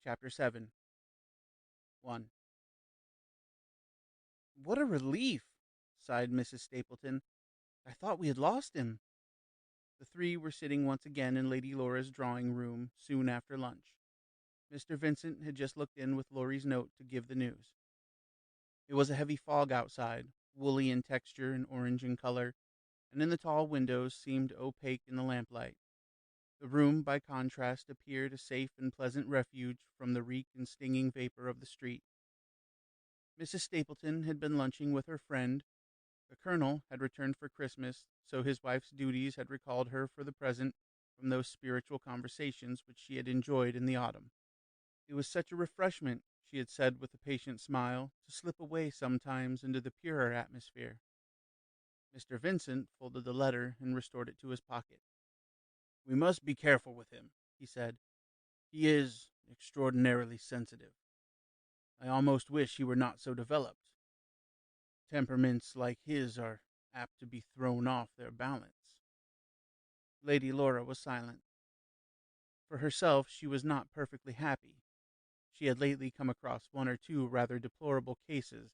Chapter 7. 1. "What a relief," sighed Mrs. Stapleton. "I thought we had lost him." The three were sitting once again in Lady Laura's drawing room soon after lunch. Mr. Vincent had just looked in with Laurie's note to give the news. It was a heavy fog outside, woolly in texture and orange in color, and in the tall windows seemed opaque in the lamplight. The room, by contrast, appeared a safe and pleasant refuge from the reek and stinging vapor of the street. Mrs. Stapleton had been lunching with her friend. The Colonel had returned for Christmas, so his wife's duties had recalled her for the present from those spiritual conversations which she had enjoyed in the autumn. It was such a refreshment, she had said with a patient smile, to slip away sometimes into the purer atmosphere. Mr. Vincent folded the letter and restored it to his pocket. "We must be careful with him," he said. "He is extraordinarily sensitive. I almost wish he were not so developed. Temperaments like his are apt to be thrown off their balance." Lady Laura was silent. For herself, she was not perfectly happy. She had lately come across one or two rather deplorable cases.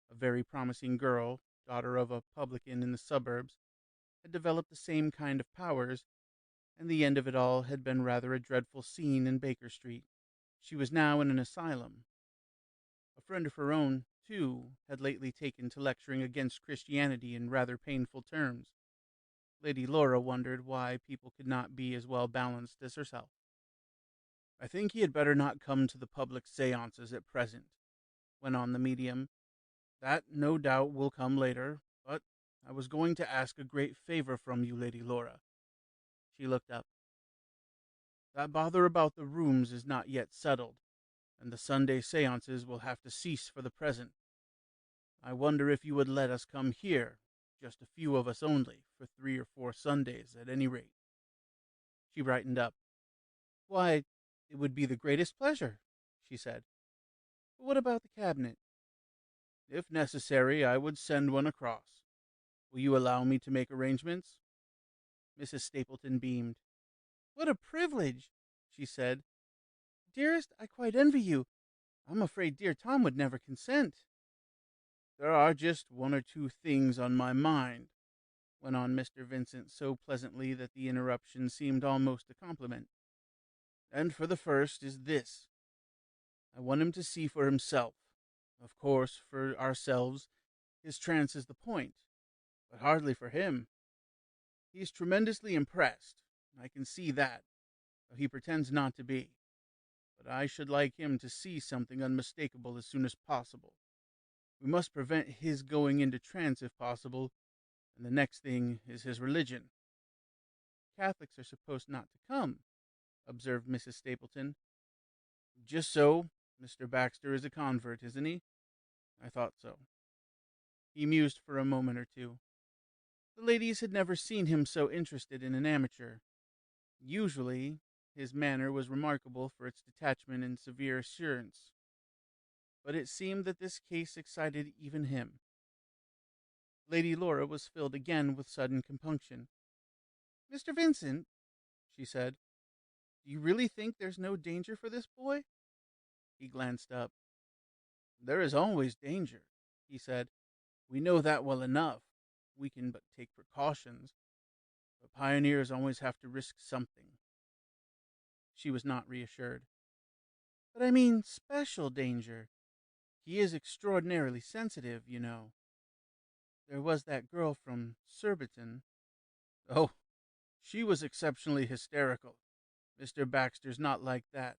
A very promising girl, daughter of a publican in the suburbs, had developed the same kind of powers, and the end of it all had been rather a dreadful scene in Baker Street. She was now in an asylum. A friend of her own, too, had lately taken to lecturing against Christianity in rather painful terms. Lady Laura wondered why people could not be as well balanced as herself. "I think he had better not come to the public séances at present," went on the medium. "That, no doubt, will come later, but I was going to ask a great favor from you, Lady Laura." She looked up. "That bother about the rooms is not yet settled, and the Sunday séances will have to cease for the present. I wonder if you would let us come here, just a few of us only, for 3 or 4 Sundays at any rate." She brightened up. "Why, it would be the greatest pleasure," she said. "But what about the cabinet?" "If necessary, I would send one across. Will you allow me to make arrangements?" Mrs. Stapleton beamed. "What a privilege," she said. "Dearest, I quite envy you. I'm afraid dear Tom would never consent." "There are just one or two things on my mind," went on Mr. Vincent so pleasantly that the interruption seemed almost a compliment. "And for the first is this. I want him to see for himself. Of course, for ourselves, his trance is the point, but hardly for him. He's tremendously impressed, I can see that, though he pretends not to be. But I should like him to see something unmistakable as soon as possible. We must prevent his going into trance if possible, and the next thing is his religion." "Catholics are supposed not to come," observed Mrs. Stapleton. "Just so. Mr. Baxter is a convert, isn't he? I thought so." He mused for a moment or two. The ladies had never seen him so interested in an amateur. Usually, his manner was remarkable for its detachment and severe assurance, but it seemed that this case excited even him. Lady Laura was filled again with sudden compunction. "Mr. Vincent," she said, "do you really think there's no danger for this boy?" He glanced up. "There is always danger," he said. "We know that well enough. We can but take precautions. But pioneers always have to risk something." She was not reassured. "But I mean special danger. He is extraordinarily sensitive, you know. There was that girl from Surbiton." "Oh, she was exceptionally hysterical. Mr. Baxter's not like that.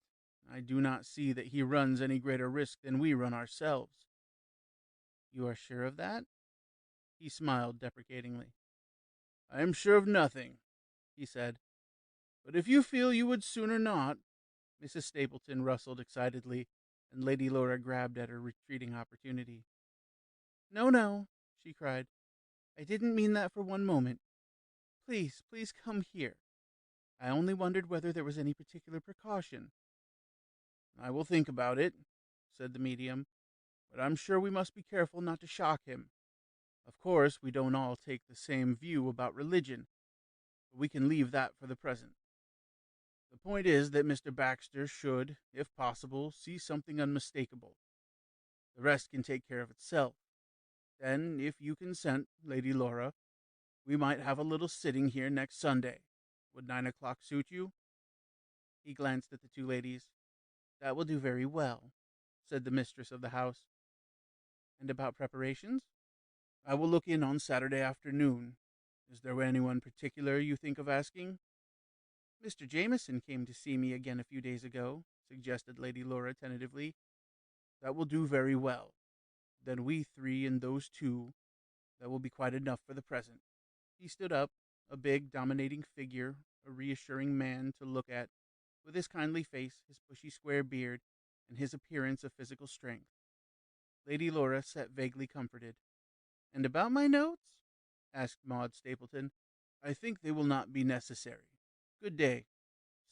I do not see that he runs any greater risk than we run ourselves." "You are sure of that?" He smiled deprecatingly. "I am sure of nothing," he said. "But if you feel you would sooner not—" Mrs. Stapleton rustled excitedly, and Lady Laura grabbed at her retreating opportunity. "No, no," she cried. "I didn't mean that for one moment. Please, please come here. I only wondered whether there was any particular precaution." "I will think about it," said the medium, "but I'm sure we must be careful not to shock him. Of course, we don't all take the same view about religion, but we can leave that for the present." The point is that Mr. Baxter should, if possible, see something unmistakable. The rest can take care of itself. Then, if you consent, Lady Laura, we might have a little sitting here next Sunday. Would 9 o'clock suit you?" He glanced at the two ladies. "That will do very well," said the mistress of the house. "And about preparations?" "I will look in on Saturday afternoon. Is there anyone particular you think of asking?" "Mr. Jameson came to see me again a few days ago," suggested Lady Laura tentatively. "That will do very well. Then we three and those two, that will be quite enough for the present." He stood up, a big, dominating figure, a reassuring man to look at, with his kindly face, his bushy square beard, and his appearance of physical strength. Lady Laura sat vaguely comforted. "And about my notes?" asked Maud Stapleton. "I think they will not be necessary. Good day.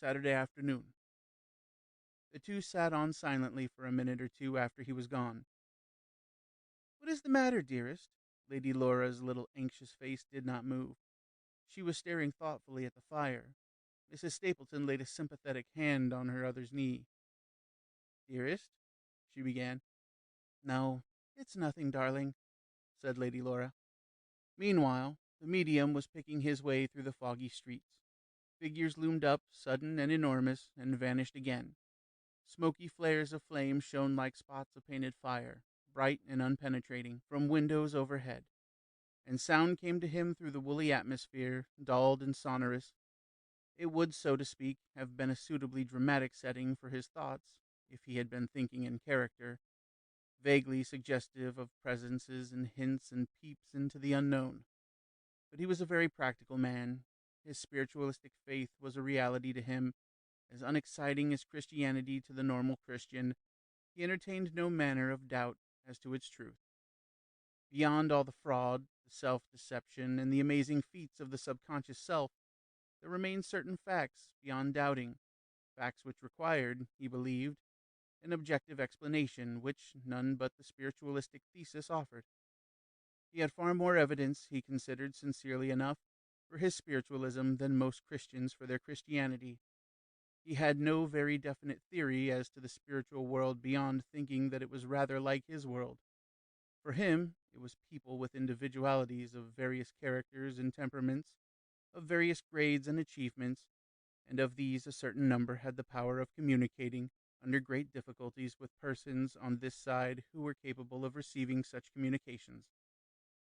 Saturday afternoon." The two sat on silently for a minute or two after he was gone. "What is the matter, dearest?" Lady Laura's little anxious face did not move. She was staring thoughtfully at the fire. Mrs. Stapleton laid a sympathetic hand on her other's knee. "Dearest?" she began. "No, it's nothing, darling," said Lady Laura. Meanwhile, the medium was picking his way through the foggy streets. Figures loomed up, sudden and enormous, and vanished again. Smoky flares of flame shone like spots of painted fire, bright and unpenetrating, from windows overhead. And sound came to him through the woolly atmosphere, dulled and sonorous. It would, so to speak, have been a suitably dramatic setting for his thoughts, if he had been thinking in character, vaguely suggestive of presences and hints and peeps into the unknown. But he was a very practical man. His spiritualistic faith was a reality to him, as unexciting as Christianity to the normal Christian. He entertained no manner of doubt as to its truth. Beyond all the fraud, the self-deception, and the amazing feats of the subconscious self, there remained certain facts beyond doubting, facts which required, he believed, an objective explanation, which none but the spiritualistic thesis offered. He had far more evidence, he considered sincerely enough, for his spiritualism than most Christians for their Christianity. He had no very definite theory as to the spiritual world beyond thinking that it was rather like his world. For him, it was people with individualities of various characters and temperaments, of various grades and achievements, and of these a certain number had the power of communicating, under great difficulties, with persons on this side who were capable of receiving such communications.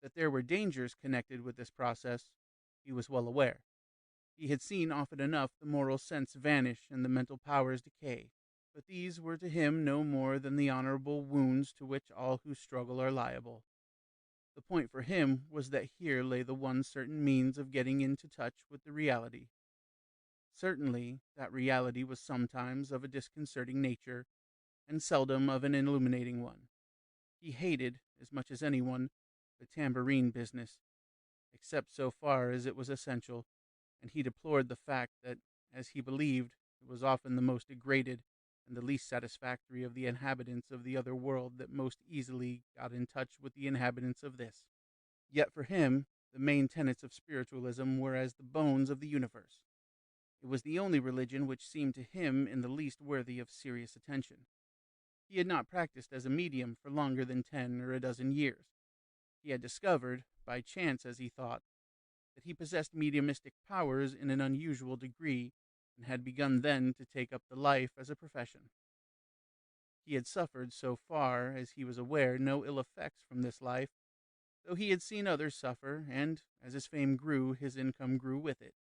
That there were dangers connected with this process, he was well aware. He had seen often enough the moral sense vanish and the mental powers decay, but these were to him no more than the honorable wounds to which all who struggle are liable. The point for him was that here lay the one certain means of getting into touch with the reality. Certainly, that reality was sometimes of a disconcerting nature, and seldom of an illuminating one. He hated, as much as anyone, the tambourine business, except so far as it was essential, and he deplored the fact that, as he believed, it was often the most degraded and the least satisfactory of the inhabitants of the other world that most easily got in touch with the inhabitants of this. Yet for him, the main tenets of spiritualism were as the bones of the universe. It was the only religion which seemed to him in the least worthy of serious attention. He had not practiced as a medium for longer than 10 or a dozen years. He had discovered, by chance as he thought, that he possessed mediumistic powers in an unusual degree, and had begun then to take up the life as a profession. He had suffered, so far as he was aware, no ill effects from this life, though he had seen others suffer, and, as his fame grew, his income grew with it.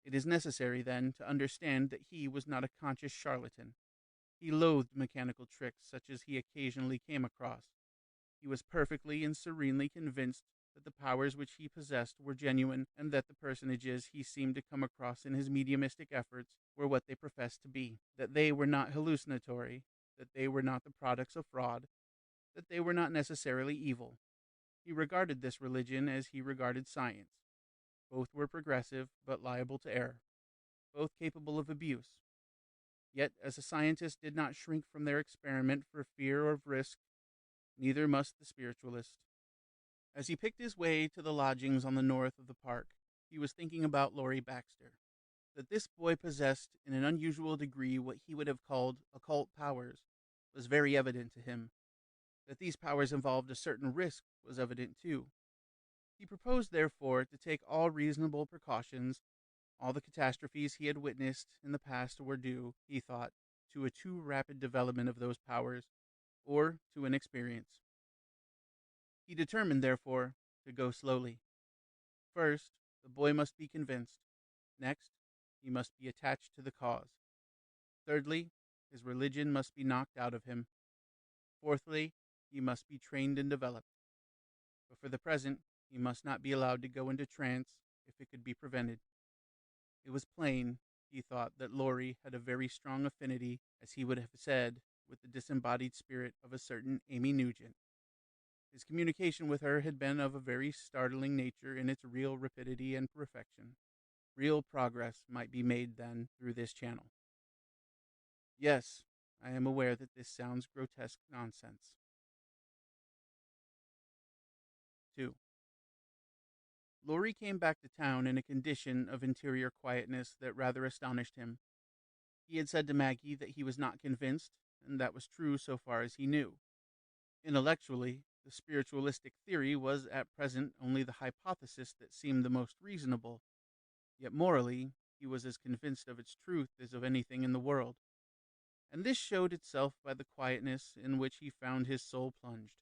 It is necessary, then, to understand that he was not a conscious charlatan. He loathed mechanical tricks such as he occasionally came across. He was perfectly and serenely convinced that the powers which he possessed were genuine, and that the personages he seemed to come across in his mediumistic efforts were what they professed to be, that they were not hallucinatory, that they were not the products of fraud, that they were not necessarily evil. He regarded this religion as he regarded science. Both were progressive, but liable to error, both capable of abuse. Yet, as a scientist did not shrink from their experiment for fear of risk, neither must the spiritualist. As he picked his way to the lodgings on the north of the park, he was thinking about Laurie Baxter. that this boy possessed in an unusual degree what he would have called occult powers was very evident to him. That these powers involved a certain risk was evident too. He proposed, therefore, to take all reasonable precautions. All the catastrophes he had witnessed in the past were due, he thought, to a too rapid development of those powers, or to inexperience. He determined, therefore, to go slowly. First, the boy must be convinced. Next, he must be attached to the cause. Thirdly, his religion must be knocked out of him. Fourthly, he must be trained and developed. But for the present, he must not be allowed to go into trance if it could be prevented. It was plain, he thought, that Laurie had a very strong affinity, as he would have said, with the disembodied spirit of a certain Amy Nugent. His communication with her had been of a very startling nature in its real rapidity and perfection. Real progress might be made, then, through this channel. Yes, I am aware that this sounds grotesque nonsense. 2. Laurie came back to town in a condition of interior quietness that rather astonished him. He had said to Maggie that he was not convinced, and that was true so far as he knew. Intellectually, the spiritualistic theory was at present only the hypothesis that seemed the most reasonable, yet morally he was as convinced of its truth as of anything in the world, and this showed itself by the quietness in which he found his soul plunged.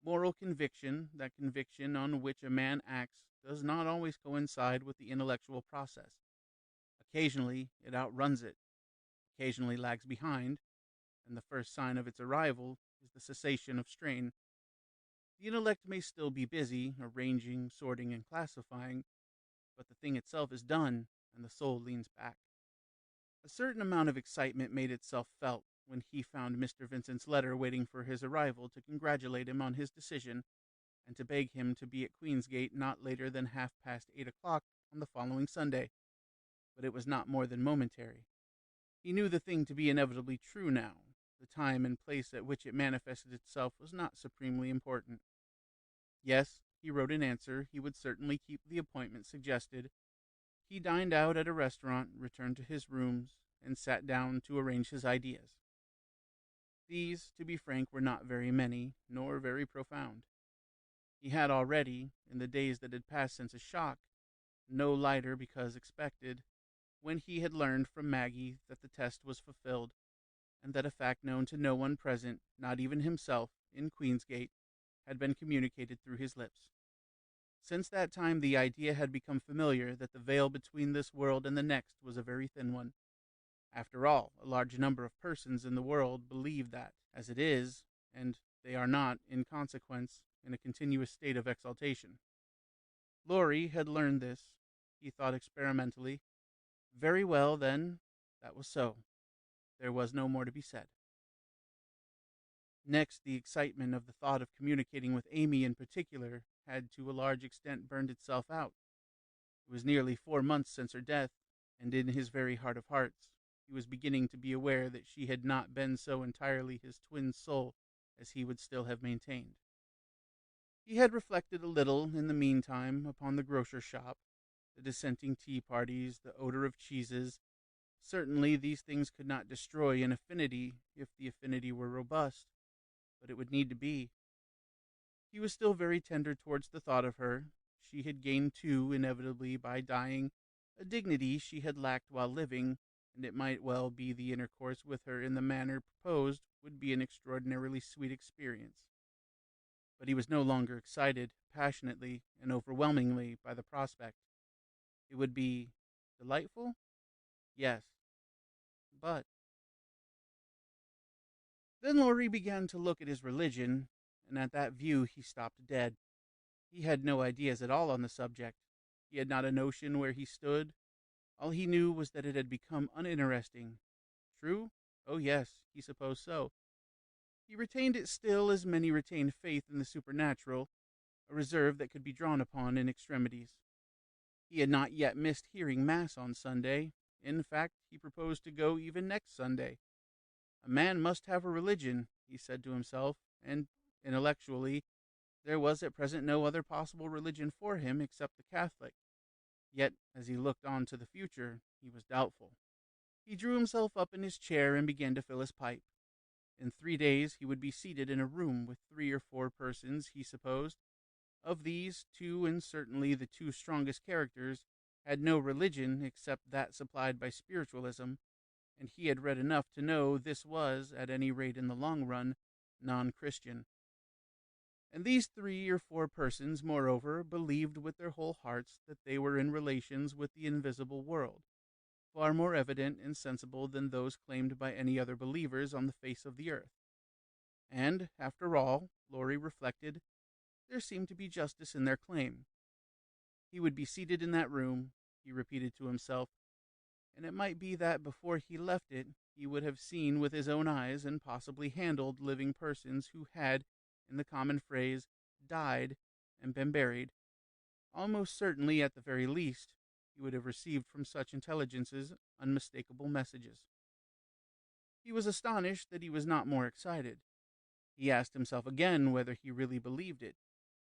Moral conviction, that conviction on which a man acts, does not always coincide with the intellectual process. Occasionally it outruns it, occasionally lags behind, and the first sign of its arrival is the cessation of strain. The intellect may still be busy, arranging, sorting, and classifying, but the thing itself is done, and the soul leans back. A certain amount of excitement made itself felt when he found Mr. Vincent's letter waiting for his arrival to congratulate him on his decision, and to beg him to be at Queensgate not later than 8:30 on the following Sunday. But it was not more than momentary. He knew the thing to be inevitably true now. The time and place at which it manifested itself was not supremely important. Yes, he wrote in answer, he would certainly keep the appointment suggested. He dined out at a restaurant, returned to his rooms, and sat down to arrange his ideas. These, to be frank, were not very many, nor very profound. He had already, in the days that had passed since his shock, no lighter because expected, when he had learned from Maggie that the test was fulfilled, and that a fact known to no one present, not even himself, in Queensgate, had been communicated through his lips. Since that time the idea had become familiar that the veil between this world and the next was a very thin one. After all, a large number of persons in the world believe that, as it is, and they are not, in consequence, in a continuous state of exaltation. Laurie had learned this, he thought experimentally. Very well, then, that was so. There was no more to be said. Next, the excitement of the thought of communicating with Amy in particular had to a large extent burned itself out. It was nearly 4 months since her death, and in his very heart of hearts, he was beginning to be aware that she had not been so entirely his twin soul as he would still have maintained. He had reflected a little, in the meantime, upon the grocer's shop, the dissenting tea parties, the odor of cheeses. Certainly these things could not destroy an affinity if the affinity were robust, but it would need to be. He was still very tender towards the thought of her. She had gained, too, inevitably, by dying, a dignity she had lacked while living, and it might well be the intercourse with her in the manner proposed would be an extraordinarily sweet experience. But he was no longer excited, passionately and overwhelmingly, by the prospect. It would be delightful? Yes. But then Laurie began to look at his religion, and at that view he stopped dead. He had no ideas at all on the subject. He had not a notion where he stood. All he knew was that it had become uninteresting. True? Oh yes, he supposed so. He retained it still as many retain faith in the supernatural, a reserve that could be drawn upon in extremities. He had not yet missed hearing Mass on Sunday. In fact, he proposed to go even next Sunday. A man must have a religion, he said to himself, and intellectually, there was at present no other possible religion for him except the Catholic. Yet, as he looked on to the future, he was doubtful. He drew himself up in his chair and began to fill his pipe. In 3 days he would be seated in a room with 3 or 4 persons, he supposed. Of these, 2, and certainly the 2 strongest characters, had no religion except that supplied by spiritualism, and he had read enough to know this was, at any rate in the long run, non-Christian. And these 3 or 4 persons, moreover, believed with their whole hearts that they were in relations with the invisible world, far more evident and sensible than those claimed by any other believers on the face of the earth. And, after all, Laurie reflected, there seemed to be justice in their claim. He would be seated in that room, he repeated to himself, and it might be that before he left it, he would have seen with his own eyes and possibly handled living persons who had, in the common phrase, died and been buried. Almost certainly, at the very least, he would have received from such intelligences unmistakable messages. He was astonished that he was not more excited. He asked himself again whether he really believed it.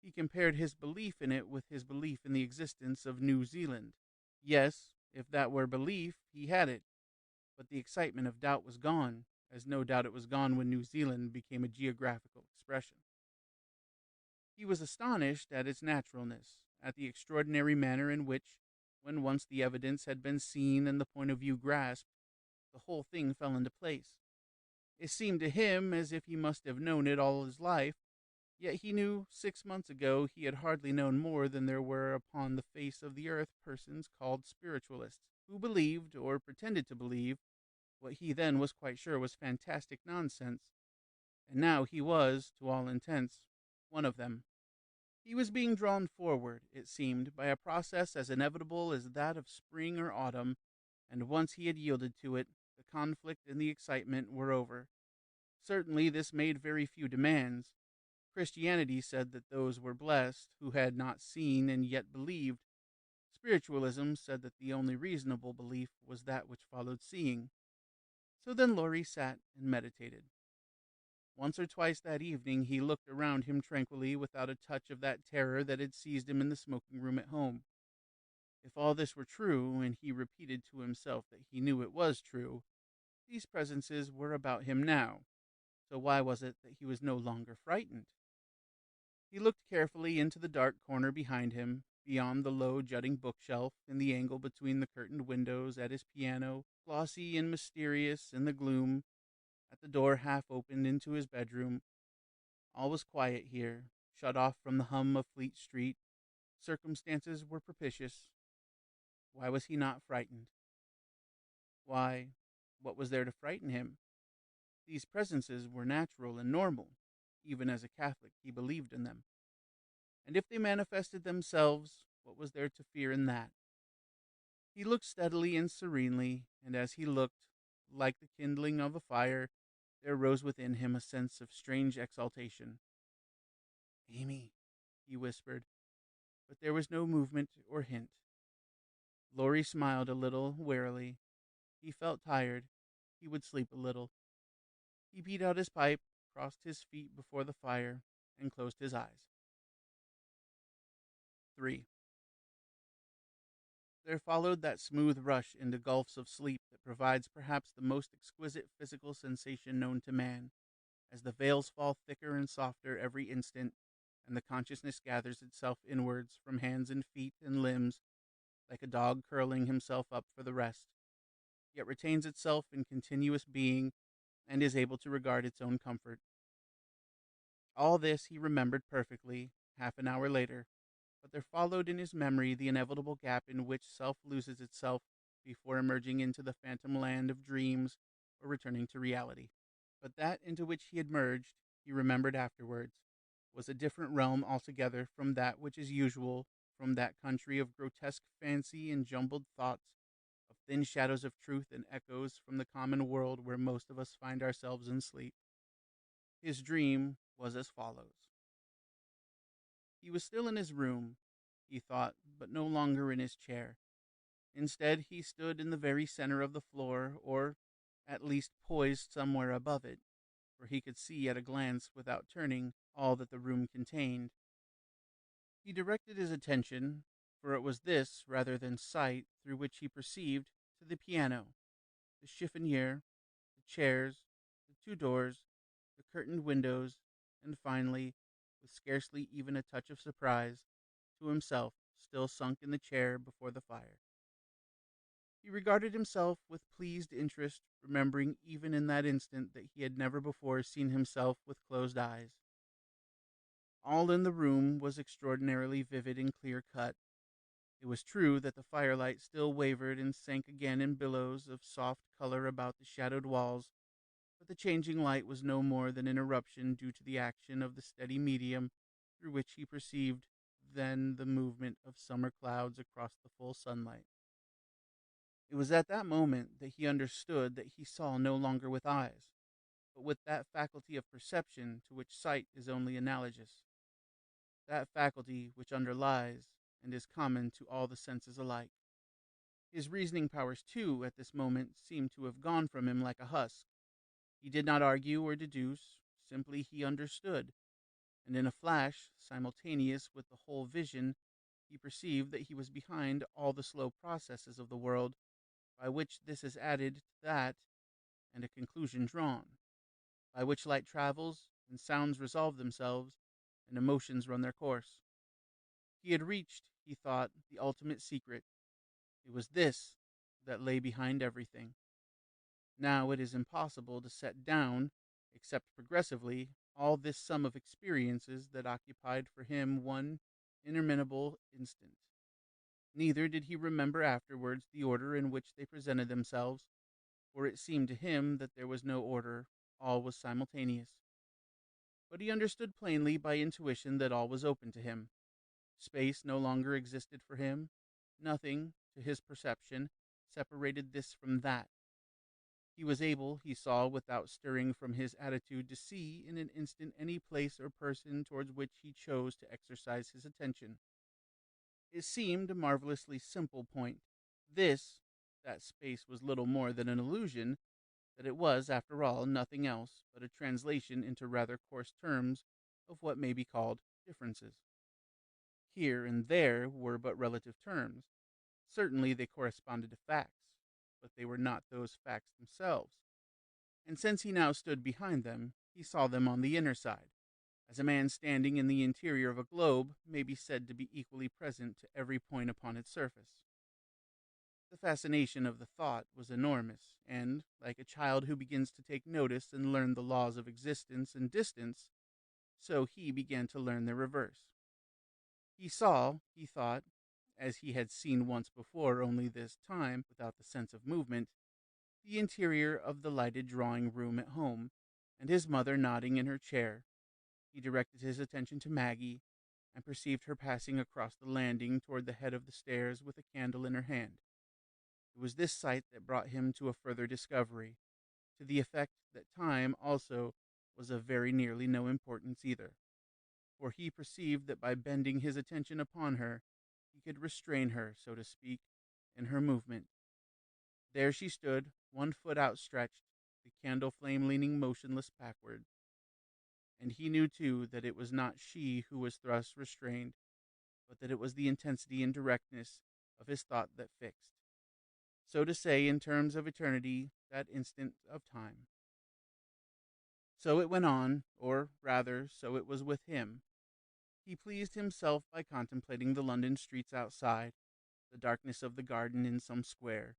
He compared his belief in it with his belief in the existence of New Zealand. Yes, if that were belief, he had it, but the excitement of doubt was gone, as no doubt it was gone when New Zealand became a geographical expression. He was astonished at its naturalness, at the extraordinary manner in which, when once the evidence had been seen and the point of view grasped, the whole thing fell into place. It seemed to him as if he must have known it all his life, yet he knew 6 months ago he had hardly known more than there were upon the face of the earth persons called spiritualists, who believed, or pretended to believe, what he then was quite sure was fantastic nonsense, and now he was, to all intents, one of them. He was being drawn forward, it seemed, by a process as inevitable as that of spring or autumn, and once he had yielded to it, the conflict and the excitement were over. Certainly this made very few demands. Christianity said that those were blessed who had not seen and yet believed. Spiritualism said that the only reasonable belief was that which followed seeing. So then Laurie sat and meditated. Once or twice that evening he looked around him tranquilly without a touch of that terror that had seized him in the smoking room at home. If all this were true, and he repeated to himself that he knew it was true, these presences were about him now, so why was it that he was no longer frightened? He looked carefully into the dark corner behind him, beyond the low jutting bookshelf, in the angle between the curtained windows, at his piano, glossy and mysterious in the gloom, at the door half opened into his bedroom. All was quiet here, shut off from the hum of Fleet Street. Circumstances were propitious. Why was he not frightened? Why, what was there to frighten him? These presences were natural and normal. Even as a Catholic, he believed in them. And if they manifested themselves, what was there to fear in that? He looked steadily and serenely, and as he looked, like the kindling of a fire, there rose within him a sense of strange exaltation. "Amy," he whispered, but there was no movement or hint. Laurie smiled a little wearily. He felt tired. He would sleep a little. He beat out his pipe, crossed his feet before the fire, and closed his eyes. 3. There followed that smooth rush into gulfs of sleep that provides perhaps the most exquisite physical sensation known to man, as the veils fall thicker and softer every instant, and the consciousness gathers itself inwards from hands and feet and limbs, like a dog curling himself up for the rest, yet retains itself in continuous being and is able to regard its own comfort. All this he remembered perfectly, half an hour later, but there followed in his memory the inevitable gap in which self loses itself before emerging into the phantom land of dreams or returning to reality. But that into which he had merged, he remembered afterwards, was a different realm altogether from that which is usual, from that country of grotesque fancy and jumbled thoughts, of thin shadows of truth and echoes from the common world where most of us find ourselves in sleep. His dream was as follows. He was still in his room, he thought, but no longer in his chair. Instead, he stood in the very center of the floor, or at least poised somewhere above it, where he could see at a glance, without turning, all that the room contained. He directed his attention, for it was this, rather than sight, through which he perceived, to the piano, the chiffonier, the chairs, the two doors, the curtained windows, and finally, with scarcely even a touch of surprise, to himself, still sunk in the chair before the fire. He regarded himself with pleased interest, remembering even in that instant that he had never before seen himself with closed eyes. All in the room was extraordinarily vivid and clear-cut. It was true that the firelight still wavered and sank again in billows of soft color about the shadowed walls, but the changing light was no more than an eruption due to the action of the steady medium through which he perceived than the movement of summer clouds across the full sunlight. It was at that moment that he understood that he saw no longer with eyes, but with that faculty of perception to which sight is only analogous, that faculty which underlies and is common to all the senses alike. His reasoning powers, too, at this moment seemed to have gone from him like a husk. He did not argue or deduce, simply he understood, and in a flash, simultaneous with the whole vision, he perceived that he was behind all the slow processes of the world, by which this is added to that, and a conclusion drawn, by which light travels, and sounds resolve themselves, and emotions run their course. He had reached, he thought, the ultimate secret. It was this that lay behind everything. Now it is impossible to set down, except progressively, all this sum of experiences that occupied for him one interminable instant. Neither did he remember afterwards the order in which they presented themselves, for it seemed to him that there was no order, all was simultaneous. But he understood plainly by intuition that all was open to him. Space no longer existed for him. Nothing, to his perception, separated this from that. He was able, he saw, without stirring from his attitude, to see in an instant any place or person towards which he chose to exercise his attention. It seemed a marvelously simple point. This, that space was little more than an illusion, that it was, after all, nothing else but a translation into rather coarse terms of what may be called differences. Here and there were but relative terms. Certainly they corresponded to facts, but they were not those facts themselves. And since he now stood behind them, he saw them on the inner side, as a man standing in the interior of a globe may be said to be equally present to every point upon its surface. The fascination of the thought was enormous, and, like a child who begins to take notice and learn the laws of existence and distance, so he began to learn their reverse. He saw, he thought, as he had seen once before, only this time without the sense of movement, the interior of the lighted drawing-room at home, and his mother nodding in her chair. He directed his attention to Maggie, and perceived her passing across the landing toward the head of the stairs with a candle in her hand. It was this sight that brought him to a further discovery, to the effect that time also was of very nearly no importance either, for he perceived that by bending his attention upon her, he could restrain her, so to speak, in her movement. There she stood, one foot outstretched, the candle flame leaning motionless backward. And he knew, too, that it was not she who was thus restrained, but that it was the intensity and directness of his thought that fixed, so to say, in terms of eternity, that instant of time. So it went on, or rather, so it was with him. He pleased himself by contemplating the London streets outside, the darkness of the garden in some square,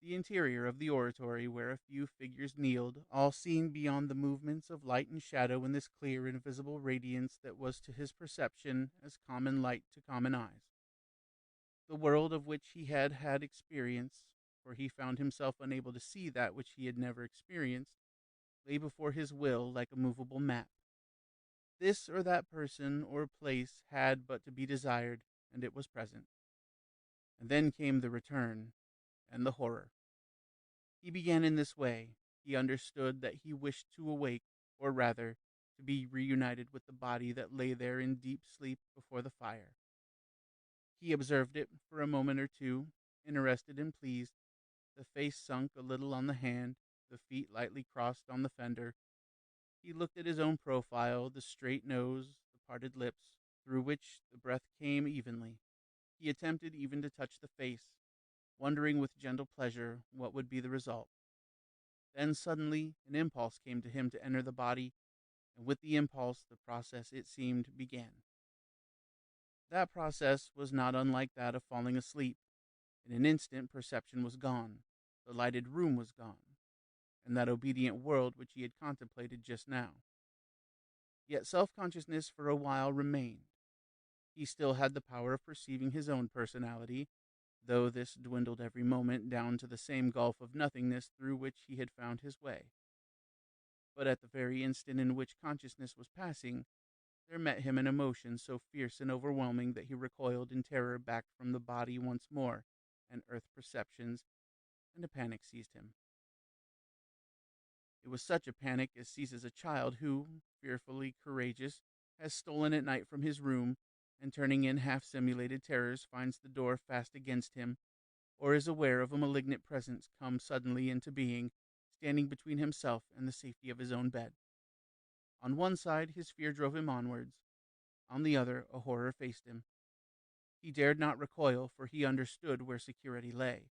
the interior of the oratory where a few figures kneeled, all seen beyond the movements of light and shadow in this clear invisible radiance that was to his perception as common light to common eyes. The world of which he had had experience, for he found himself unable to see that which he had never experienced, lay before his will like a movable map. This or that person or place had but to be desired, and it was present. And then came the return, and the horror. He began in this way. He understood that he wished to awake, or rather, to be reunited with the body that lay there in deep sleep before the fire. He observed it for a moment or two, interested and pleased, the face sunk a little on the hand, the feet lightly crossed on the fender. He looked at his own profile, the straight nose, the parted lips, through which the breath came evenly. He attempted even to touch the face, wondering with gentle pleasure what would be the result. Then suddenly an impulse came to him to enter the body, and with the impulse the process, it seemed, began. That process was not unlike that of falling asleep. In an instant perception was gone, the lighted room was gone, and that obedient world which he had contemplated just now. Yet self-consciousness for a while remained. He still had the power of perceiving his own personality, though this dwindled every moment down to the same gulf of nothingness through which he had found his way. But at the very instant in which consciousness was passing, there met him an emotion so fierce and overwhelming that he recoiled in terror back from the body once more, and earth perceptions, and a panic seized him. It was such a panic as seizes a child who, fearfully courageous, has stolen at night from his room, and turning in half-simulated terrors finds the door fast against him, or is aware of a malignant presence come suddenly into being, standing between himself and the safety of his own bed. On one side his fear drove him onwards, on the other a horror faced him. He dared not recoil, for he understood where security lay.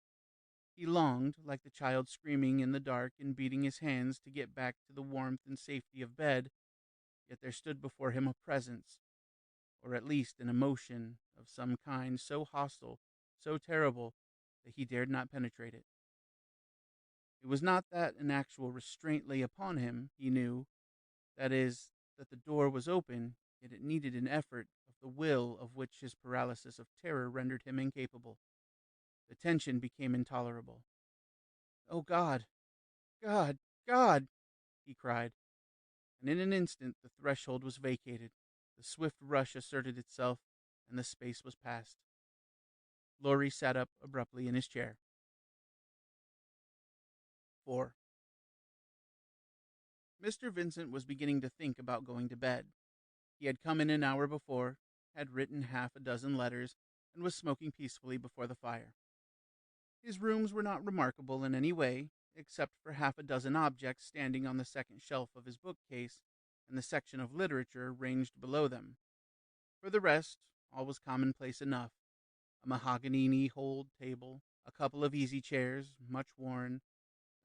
He longed, like the child screaming in the dark and beating his hands to get back to the warmth and safety of bed, yet there stood before him a presence, or at least an emotion of some kind so hostile, so terrible, that he dared not penetrate it. It was not that an actual restraint lay upon him, he knew, that is, that the door was open, yet it needed an effort of the will of which his paralysis of terror rendered him incapable. The tension became intolerable. "Oh God! God! God!" he cried, and in an instant the threshold was vacated, the swift rush asserted itself, and the space was passed. Laurie sat up abruptly in his chair. 4. Mr. Vincent was beginning to think about going to bed. He had come in an hour before, had written half a dozen letters, and was smoking peacefully before the fire. His rooms were not remarkable in any way, except for half a dozen objects standing on the second shelf of his bookcase, and the section of literature ranged below them. For the rest, all was commonplace enough. A mahogany-holed table, a couple of easy chairs, much worn,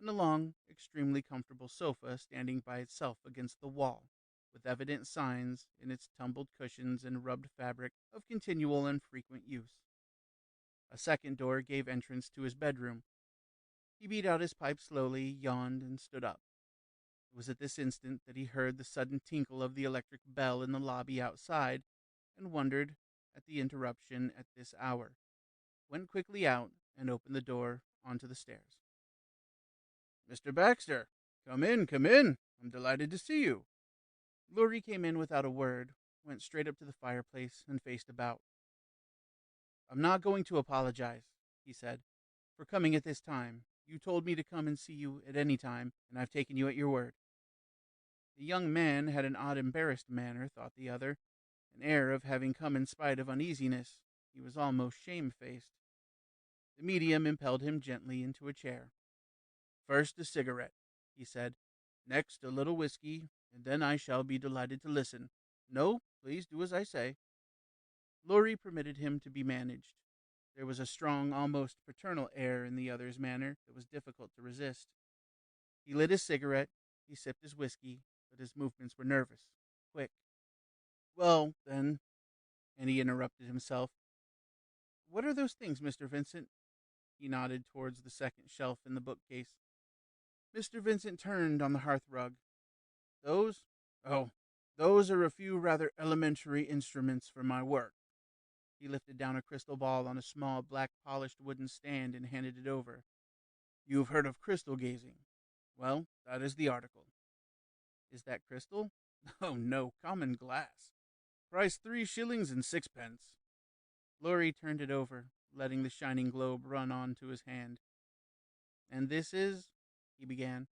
and a long, extremely comfortable sofa standing by itself against the wall, with evident signs in its tumbled cushions and rubbed fabric of continual and frequent use. A second door gave entrance to his bedroom. He beat out his pipe slowly, yawned, and stood up. It was at this instant that he heard the sudden tinkle of the electric bell in the lobby outside, and wondered at the interruption at this hour, went quickly out, and opened the door onto the stairs. "Mr. Baxter, come in, come in. I'm delighted to see you." Laurie came in without a word, went straight up to the fireplace, and faced about. "I'm not going to apologize," he said, "for coming at this time. You told me to come and see you at any time, and I've taken you at your word." The young man had an odd embarrassed manner, thought the other, an air of having come in spite of uneasiness. He was almost shamefaced. The medium impelled him gently into a chair. "First a cigarette," he said. "Next a little whiskey, and then I shall be delighted to listen. No, please do as I say." Laurie permitted him to be managed. There was a strong, almost paternal air in the other's manner that was difficult to resist. He lit his cigarette, he sipped his whiskey, but his movements were nervous, quick. "Well, then," and he interrupted himself. "What are those things, Mr. Vincent?" He nodded towards the second shelf in the bookcase. Mr. Vincent turned on the hearthrug. "Those? Oh, those are a few rather elementary instruments for my work." He lifted down a crystal ball on a small, black-polished wooden stand and handed it over. "You've heard of crystal gazing? Well, that is the article." "Is that crystal?" "Oh, no, common glass. Price 3 shillings and 6 pence." Laurie turned it over, letting the shining globe run on to his hand. "And this is—" he began.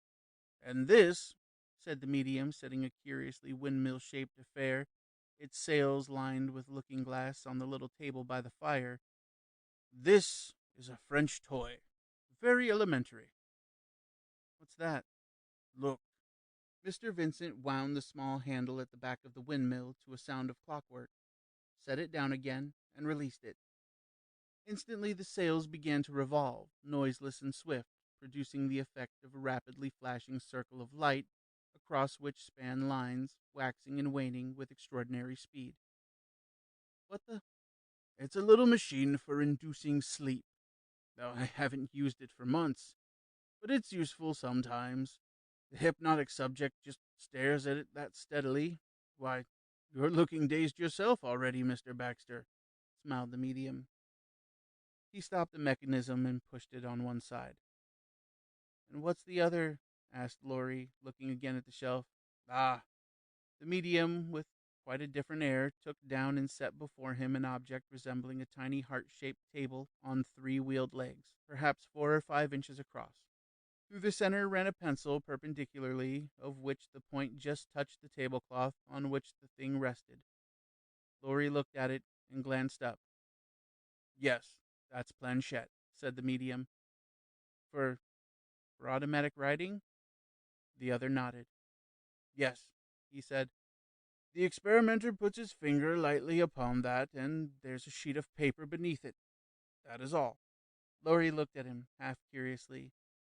"And this," said the medium, setting a curiously windmill-shaped affair, its sails lined with looking-glass on the little table by the fire, "this is a French toy. Very elementary." "What's that?" "Look." Mr. Vincent wound the small handle at the back of the windmill to a sound of clockwork, set it down again, and released it. Instantly the sails began to revolve, noiseless and swift, producing the effect of a rapidly flashing circle of light across which span lines, waxing and waning with extraordinary speed. What the? It's a little machine for inducing sleep, though I haven't used it for months, but it's useful sometimes. The hypnotic subject just stares at it that steadily. Why, you're looking dazed yourself already, Mr. Baxter, smiled the medium. He stopped the mechanism and pushed it on one side. And what's the other? Asked Laurie, looking again at the shelf. Ah, the medium, with quite a different air, took down and set before him an object resembling a tiny heart-shaped table on three-wheeled legs, perhaps 4 or 5 inches across. Through the center ran a pencil perpendicularly, of which the point just touched the tablecloth on which the thing rested. Laurie looked at it and glanced up. Yes, that's planchette, said the medium. For automatic writing? The other nodded. Yes, he said. The experimenter puts his finger lightly upon that, and there's a sheet of paper beneath it. That is all. Laurie looked at him, half curiously.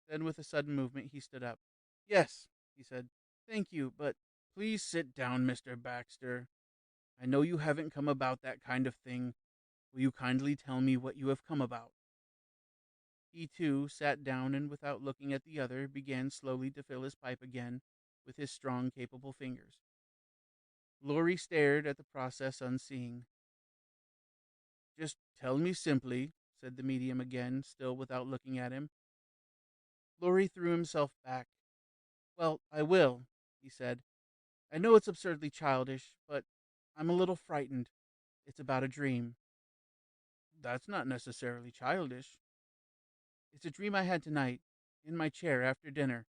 Then, with a sudden movement, he stood up. Yes, he said. Thank you, but please sit down, Mr. Baxter. I know you haven't come about that kind of thing. Will you kindly tell me what you have come about? He, too, sat down and, without looking at the other, began slowly to fill his pipe again with his strong, capable fingers. Laurie stared at the process unseeing. Just tell me simply, said the medium again, still without looking at him. Laurie threw himself back. Well, I will, he said. I know it's absurdly childish, but I'm a little frightened. It's about a dream. That's not necessarily childish. It's a dream I had tonight, in my chair after dinner.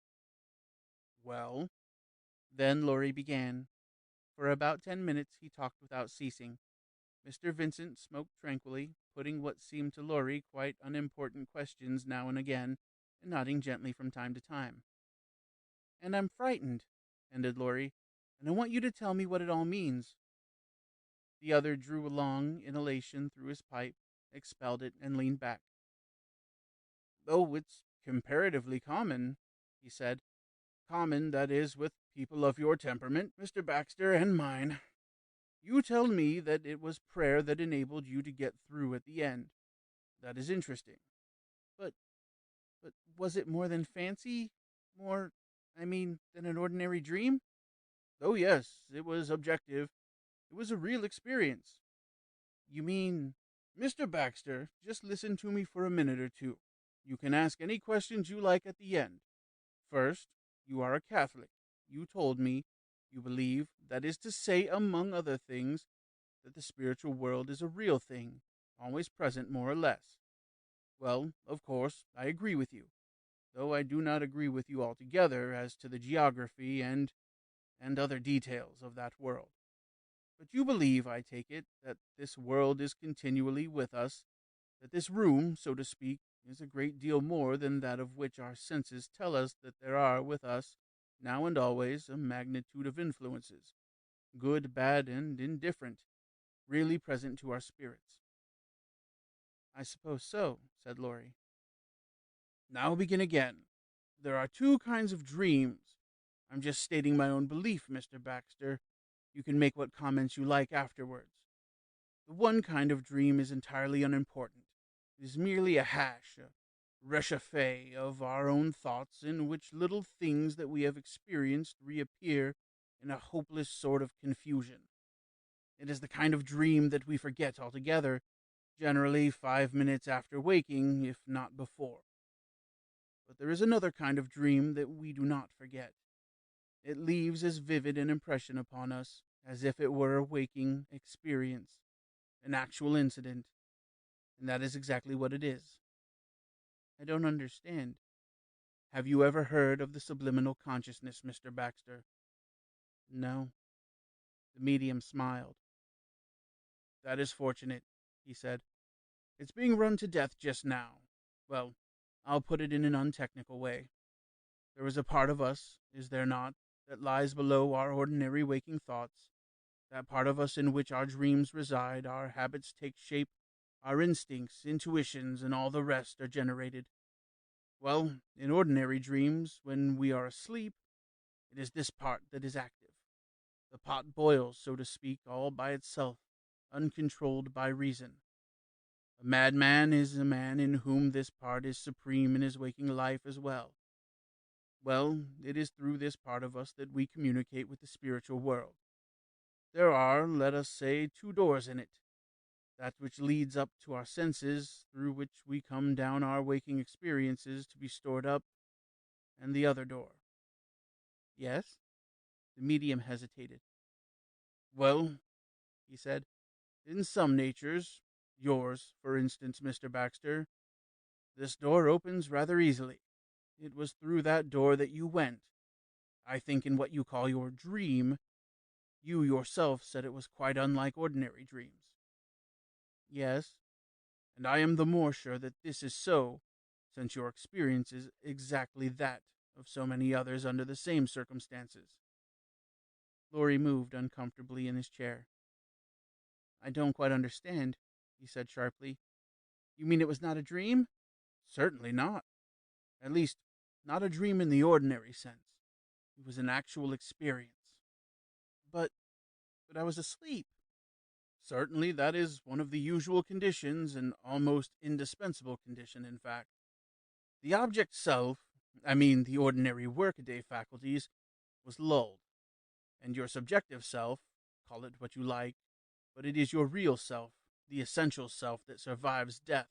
Well? Then Laurie began. For about 10 minutes he talked without ceasing. Mr. Vincent smoked tranquilly, putting what seemed to Laurie quite unimportant questions now and again, and nodding gently from time to time. And I'm frightened, ended Laurie, and I want you to tell me what it all means. The other drew a long inhalation through his pipe, expelled it, and leaned back. Oh, it's comparatively common, he said. Common, that is, with people of your temperament, Mr. Baxter, and mine. You tell me that it was prayer that enabled you to get through at the end. That is interesting. But was it more than fancy? Than an ordinary dream? Oh, yes, it was objective. It was a real experience. You mean... Mr. Baxter, just listen to me for a minute or two. You can ask any questions you like at the end. First, you are a Catholic. You told me you believe, that is to say, among other things, that the spiritual world is a real thing, always present more or less. Well, of course, I agree with you, though I do not agree with you altogether as to the geography and other details of that world. But you believe, I take it, that this world is continually with us, that this room, so to speak, is a great deal more than that of which our senses tell us that there are with us, now and always, a magnitude of influences, good, bad, and indifferent, really present to our spirits. I suppose so, said Laurie. Now begin again. There are two kinds of dreams. I'm just stating my own belief, Mr. Baxter. You can make what comments you like afterwards. The one kind of dream is entirely unimportant. It is merely a hash, a réchauffé of our own thoughts, in which little things that we have experienced reappear in a hopeless sort of confusion. It is the kind of dream that we forget altogether, generally 5 minutes after waking, if not before. But there is another kind of dream that we do not forget. It leaves as vivid an impression upon us as if it were a waking experience, an actual incident, and that is exactly what it is. I don't understand. Have you ever heard of the subliminal consciousness, Mr. Baxter? No. The medium smiled. That is fortunate, he said. It's being run to death just now. Well, I'll put it in an untechnical way. There is a part of us, is there not, that lies below our ordinary waking thoughts, that part of us in which our dreams reside, our habits take shape, Our instincts, intuitions, and all the rest are generated. Well, in ordinary dreams, when we are asleep, it is this part that is active. The pot boils, so to speak, all by itself, uncontrolled by reason. A madman is a man in whom this part is supreme in his waking life as well. Well, it is through this part of us that we communicate with the spiritual world. There are, let us say, two doors in it. That which leads up to our senses, through which we come down our waking experiences to be stored up, and the other door. Yes? The medium hesitated. Well, he said, in some natures, yours, for instance, Mr. Baxter, this door opens rather easily. It was through that door that you went. I think in what you call your dream, you yourself said it was quite unlike ordinary dreams. Yes, and I am the more sure that this is so, since your experience is exactly that of so many others under the same circumstances. Laurie moved uncomfortably in his chair. I don't quite understand, he said sharply. You mean it was not a dream? Certainly not. At least, not a dream in the ordinary sense. It was an actual experience. But I was asleep. Certainly, that is one of the usual conditions, an almost indispensable condition, in fact. The object self, the ordinary workaday faculties, was lulled, and your subjective self, call it what you like, but it is your real self, the essential self that survives death.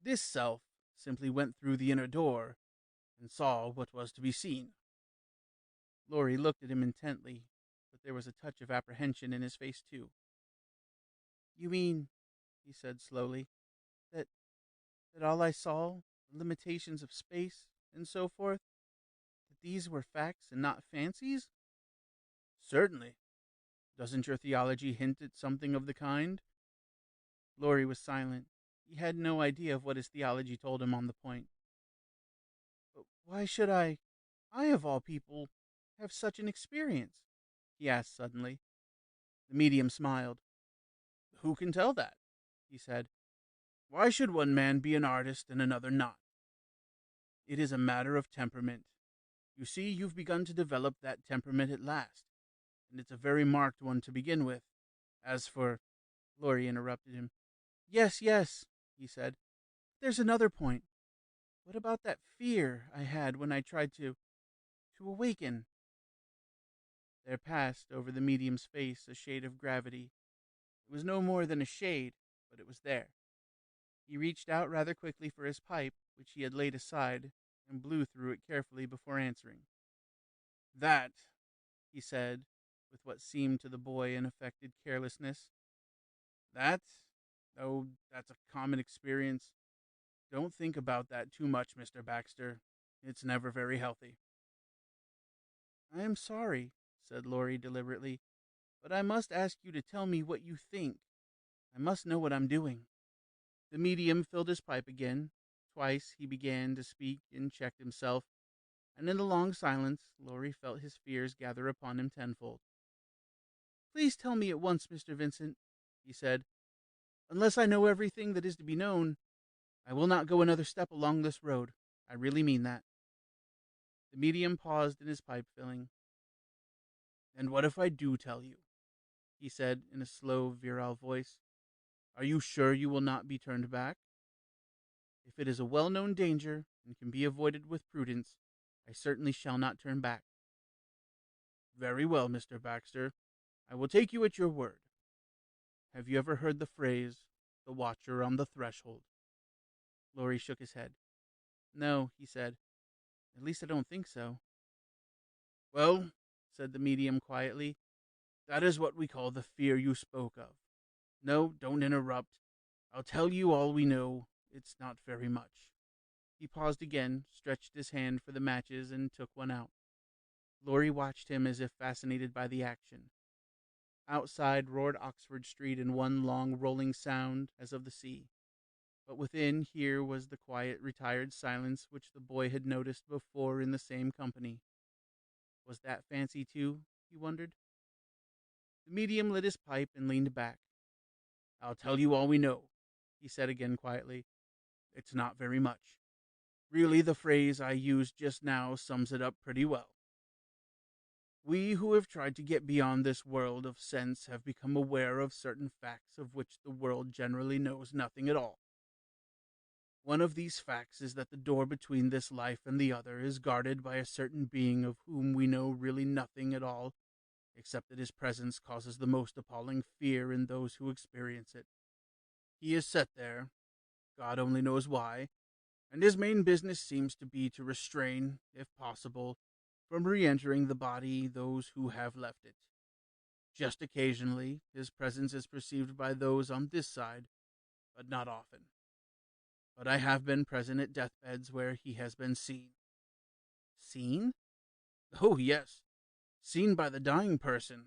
This self simply went through the inner door and saw what was to be seen. Laurie looked at him intently, but there was a touch of apprehension in his face, too. You mean, he said slowly, that all I saw, the limitations of space and so forth, that these were facts and not fancies? Certainly. Doesn't your theology hint at something of the kind? Laurie was silent. He had no idea of what his theology told him on the point. But why should I of all people, have such an experience? He asked suddenly. The medium smiled. Who can tell that? He said. Why should one man be an artist and another not? It is a matter of temperament. You see, you've begun to develop that temperament at last, and it's a very marked one to begin with. As for... Laurie interrupted him. Yes, he said. There's another point. What about that fear I had when I tried to awaken? There passed over the medium's face a shade of gravity. It was no more than a shade, but it was there. He reached out rather quickly for his pipe, which he had laid aside, and blew through it carefully before answering. That, he said, with what seemed to the boy an affected carelessness. That? Oh, that's a common experience. Don't think about that too much, Mr. Baxter. It's never very healthy. I am sorry, said Laurie deliberately, but I must ask you to tell me what you think. I must know what I'm doing. The medium filled his pipe again. Twice he began to speak and checked himself, and in the long silence Laurie felt his fears gather upon him tenfold. Please tell me at once, Mr. Vincent, he said. Unless I know everything that is to be known, I will not go another step along this road. I really mean that. The medium paused in his pipe filling. And what if I do tell you? He said in a slow, virile voice. Are you sure you will not be turned back? If it is a well-known danger and can be avoided with prudence, I certainly shall not turn back. Very well, Mr. Baxter. I will take you at your word. Have you ever heard the phrase, the watcher on the threshold? Laurie shook his head. No, he said. At least I don't think so. Well, said the medium quietly, that is what we call the fear you spoke of. No, don't interrupt. I'll tell you all we know. It's not very much. He paused again, stretched his hand for the matches, and took one out. Laurie watched him as if fascinated by the action. Outside roared Oxford Street in one long rolling sound as of the sea. But within here was the quiet, retired silence which the boy had noticed before in the same company. Was that fancy too, he wondered? The medium lit his pipe and leaned back. I'll tell you all we know, he said again quietly. It's not very much. Really, the phrase I used just now sums it up pretty well. We who have tried to get beyond this world of sense have become aware of certain facts of which the world generally knows nothing at all. One of these facts is that the door between this life and the other is guarded by a certain being of whom we know really nothing at all, except that his presence causes the most appalling fear in those who experience it. He is set there, God only knows why, and his main business seems to be to restrain, if possible, from re-entering the body those who have left it. Just occasionally, his presence is perceived by those on this side, but not often. But I have been present at deathbeds where he has been seen. Seen? Oh, yes. Seen by the dying person.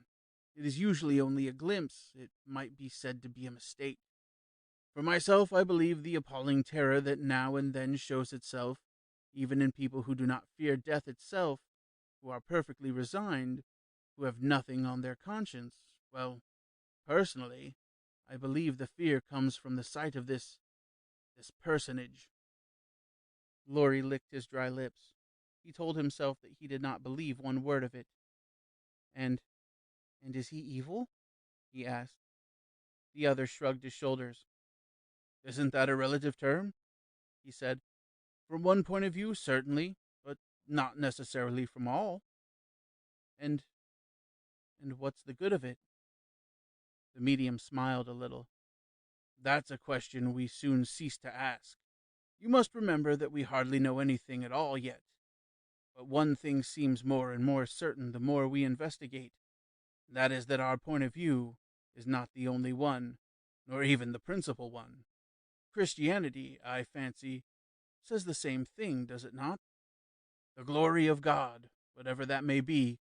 It is usually only a glimpse. It might be said to be a mistake. For myself, I believe the appalling terror that now and then shows itself, even in people who do not fear death itself, who are perfectly resigned, who have nothing on their conscience, well, personally, I believe the fear comes from the sight of this personage. Laurie licked his dry lips. He told himself that he did not believe one word of it. And is he evil? He asked. The other shrugged his shoulders. Isn't that a relative term? He said. From one point of view, certainly, but not necessarily from all. And what's the good of it? The medium smiled a little. That's a question we soon cease to ask. You must remember that we hardly know anything at all yet. But one thing seems more and more certain the more we investigate. That is that our point of view is not the only one, nor even the principal one. Christianity, I fancy, says the same thing, does it not? The glory of God, whatever that may be,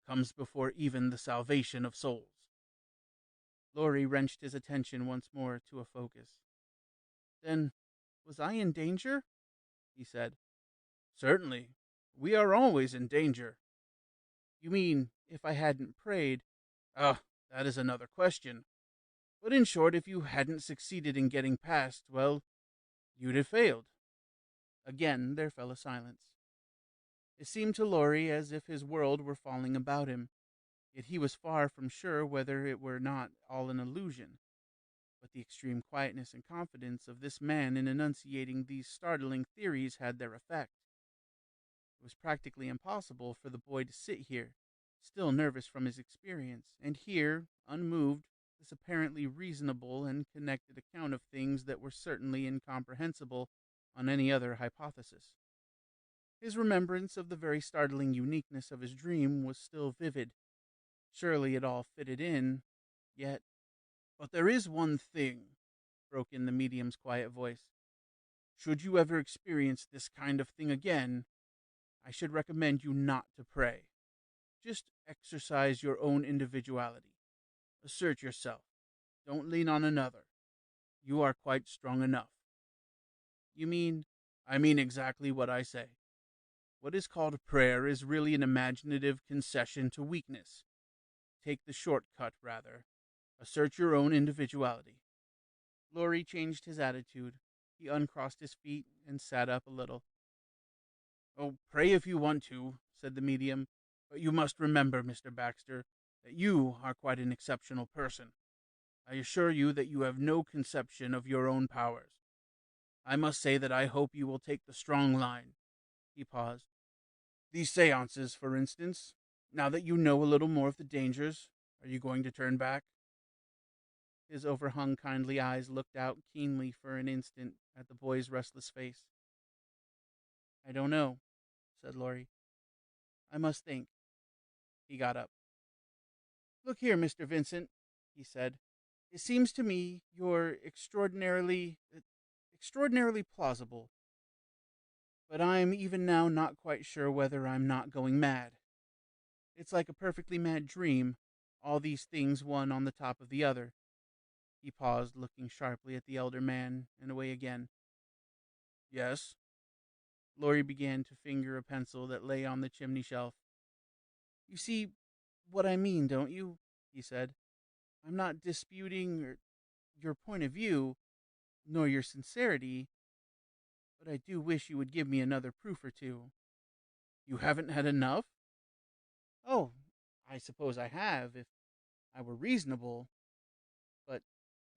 comes before even the salvation of souls. Laurie wrenched his attention once more to a focus. Then, was I in danger? He said. Certainly. We are always in danger. You mean, if I hadn't prayed? Ah, that is another question. But in short, if you hadn't succeeded in getting past, well, you'd have failed. Again there fell a silence. It seemed to Laurie as if his world were falling about him, yet he was far from sure whether it were not all an illusion. But the extreme quietness and confidence of this man in enunciating these startling theories had their effect. It was practically impossible for the boy to sit here, still nervous from his experience, and hear, unmoved, this apparently reasonable and connected account of things that were certainly incomprehensible on any other hypothesis. His remembrance of the very startling uniqueness of his dream was still vivid. Surely it all fitted in, yet... But there is one thing, broke in the medium's quiet voice. Should you ever experience this kind of thing again, I should recommend you not to pray. Just exercise your own individuality. Assert yourself. Don't lean on another. You are quite strong enough. You mean? I mean exactly what I say. What is called prayer is really an imaginative concession to weakness. Take the shortcut, rather. Assert your own individuality. Laurie changed his attitude. He uncrossed his feet and sat up a little. Oh, pray if you want to, said the medium, but you must remember, Mr. Baxter, that you are quite an exceptional person. I assure you that you have no conception of your own powers. I must say that I hope you will take the strong line. He paused. These séances, for instance, now that you know a little more of the dangers, are you going to turn back? His overhung kindly eyes looked out keenly for an instant at the boy's restless face. I don't know, said Laurie. I must think. He got up. Look here, Mr. Vincent, he said. It seems to me you're extraordinarily plausible. But I'm even now not quite sure whether I'm not going mad. It's like a perfectly mad dream, all these things one on the top of the other. He paused, looking sharply at the elder man and away again. Yes? Laurie began to finger a pencil that lay on the chimney shelf. You see what I mean, don't you? He said. I'm not disputing your point of view. nor your sincerity, but I do wish you would give me another proof or two. You haven't had enough? Oh, I suppose I have, if I were reasonable, but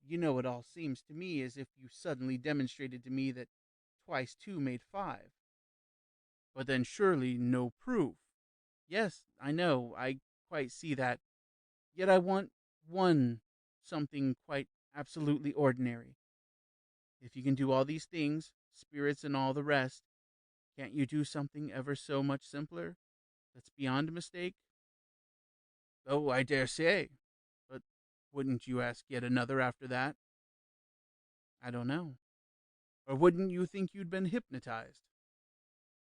it all seems to me as if you suddenly demonstrated to me that twice two made five. But then surely no proof. Yes, I know, I quite see that. Yet I want one something quite absolutely ordinary. If you can do all these things, spirits and all the rest, can't you do something ever so much simpler? That's beyond a mistake? Oh, I dare say. But wouldn't you ask yet another after that? I don't know. Or wouldn't you think you'd been hypnotized?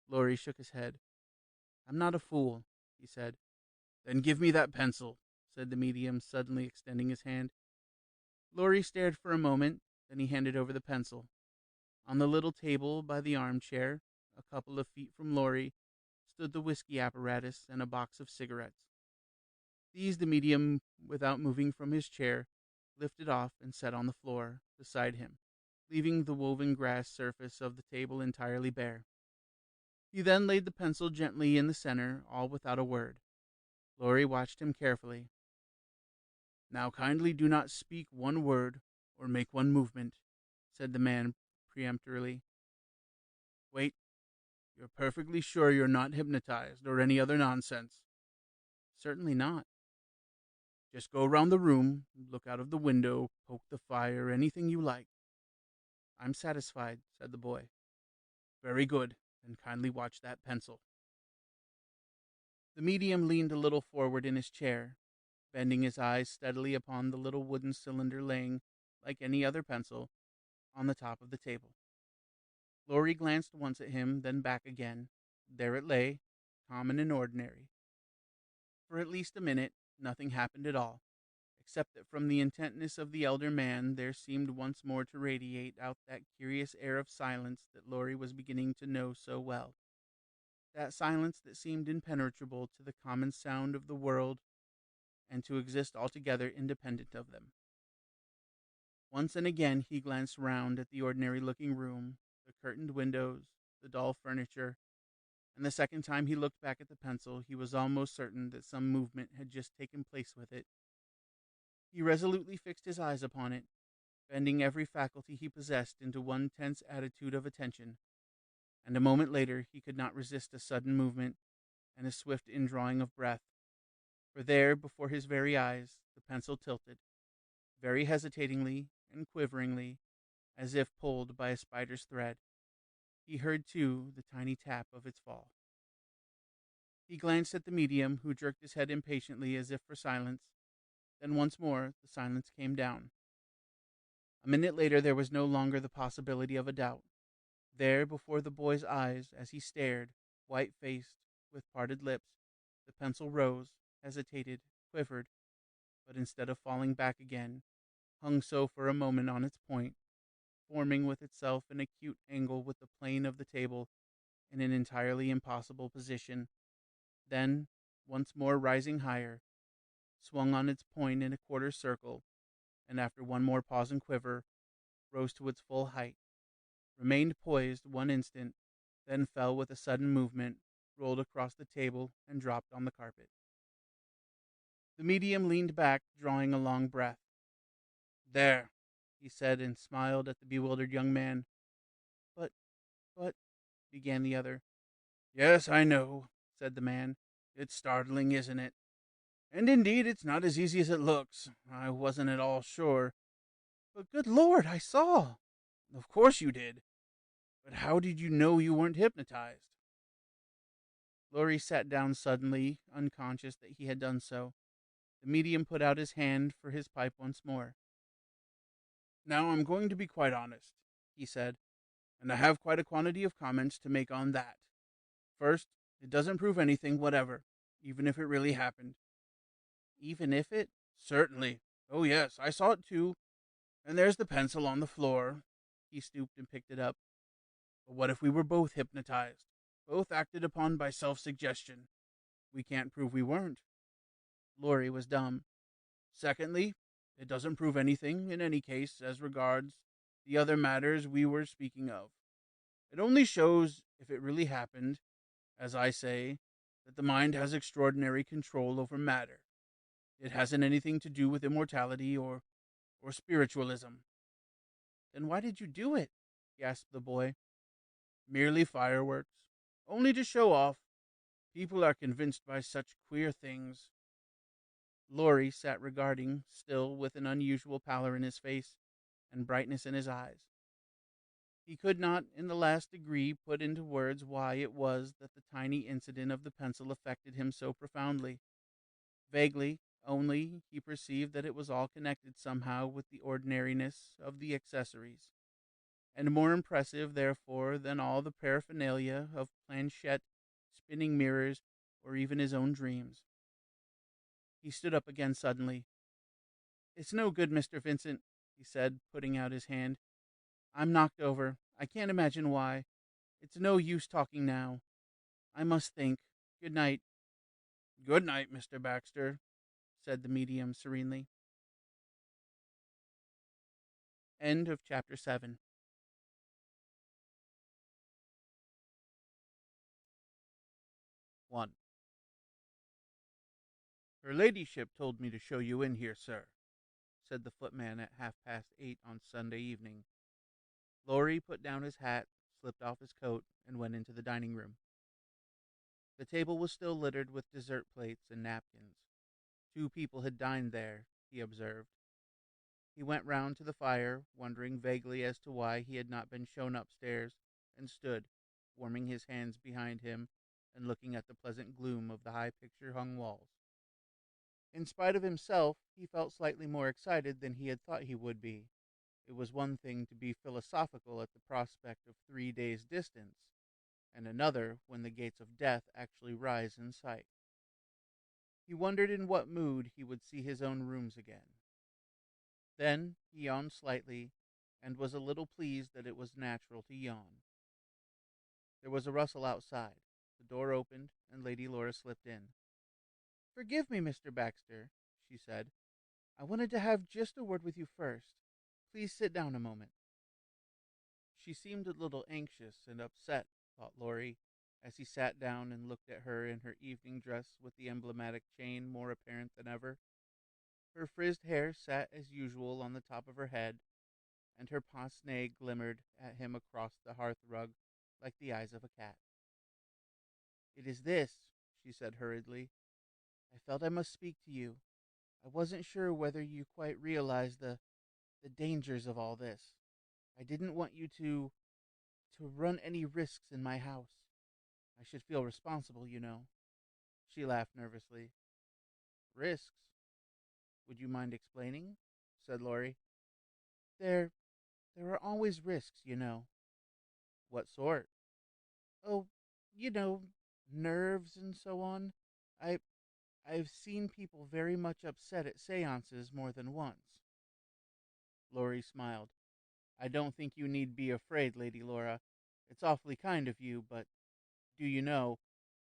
Laurie shook his head. I'm not a fool, he said. Then give me that pencil, said the medium, suddenly extending his hand. Laurie stared for a moment, then he handed over the pencil. On the little table by the armchair, a couple of feet from Laurie, stood the whiskey apparatus and a box of cigarettes. These the medium, without moving from his chair, lifted off and set on the floor beside him, leaving the woven grass surface of the table entirely bare. He then laid the pencil gently in the center, all without a word. Laurie watched him carefully. Now kindly do not speak one word or make one movement, said the man peremptorily. Wait, you're perfectly sure you're not hypnotized or any other nonsense? Certainly not. Just go around the room, look out of the window, poke the fire, anything you like. I'm satisfied, said the boy. Very good, then kindly watch that pencil. The medium leaned a little forward in his chair, bending his eyes steadily upon the little wooden cylinder laying, like any other pencil, on the top of the table. Laurie glanced once at him, then back again. There it lay, common and ordinary. For at least a minute, nothing happened at all, except that from the intentness of the elder man there seemed once more to radiate out that curious air of silence that Laurie was beginning to know so well. That silence that seemed impenetrable to the common sound of the world and to exist altogether independent of them. Once and again he glanced round at the ordinary-looking room, the curtained windows, the dull furniture, and the second time he looked back at the pencil he was almost certain that some movement had just taken place with it. He resolutely fixed his eyes upon it, bending every faculty he possessed into one tense attitude of attention, and a moment later he could not resist a sudden movement and a swift indrawing of breath, for there, before his very eyes, the pencil tilted, very hesitatingly and quiveringly, as if pulled by a spider's thread. He heard, too, the tiny tap of its fall. He glanced at the medium, who jerked his head impatiently as if for silence. Then once more the silence came down. A minute later there was no longer the possibility of a doubt. There, before the boy's eyes, as he stared, white-faced, with parted lips, the pencil rose, hesitated, quivered, but instead of falling back again, hung so for a moment on its point, forming with itself an acute angle with the plane of the table in an entirely impossible position, then, once more rising higher, swung on its point in a quarter circle, and after one more pause and quiver, rose to its full height, remained poised one instant, then fell with a sudden movement, rolled across the table, and dropped on the carpet. The medium leaned back, drawing a long breath. There, he said, and smiled at the bewildered young man. But, began the other. Yes, I know, said the man. It's startling, isn't it? And indeed, it's not as easy as it looks. I wasn't at all sure. But good Lord, I saw. Of course you did. But how did you know you weren't hypnotized? Laurie sat down suddenly, unconscious that he had done so. The medium put out his hand for his pipe once more. Now I'm going to be quite honest, he said, and I have quite a quantity of comments to make on that. First, it doesn't prove anything whatever, even if it really happened. Even if it? Certainly. Oh yes, I saw it too. And there's the pencil on the floor. He stooped and picked it up. But what if we were both hypnotized, both acted upon by self-suggestion? We can't prove we weren't. Laurie was dumb. Secondly, it doesn't prove anything, in any case, as regards the other matters we were speaking of. It only shows, if it really happened, as I say, that the mind has extraordinary control over matter. It hasn't anything to do with immortality or spiritualism." "Then why did you do it?" gasped the boy. "Merely fireworks. Only to show off. People are convinced by such queer things." Laurie sat regarding, still with an unusual pallor in his face and brightness in his eyes. He could not in the last degree put into words why it was that the tiny incident of the pencil affected him so profoundly. Vaguely, only, he perceived that it was all connected somehow with the ordinariness of the accessories, and more impressive, therefore, than all the paraphernalia of planchette, spinning mirrors, or even his own dreams. He stood up again suddenly. "It's no good, Mr. Vincent," he said, putting out his hand. "I'm knocked over. I can't imagine why. It's no use talking now. I must think. Good night." "Good night, Mr. Baxter," said the medium serenely. End of chapter 7. "1. Her ladyship told me to show you in here, sir," said the footman at 8:30 on Sunday evening. Laurie put down his hat, slipped off his coat, and went into the dining room. The table was still littered with dessert plates and napkins. 2 people had dined there, he observed. He went round to the fire, wondering vaguely as to why he had not been shown upstairs, and stood, warming his hands behind him and looking at the pleasant gloom of the high picture-hung walls. In spite of himself, he felt slightly more excited than he had thought he would be. It was one thing to be philosophical at the prospect of 3 days' distance, and another when the gates of death actually rise in sight. He wondered in what mood he would see his own rooms again. Then he yawned slightly, and was a little pleased that it was natural to yawn. There was a rustle outside. The door opened, and Lady Laura slipped in. "Forgive me, Mr. Baxter," she said. "I wanted to have just a word with you first. Please sit down a moment." She seemed a little anxious and upset, thought Laurie, as he sat down and looked at her in her evening dress with the emblematic chain more apparent than ever. Her frizzed hair sat as usual on the top of her head, and her pince-nez glimmered at him across the hearth-rug like the eyes of a cat. "It is this," she said hurriedly. "I felt I must speak to you. I wasn't sure whether you quite realized the dangers of all this. I didn't want you to run any risks in my house. I should feel responsible, you know." She laughed nervously. "Risks? Would you mind explaining?" said Laurie. There there are always risks, you know." "What sort?" "Oh, you know, nerves and so on. I I've seen people very much upset at séances more than once." Laurie smiled. "I don't think you need be afraid, Lady Laura. It's awfully kind of you, but do you know,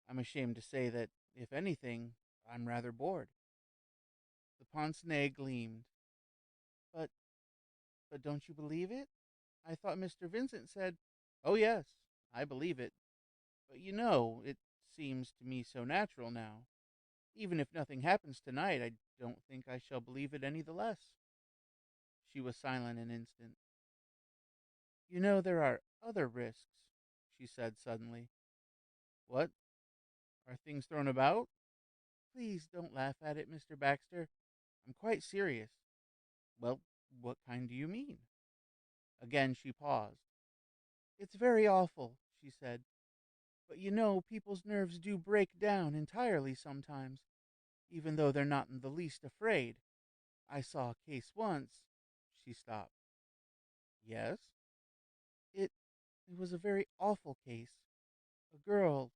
I'm ashamed to say that, if anything, I'm rather bored." The pince-nez gleamed. But but don't you believe it? I thought Mr. Vincent said—" "Oh, yes, I believe it. But you know, it seems to me so natural now. Even if nothing happens tonight, I don't think I shall believe it any the less." She was silent an instant. "You know there are other risks," she said suddenly. "What? Are things thrown about?" "Please don't laugh at it, Mr. Baxter. I'm quite serious." "Well, what kind do you mean?" Again she paused. "It's very awful," she said. "But you know people's nerves do break down entirely sometimes, even though they're not in the least afraid. I saw a case once—" She stopped. "Yes?" It it was a very awful case. A girl,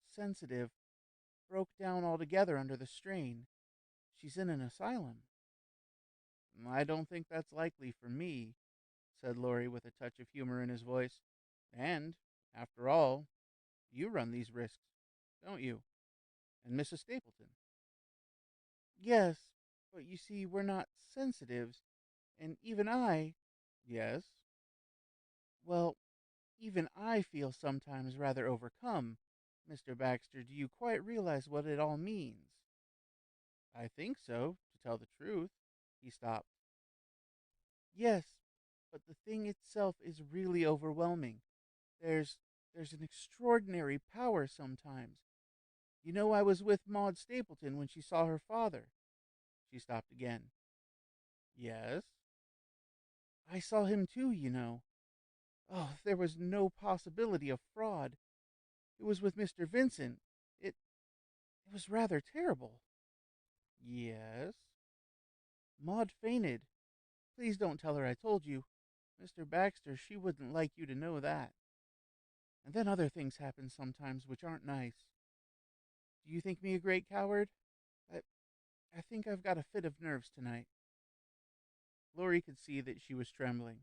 sensitive, broke down altogether under the strain. She's in an asylum." "I don't think that's likely for me," said Laurie with a touch of humor in his voice. "And, after all, you run these risks, don't you? And Mrs. Stapleton." "Yes, but you see we're not sensitives, and even I—" Yes. Well, even I feel sometimes rather overcome. Mr. Baxter, do you quite realize what it all means? I think so, to tell the truth. He stopped. Yes, but the thing itself is really overwhelming. There's there's an extraordinary power sometimes. You know, I was with Maud Stapleton when she saw her father. She stopped again. Yes? I saw him too, you know. Oh, there was no possibility of fraud. It was with Mr. Vincent. It was rather terrible. Yes? Maud fainted. Please don't tell her I told you. Mr. Baxter, she wouldn't like you to know that. And then other things happen sometimes which aren't nice. Do you think me a great coward? I, I think I've got a fit of nerves tonight. Laurie could see that she was trembling.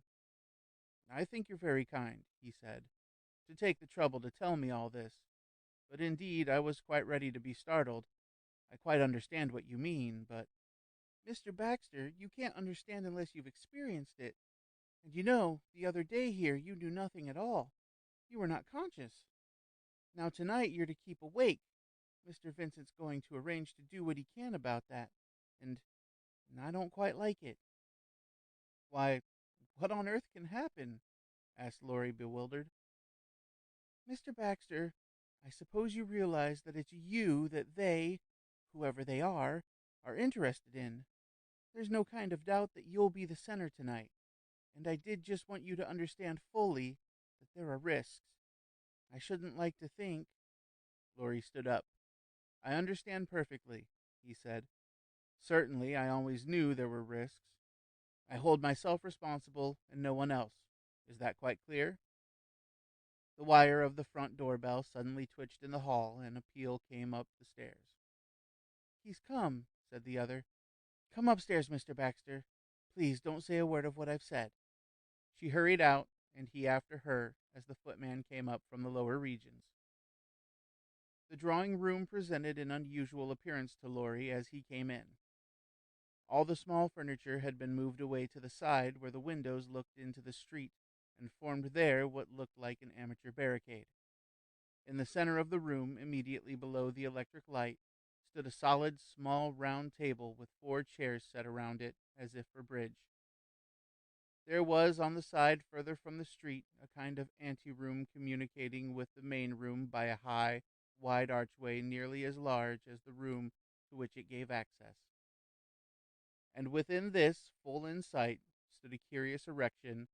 I think you're very kind, he said, to take the trouble to tell me all this. But indeed, I was quite ready to be startled. I quite understand what you mean, but Mr. Baxter, you can't understand unless you've experienced it. And you know, the other day here, you knew nothing at all. You were not conscious. Now tonight you're to keep awake. Mr. Vincent's going to arrange to do what he can about that, and, and I don't quite like it. Why, what on earth can happen? Asked Laurie, bewildered. Mr. Baxter, I suppose you realize that it's you that they, whoever they are interested in. There's no kind of doubt that you'll be the center tonight, and I did just want you to understand fully that there are risks. I shouldn't like to think. Laurie stood up. I understand perfectly, he said. Certainly, I always knew there were risks. I hold myself responsible and no one else. Is that quite clear? The wire of the front doorbell suddenly twitched in the hall, and a peal came up the stairs. He's come, said the other. Come upstairs, Mr. Baxter. Please don't say a word of what I've said. She hurried out, and he after her, as the footman came up from the lower regions. The drawing room presented an unusual appearance to Laurie as he came in. All the small furniture had been moved away to the side where the windows looked into the street and formed there what looked like an amateur barricade. In the center of the room, immediately below the electric light, stood a solid, small, round table with 4 chairs set around it, as if for bridge. There was, on the side further from the street, a kind of anteroom communicating with the main room by a high, wide archway nearly as large as the room to which it gave access. And within this, full in sight, stood a curious erection,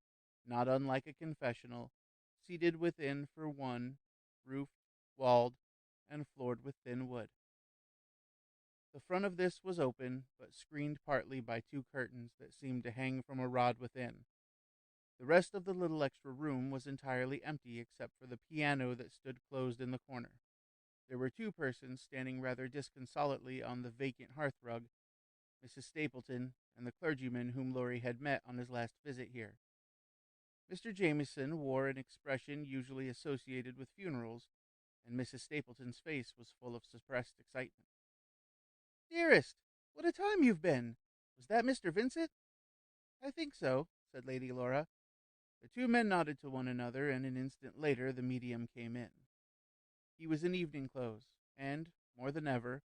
not unlike a confessional, seated within for one, roofed, walled, and floored with thin wood. The front of this was open, but screened partly by 2 curtains that seemed to hang from a rod within. The rest of the little extra room was entirely empty except for the piano that stood closed in the corner. There were 2 persons standing rather disconsolately on the vacant hearthrug, Mrs. Stapleton and the clergyman whom Laurie had met on his last visit here. Mr. Jameson wore an expression usually associated with funerals, and Mrs. Stapleton's face was full of suppressed excitement. Dearest, what a time you've been! Was that Mr. Vincent? I think so, said Lady Laura. The 2 men nodded to one another, and an instant later the medium came in. He was in evening clothes, and, more than ever,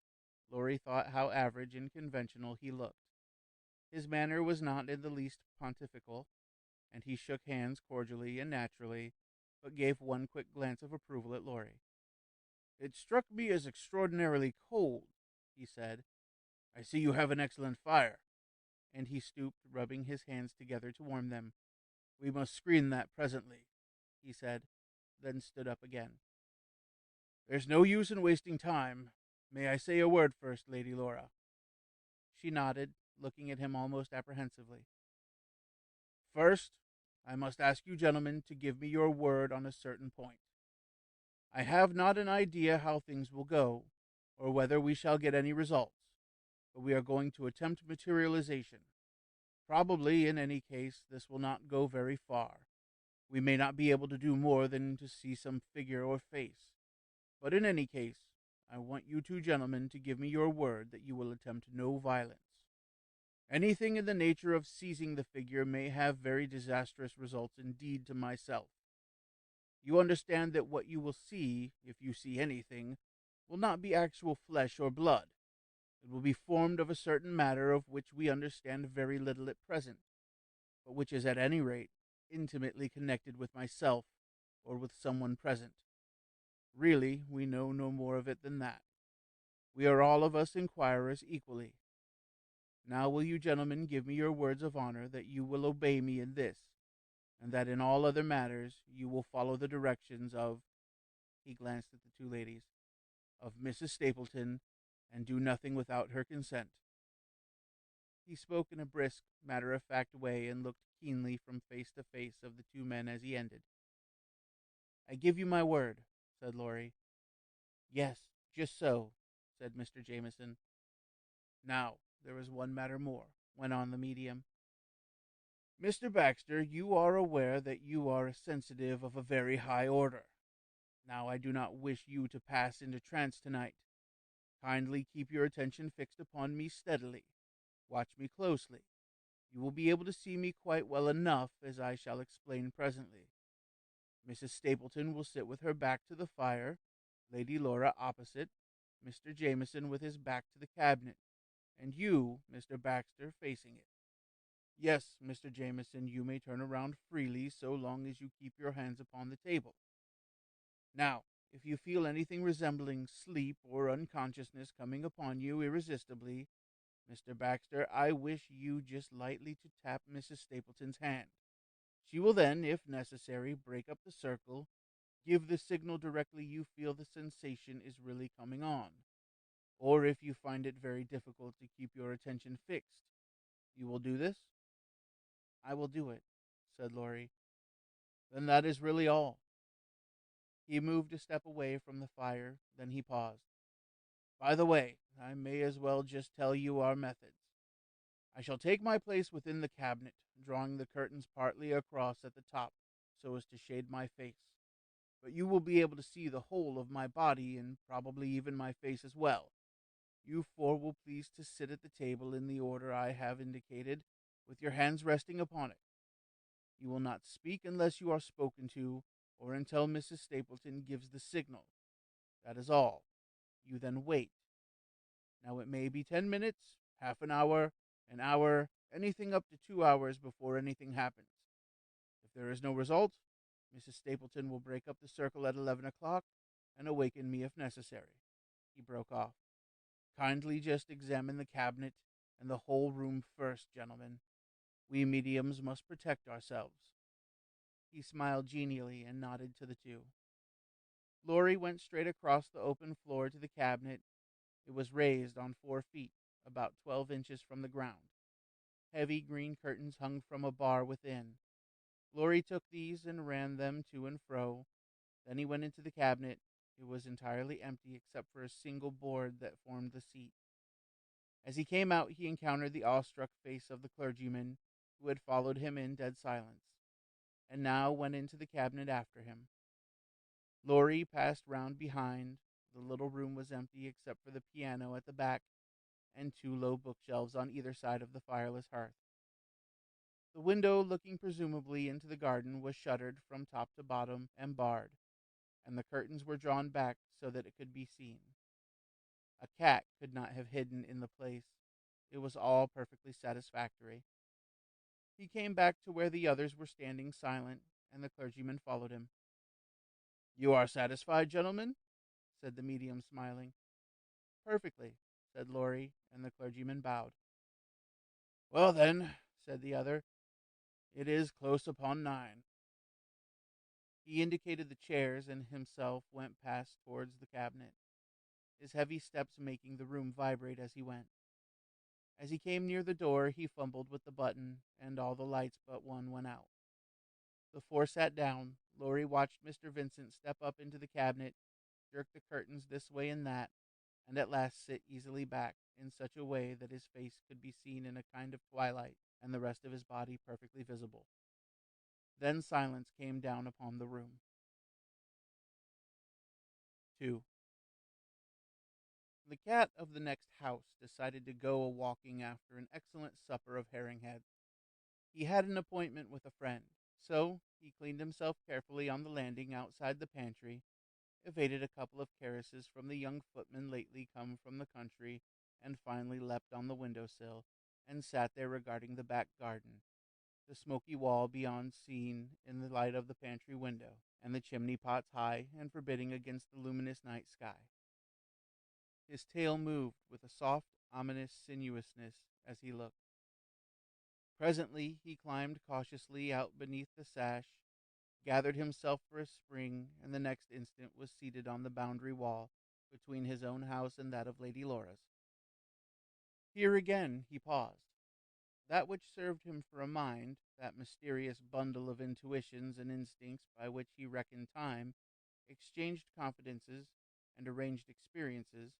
Laurie thought how average and conventional he looked. His manner was not in the least pontifical, and he shook hands cordially and naturally, but gave one quick glance of approval at Laurie. It struck me as extraordinarily cold, he said. I see you have an excellent fire. And he stooped, rubbing his hands together to warm them. We must screen that presently, he said, then stood up again. There's no use in wasting time. May I say a word first, Lady Laura? She nodded, looking at him almost apprehensively. First, I must ask you gentlemen to give me your word on a certain point. I have not an idea how things will go, or whether we shall get any results, but we are going to attempt materialization. Probably, in any case, this will not go very far. We may not be able to do more than to see some figure or face. But in any case, I want you 2 gentlemen to give me your word that you will attempt no violence. Anything in the nature of seizing the figure may have very disastrous results indeed to myself. You understand that what you will see, if you see anything, will not be actual flesh or blood. It will be formed of a certain matter of which we understand very little at present, but which is at any rate intimately connected with myself or with someone present. Really, we know no more of it than that. We are all of us inquirers equally. Now will you gentlemen give me your words of honor that you will obey me in this, and that in all other matters you will follow the directions of, he glanced at the two ladies, of Mrs. Stapleton, and do nothing without her consent. He spoke in a brisk, matter-of-fact way and looked keenly from face to face of the two men as he ended. I give you my word, said Laurie. Yes, just so, said Mr. Jameson. Now, there is one matter more, went on the medium. Mr. Baxter, you are aware that you are a sensitive of a very high order. Now, I do not wish you to pass into trance tonight. Kindly keep your attention fixed upon me steadily. Watch me closely. You will be able to see me quite well enough, as I shall explain presently. Mrs. Stapleton will sit with her back to the fire, Lady Laura opposite, Mr. Jameson with his back to the cabinet, and you, Mr. Baxter, facing it. Yes, Mr. Jameson, you may turn around freely so long as you keep your hands upon the table. Now, if you feel anything resembling sleep or unconsciousness coming upon you irresistibly, Mr. Baxter, I wish you just lightly to tap Mrs. Stapleton's hand. She will then, if necessary, break up the circle, give the signal directly you feel the sensation is really coming on. Or if you find it very difficult to keep your attention fixed, you will do this? I will do it, said Laurie. Then that is really all. He moved a step away from the fire, then he paused. By the way, I may as well just tell you our methods. I shall take my place within the cabinet, drawing the curtains partly across at the top so as to shade my face. But you will be able to see the whole of my body and probably even my face as well. You four will please to sit at the table in the order I have indicated, with your hands resting upon it. You will not speak unless you are spoken to, or until Mrs. Stapleton gives the signal. That is all. You then wait. Now it may be 10 minutes, half an hour, anything up to 2 hours before anything happens. If there is no result, Mrs. Stapleton will break up the circle at 11 o'clock and awaken me if necessary. He broke off. Kindly just examine the cabinet and the whole room first, gentlemen. We mediums must protect ourselves. He smiled genially and nodded to the two. Laurie went straight across the open floor to the cabinet. It was raised on 4 feet, about 12 inches from the ground. Heavy green curtains hung from a bar within. Laurie took these and ran them to and fro. Then he went into the cabinet. It was entirely empty except for a single board that formed the seat. As he came out, he encountered the awestruck face of the clergyman, who had followed him in dead silence, and now went into the cabinet after him. Laurie passed round behind. The little room was empty except for the piano at the back and 2 low bookshelves on either side of the fireless hearth. The window, looking presumably into the garden, was shuttered from top to bottom and barred, and the curtains were drawn back so that it could be seen. A cat could not have hidden in the place. It was all perfectly satisfactory. He came back to where the others were standing silent, and the clergyman followed him. You are satisfied, gentlemen? Said the medium, smiling. Perfectly, said Laurie, and the clergyman bowed. Well then, said the other, it is close upon 9. He indicated the chairs and himself went past towards the cabinet, his heavy steps making the room vibrate as he went. As he came near the door, he fumbled with the button, and all the lights but one went out. The 4 sat down. Laurie watched Mr. Vincent step up into the cabinet, jerk the curtains this way and that, and at last sit easily back in such a way that his face could be seen in a kind of twilight and the rest of his body perfectly visible. Then silence came down upon the room. 2. The cat of the next house decided to go a walking after an excellent supper of herring heads. He had an appointment with a friend, so he cleaned himself carefully on the landing outside the pantry, evaded a couple of caresses from the young footman lately come from the country, and finally leapt on the window sill and sat there regarding the back garden, the smoky wall beyond seen in the light of the pantry window, and the chimney pots high and forbidding against the luminous night sky. His tail moved with a soft, ominous sinuousness as he looked. Presently he climbed cautiously out beneath the sash, gathered himself for a spring, and the next instant was seated on the boundary wall between his own house and that of Lady Laura's. Here again he paused. That which served him for a mind, that mysterious bundle of intuitions and instincts by which he reckoned time, exchanged confidences, and arranged experiences,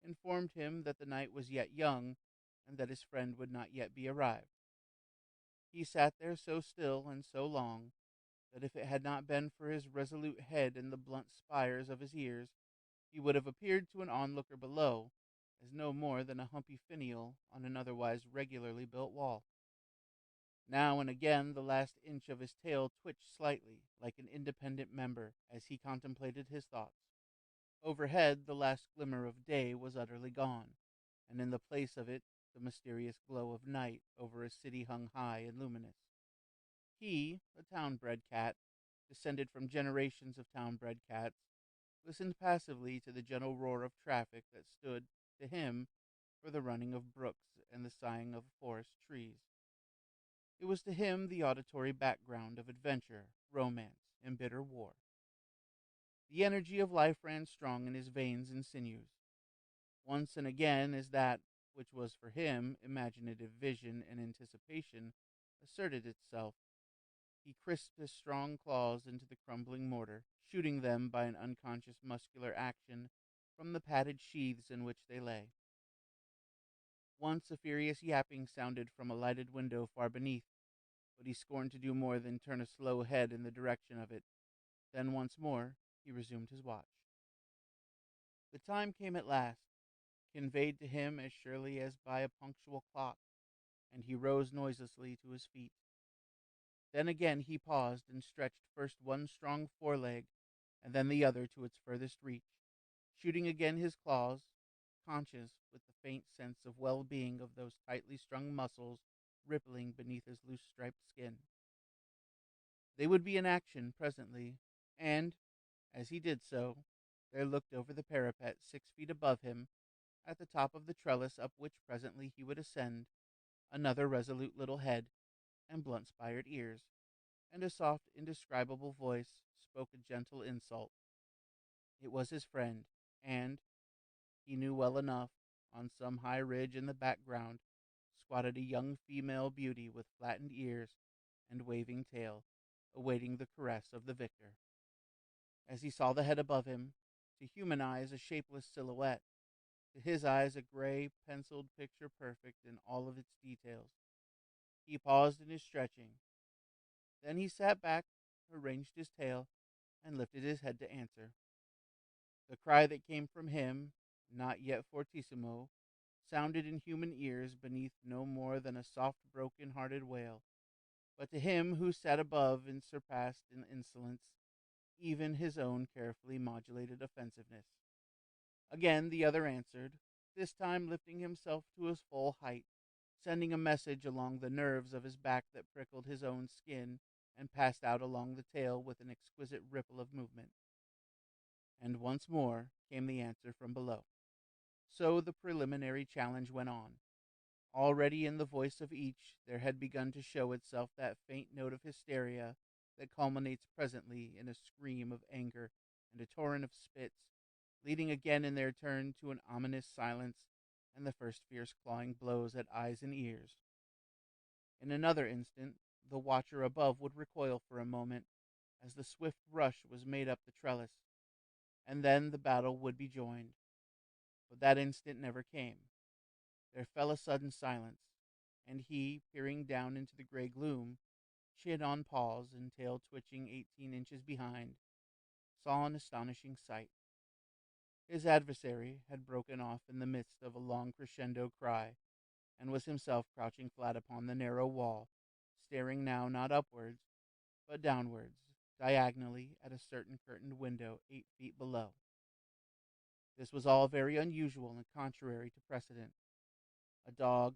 informed him that the night was yet young, and that his friend would not yet be arrived. He sat there so still and so long, that if it had not been for his resolute head and the blunt spires of his ears, he would have appeared to an onlooker below as no more than a humpy finial on an otherwise regularly built wall. Now and again the last inch of his tail twitched slightly, like an independent member, as he contemplated his thoughts. Overhead the last glimmer of day was utterly gone, and in the place of it the mysterious glow of night over a city hung high and luminous. He, a town-bred cat, descended from generations of town-bred cats, listened passively to the gentle roar of traffic that stood, to him, for the running of brooks and the sighing of forest trees. It was to him the auditory background of adventure, romance, and bitter war. The energy of life ran strong in his veins and sinews. Once and again, as that which was for him imaginative vision and anticipation asserted itself, he crisped his strong claws into the crumbling mortar, shooting them by an unconscious muscular action from the padded sheaths in which they lay. Once a furious yapping sounded from a lighted window far beneath, but he scorned to do more than turn a slow head in the direction of it. Then once more he resumed his watch. The time came at last, conveyed to him as surely as by a punctual clock, and he rose noiselessly to his feet. Then again he paused and stretched first one strong foreleg and then the other to its furthest reach, shooting again his claws, conscious with the faint sense of well-being of those tightly strung muscles rippling beneath his loose striped skin. They would be in action presently, and, as he did so, there looked over the parapet 6 feet above him, at the top of the trellis up which presently he would ascend, another resolute little head, and blunt-spired ears, and a soft, indescribable voice spoke a gentle insult. It was his friend, and, he knew well enough, on some high ridge in the background squatted a young female beauty with flattened ears and waving tail, awaiting the caress of the victor. As he saw the head above him, to human eyes a shapeless silhouette, to his eyes a gray, penciled picture perfect in all of its details, he paused in his stretching. Then he sat back, arranged his tail, and lifted his head to answer. The cry that came from him, not yet fortissimo, sounded in human ears beneath no more than a soft broken-hearted wail, but to him who sat above and surpassed in insolence even his own carefully modulated offensiveness. Again the other answered, this time lifting himself to his full height, sending a message along the nerves of his back that prickled his own skin and passed out along the tail with an exquisite ripple of movement. And once more came the answer from below. So the preliminary challenge went on. Already in the voice of each there had begun to show itself that faint note of hysteria that culminates presently in a scream of anger and a torrent of spits, leading again in their turn to an ominous silence and the first fierce clawing blows at eyes and ears. In another instant the watcher above would recoil for a moment as the swift rush was made up the trellis, and then the battle would be joined. But that instant never came. There fell a sudden silence, and he, peering down into the gray gloom, chin on paws and tail twitching 18 inches behind, saw an astonishing sight. His adversary had broken off in the midst of a long crescendo cry, and was himself crouching flat upon the narrow wall, staring now not upwards, but downwards, diagonally, at a certain curtained window 8 feet below. This was all very unusual and contrary to precedent. A dog,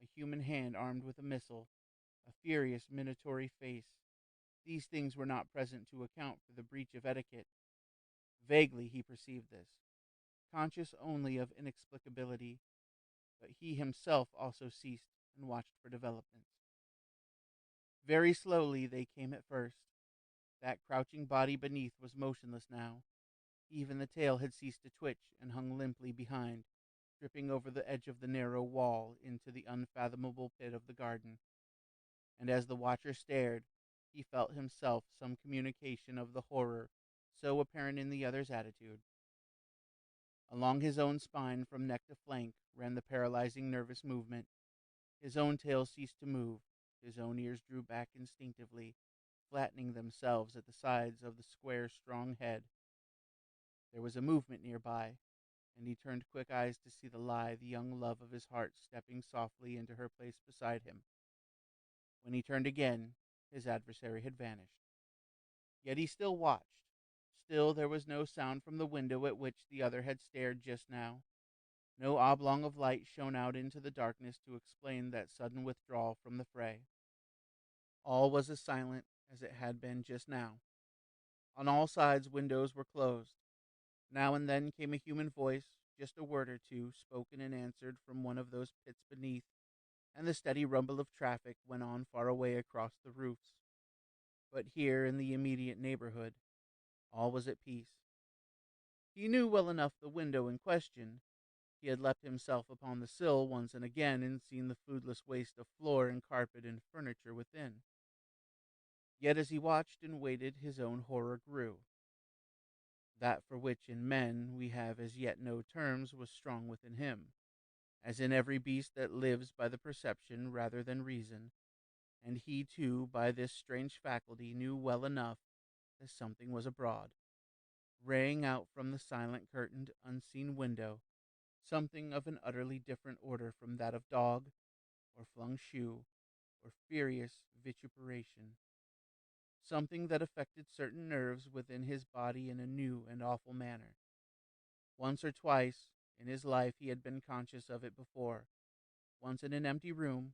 a human hand armed with a missile, a furious minatory face. These things were not present to account for the breach of etiquette. Vaguely he perceived this, conscious only of inexplicability, but he himself also ceased and watched for developments. Very slowly they came at first. That crouching body beneath was motionless now. Even the tail had ceased to twitch and hung limply behind, dripping over the edge of the narrow wall into the unfathomable pit of the garden. And as the watcher stared, he felt himself some communication of the horror so apparent in the other's attitude. Along his own spine from neck to flank ran the paralyzing nervous movement. His own tail ceased to move, his own ears drew back instinctively, flattening themselves at the sides of the square, strong head. There was a movement nearby, and he turned quick eyes to see the lithe young love of his heart stepping softly into her place beside him. When he turned again, his adversary had vanished. Yet he still watched. Still there was no sound from the window at which the other had stared just now. No oblong of light shone out into the darkness to explain that sudden withdrawal from the fray. All was as silent as it had been just now. On all sides windows were closed. Now and then came a human voice, just a word or two, spoken and answered from one of those pits beneath, and the steady rumble of traffic went on far away across the roofs. But here in the immediate neighborhood, all was at peace. He knew well enough the window in question. He had left himself upon the sill once and again and seen the foodless waste of floor and carpet and furniture within. Yet as he watched and waited, his own horror grew. That for which in men we have as yet no terms was strong within him, as in every beast that lives by the perception rather than reason, and he too by this strange faculty knew well enough that something was abroad, raying out from the silent curtained unseen window, something of an utterly different order from that of dog, or flung shoe, or furious vituperation, something that affected certain nerves within his body in a new and awful manner. Once or twice in his life he had been conscious of it before, once in an empty room,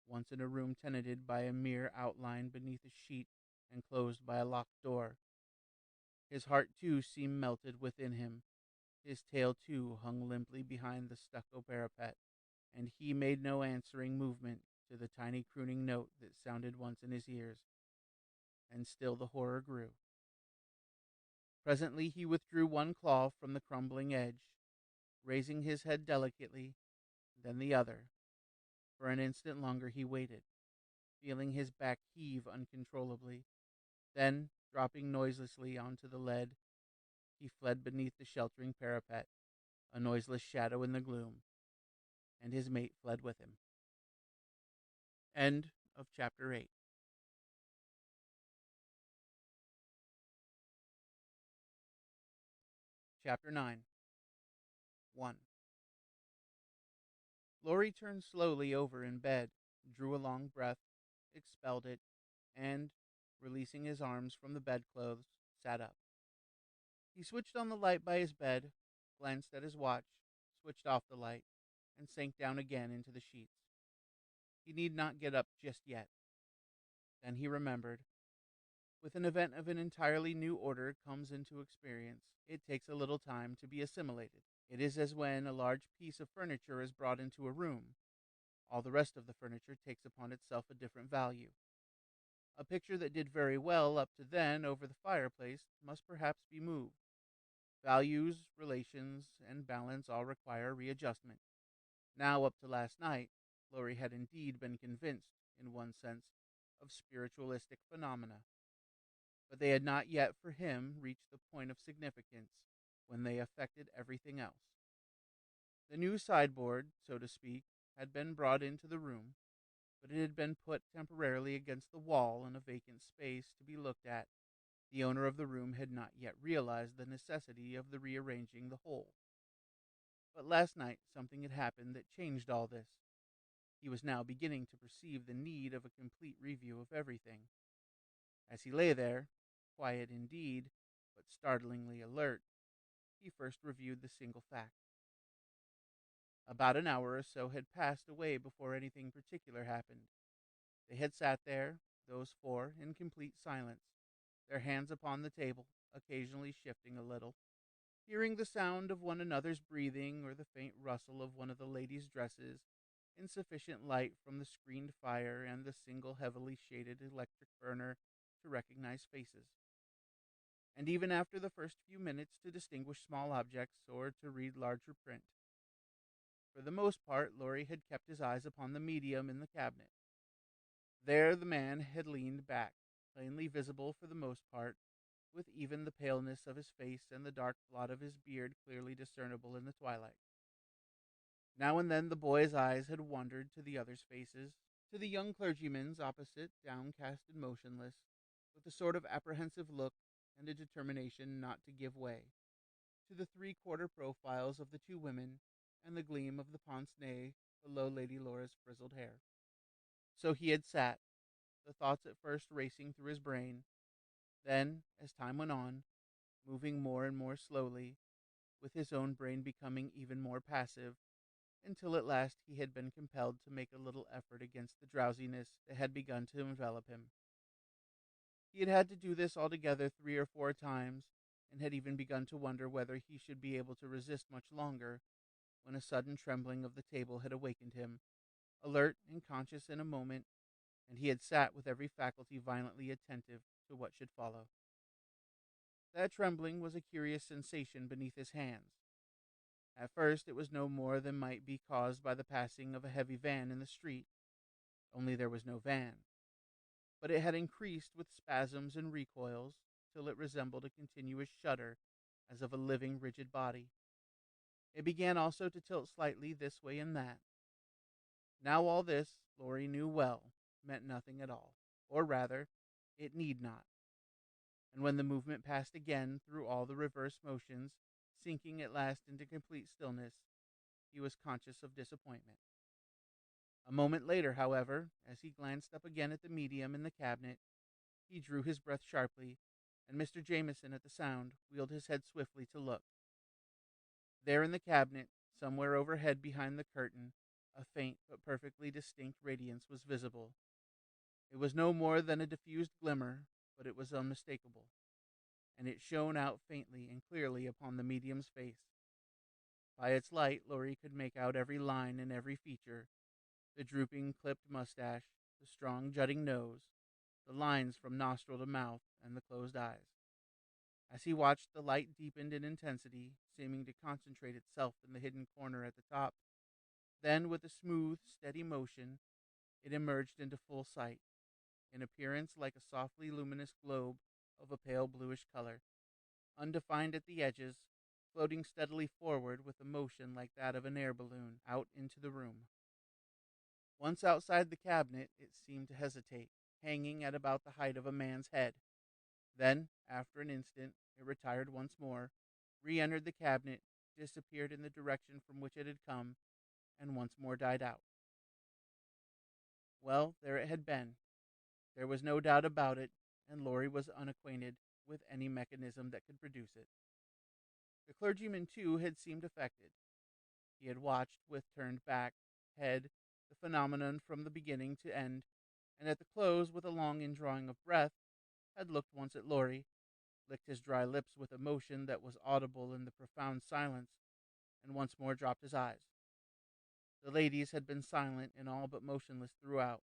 once in a room tenanted by a mere outline beneath a sheet and closed by a locked door. His heart too seemed melted within him. His tail too hung limply behind the stucco parapet, and he made no answering movement to the tiny crooning note that sounded once in his ears. And still the horror grew. Presently he withdrew one claw from the crumbling edge, raising his head delicately, then the other. For an instant longer he waited, feeling his back heave uncontrollably. Then, dropping noiselessly onto the lead, he fled beneath the sheltering parapet, a noiseless shadow in the gloom, and his mate fled with him. End of chapter 8. Chapter 9. 1. Laurie turned slowly over in bed, drew a long breath, expelled it, and, releasing his arms from the bedclothes, sat up. He switched on the light by his bed, glanced at his watch, switched off the light, and sank down again into the sheets. He need not get up just yet. Then he remembered. With an event of an entirely new order comes into experience, it takes a little time to be assimilated. It is as when a large piece of furniture is brought into a room. All the rest of the furniture takes upon itself a different value. A picture that did very well up to then over the fireplace must perhaps be moved. Values, relations, and balance all require readjustment. Now, up to last night, Laurie had indeed been convinced, in one sense, of spiritualistic phenomena. But they had not yet, for him, reached the point of significance when they affected everything else. The new sideboard, so to speak, had been brought into the room, but it had been put temporarily against the wall in a vacant space to be looked at, The owner of the room had not yet realized the necessity of the rearranging the whole. But last night something had happened that changed all this. He was now beginning to perceive the need of a complete review of everything. As he lay there, quiet indeed, but startlingly alert, he first reviewed the single fact. About an hour or so had passed away before anything particular happened. They had sat there, those four, in complete silence, their hands upon the table, occasionally shifting a little, hearing the sound of one another's breathing or the faint rustle of one of the ladies' dresses in sufficient light from the screened fire and the single heavily shaded electric burner to recognize faces. And even after the first few minutes to distinguish small objects or to read larger print. For the most part, Laurie had kept his eyes upon the medium in the cabinet. There the man had leaned back, plainly visible for the most part, with even the paleness of his face and the dark blot of his beard clearly discernible in the twilight. Now and then the boy's eyes had wandered to the others' faces, to the young clergyman's opposite, downcast and motionless, with a sort of apprehensive look and a determination not to give way, to the three-quarter profiles of the two women, and the gleam of the pince-nez below Lady Laura's frizzled hair. So he had sat, the thoughts at first racing through his brain, then, as time went on, moving more and more slowly, with his own brain becoming even more passive, until at last he had been compelled to make a little effort against the drowsiness that had begun to envelop him. He had had to do this altogether 3 or 4 times, and had even begun to wonder whether he should be able to resist much longer, when a sudden trembling of the table had awakened him, alert and conscious in a moment, and he had sat with every faculty violently attentive to what should follow. That trembling was a curious sensation beneath his hands. At first it was no more than might be caused by the passing of a heavy van in the street, only there was no van. But it had increased with spasms and recoils, till it resembled a continuous shudder, as of a living, rigid body. It began also to tilt slightly this way and that. Now all this, Laurie knew well, meant nothing at all, or rather, it need not. And when the movement passed again through all the reverse motions, sinking at last into complete stillness, he was conscious of disappointment. A moment later, however, as he glanced up again at the medium in the cabinet, he drew his breath sharply, and Mr. Jameson, at the sound, wheeled his head swiftly to look. There in the cabinet, somewhere overhead behind the curtain, a faint but perfectly distinct radiance was visible. It was no more than a diffused glimmer, but it was unmistakable, and it shone out faintly and clearly upon the medium's face. By its light, Laurie could make out every line and every feature, the drooping clipped mustache, the strong jutting nose, the lines from nostril to mouth, and the closed eyes. As he watched, the light deepened in intensity, seeming to concentrate itself in the hidden corner at the top. Then, with a smooth, steady motion, it emerged into full sight, in appearance like a softly luminous globe of a pale bluish color, undefined at the edges, floating steadily forward with a motion like that of an air balloon out into the room. Once outside the cabinet, it seemed to hesitate, hanging at about the height of a man's head. Then, after an instant, it retired once more, re-entered the cabinet, disappeared in the direction from which it had come, and once more died out. Well, there it had been. There was no doubt about it, and Laurie was unacquainted with any mechanism that could produce it. The clergyman, too, had seemed affected. He had watched, with turned back head, the phenomenon from the beginning to end, and at the close, with a long indrawing of breath, had looked once at Laurie, licked his dry lips with a motion that was audible in the profound silence, and once more dropped his eyes. The ladies had been silent and all but motionless throughout.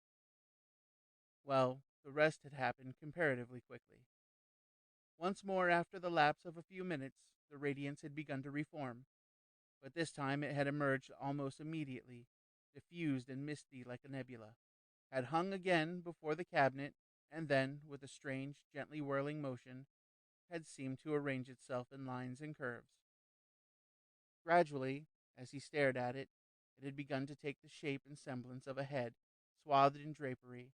Well, the rest had happened comparatively quickly. Once more, after the lapse of a few minutes, the radiance had begun to reform, but this time it had emerged almost immediately, diffused and misty like a nebula, had hung again before the cabinet, and then, with a strange, gently whirling motion, had seemed to arrange itself in lines and curves. Gradually, as he stared at it, it had begun to take the shape and semblance of a head swathed in drapery,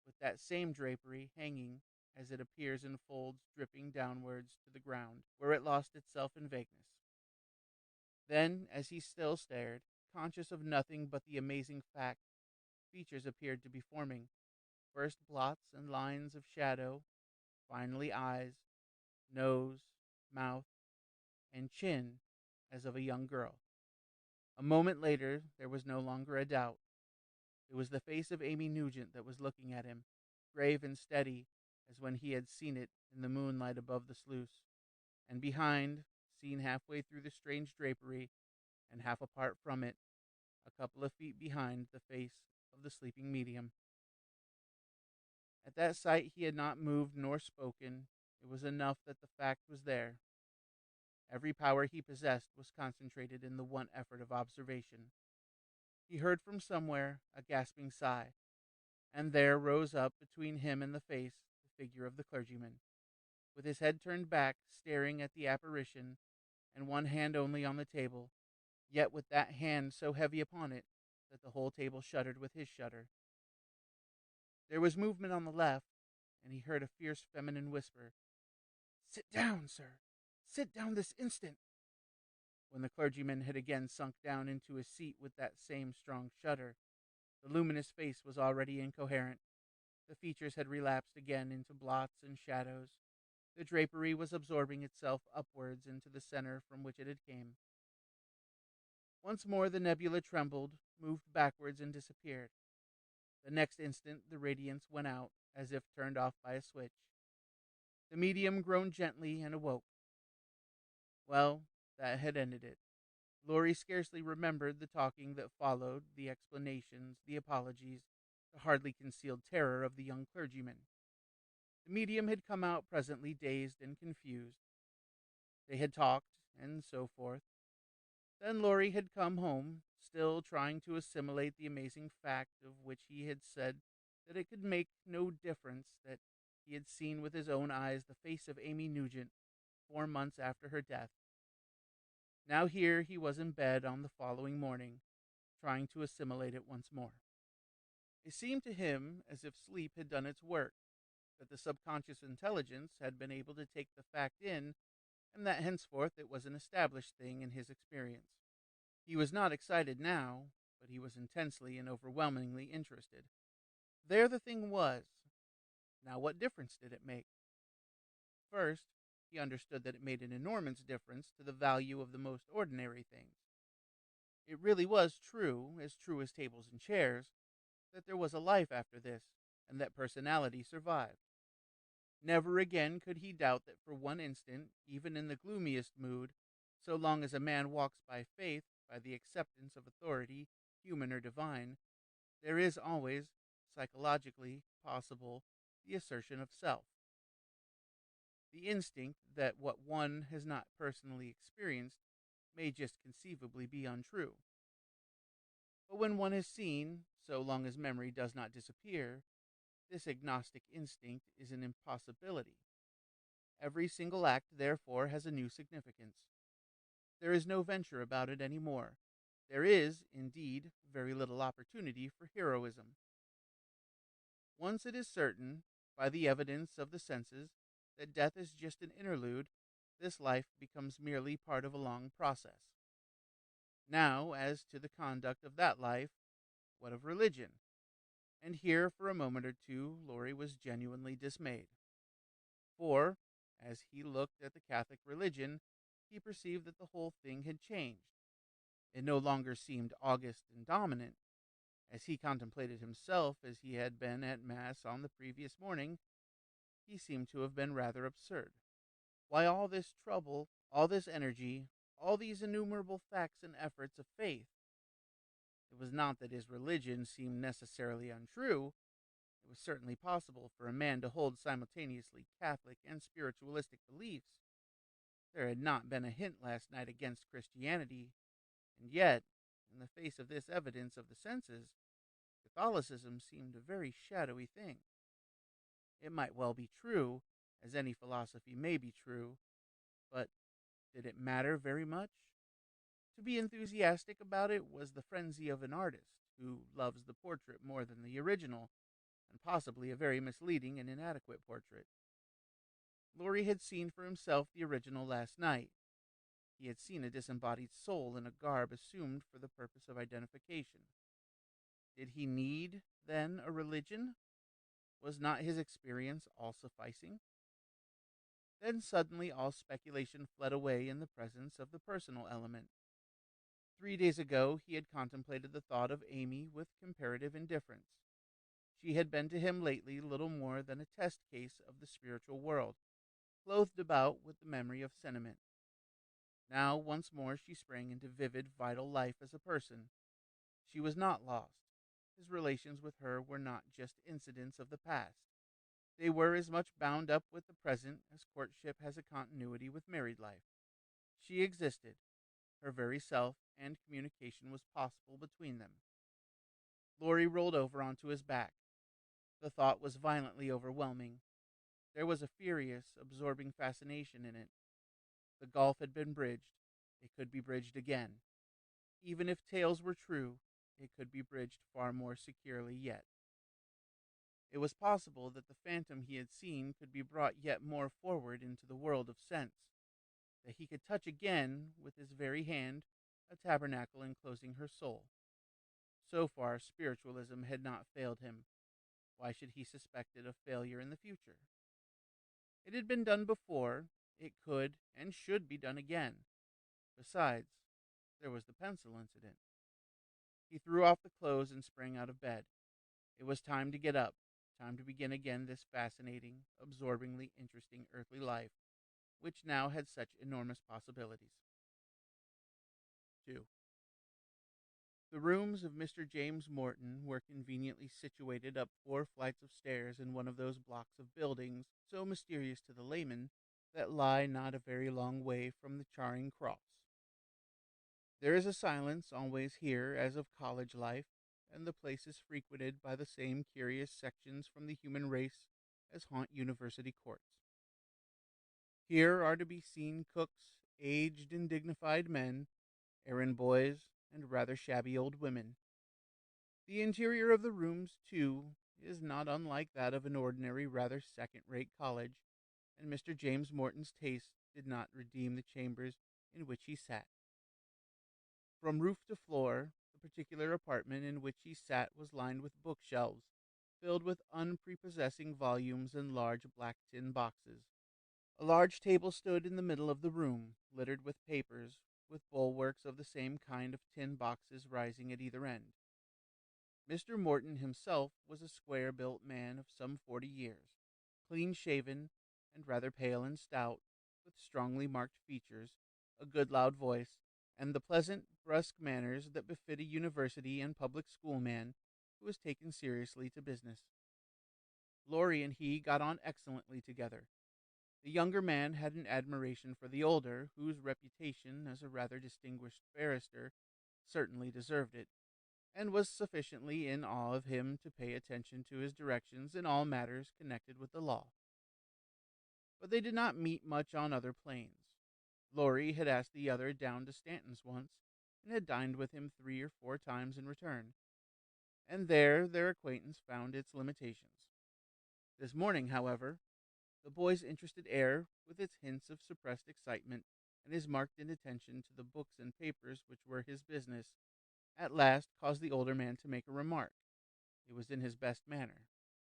with that same drapery hanging as it appears in folds dripping downwards to the ground, where it lost itself in vagueness. Then, as he still stared, conscious of nothing but the amazing fact, features appeared to be forming, first blots and lines of shadow, finally eyes, nose, mouth, and chin as of a young girl. A moment later, there was no longer a doubt. It was the face of Amy Nugent that was looking at him, grave and steady as when he had seen it in the moonlight above the sluice, and behind, seen halfway through the strange drapery and half apart from it, a couple of feet behind the face of the sleeping medium. At that sight he had not moved nor spoken. It was enough that the fact was there. Every power he possessed was concentrated in the one effort of observation. He heard from somewhere a gasping sigh, and there rose up between him and the face the figure of the clergyman, with his head turned back, staring at the apparition, and one hand only on the table, yet with that hand so heavy upon it that the whole table shuddered with his shudder. There was movement on the left, and he heard a fierce feminine whisper, "Sit down, sir! Sit down this instant!" When the clergyman had again sunk down into his seat with that same strong shudder, the luminous face was already incoherent. The features had relapsed again into blots and shadows. The drapery was absorbing itself upwards into the center from which it had come. Once more the nebula trembled, moved backwards, and disappeared. The next instant the radiance went out, as if turned off by a switch. The medium groaned gently and awoke. Well, that had ended it. Laurie scarcely remembered the talking that followed, the explanations, the apologies, the hardly concealed terror of the young clergyman. The medium had come out presently, dazed and confused. They had talked, and so forth. Then Laurie had come home, still trying to assimilate the amazing fact of which he had said that it could make no difference, that he had seen with his own eyes the face of Amy Nugent 4 months after her death. Now here he was in bed on the following morning, trying to assimilate it once more. It seemed to him as if sleep had done its work, that the subconscious intelligence had been able to take the fact in, and that henceforth it was an established thing in his experience. He was not excited now, but he was intensely and overwhelmingly interested. There the thing was. Now what difference did it make? First, he understood that it made an enormous difference to the value of the most ordinary things. It really was true as tables and chairs, that there was a life after this, and that personality survived. Never again could he doubt that for one instant, even in the gloomiest mood, so long as a man walks by faith, by the acceptance of authority, human or divine, there is always, psychologically, possible the assertion of self. The instinct that what one has not personally experienced may just conceivably be untrue. But when one has seen, so long as memory does not disappear, this agnostic instinct is an impossibility. Every single act, therefore, has a new significance. There is no venture about it any more. There is, indeed, very little opportunity for heroism. Once it is certain, by the evidence of the senses, that death is just an interlude, this life becomes merely part of a long process. Now, as to the conduct of that life, what of religion? And here, for a moment or two, Laurie was genuinely dismayed. For, as he looked at the Catholic religion, he perceived that the whole thing had changed. It no longer seemed august and dominant. As he contemplated himself as he had been at Mass on the previous morning, he seemed to have been rather absurd. Why all this trouble, all this energy, all these innumerable facts and efforts of faith? It was not that his religion seemed necessarily untrue. It was certainly possible for a man to hold simultaneously Catholic and spiritualistic beliefs. There had not been a hint last night against Christianity, and yet, in the face of this evidence of the senses, Catholicism seemed a very shadowy thing. It might well be true, as any philosophy may be true, but did it matter very much? To be enthusiastic about it was the frenzy of an artist who loves the portrait more than the original, and possibly a very misleading and inadequate portrait. Laurie had seen for himself the original last night. He had seen a disembodied soul in a garb assumed for the purpose of identification. Did he need, then, a religion? Was not his experience all sufficing? Then suddenly all speculation fled away in the presence of the personal element. 3 days ago he had contemplated the thought of Amy with comparative indifference. She had been to him lately little more than a test case of the spiritual world, clothed about with the memory of sentiment. Now once more she sprang into vivid, vital life as a person. She was not lost. His relations with her were not just incidents of the past. They were as much bound up with the present as courtship has a continuity with married life. She existed. Her very self and communication was possible between them. Laurie rolled over onto his back. The thought was violently overwhelming. There was a furious, absorbing fascination in it. The gulf had been bridged. It could be bridged again. Even if tales were true, it could be bridged far more securely yet. It was possible that the phantom he had seen could be brought yet more forward into the world of sense, that he could touch again with his very hand a tabernacle enclosing her soul. So far, spiritualism had not failed him. Why should he suspect it of failure in the future? It had been done before. It could and should be done again. Besides, there was the pencil incident. He threw off the clothes and sprang out of bed. It was time to get up, time to begin again this fascinating, absorbingly interesting earthly life, which now had such enormous possibilities. 2. The rooms of Mr. James Morton were conveniently situated up 4 flights of stairs in one of those blocks of buildings so mysterious to the layman that lie not a very long way from the Charing Cross. There is a silence always here as of college life, and the place is frequented by the same curious sections from the human race as haunt university courts. Here are to be seen cooks, aged and dignified men, errand boys, and rather shabby old women. The interior of the rooms, too, is not unlike that of an ordinary, rather second-rate college, and Mr. James Morton's taste did not redeem the chambers in which he sat. From roof to floor, the particular apartment in which he sat was lined with bookshelves, filled with unprepossessing volumes and large black tin boxes. A large table stood in the middle of the room, littered with papers, with bulwarks of the same kind of tin boxes rising at either end. Mr. Morton himself was a square-built man of some 40 years, clean-shaven and rather pale and stout, with strongly marked features, a good loud voice, and the pleasant, brusque manners that befit a university and public school man who is taken seriously to business. Laurie and he got on excellently together. The younger man had an admiration for the older, whose reputation as a rather distinguished barrister certainly deserved it, and was sufficiently in awe of him to pay attention to his directions in all matters connected with the law. But they did not meet much on other planes. Laurie had asked the other down to Stanton's once, and had dined with him 3 or 4 times in return, and there their acquaintance found its limitations. This morning, however, the boy's interested air, with its hints of suppressed excitement, and his marked inattention to the books and papers which were his business, at last caused the older man to make a remark. It was in his best manner.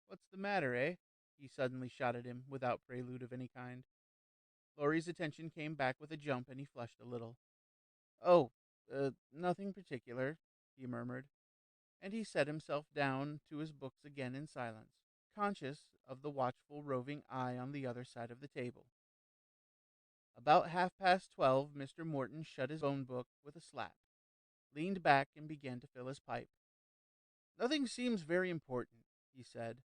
"What's the matter, eh?" he suddenly shot at him, without prelude of any kind. Laurie's attention came back with a jump, and he flushed a little. "Oh, nothing particular," he murmured, and he set himself down to his books again in silence, conscious of the watchful, roving eye on the other side of the table. About 12:30, Mr. Morton shut his own book with a slap, leaned back, and began to fill his pipe. "Nothing seems very important," he said.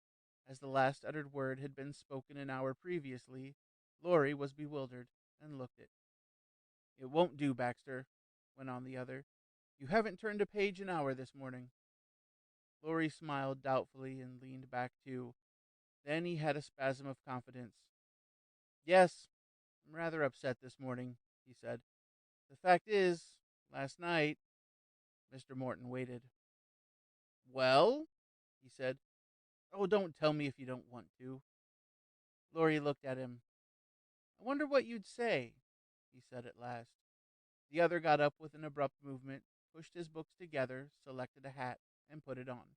As the last uttered word had been spoken an hour previously, Laurie was bewildered, and looked it. "It won't do, Baxter," went on the other. "You haven't turned a page an hour this morning." Laurie smiled doubtfully and leaned back too. Then he had a spasm of confidence. "Yes, I'm rather upset this morning," he said. "The fact is, last night—" Mr. Morton waited. "Well?" he said. "Oh, don't tell me if you don't want to." Laurie looked at him. I wonder what you'd say, he said at last. The other got up with an abrupt movement, pushed his books together, selected a hat, and put it on.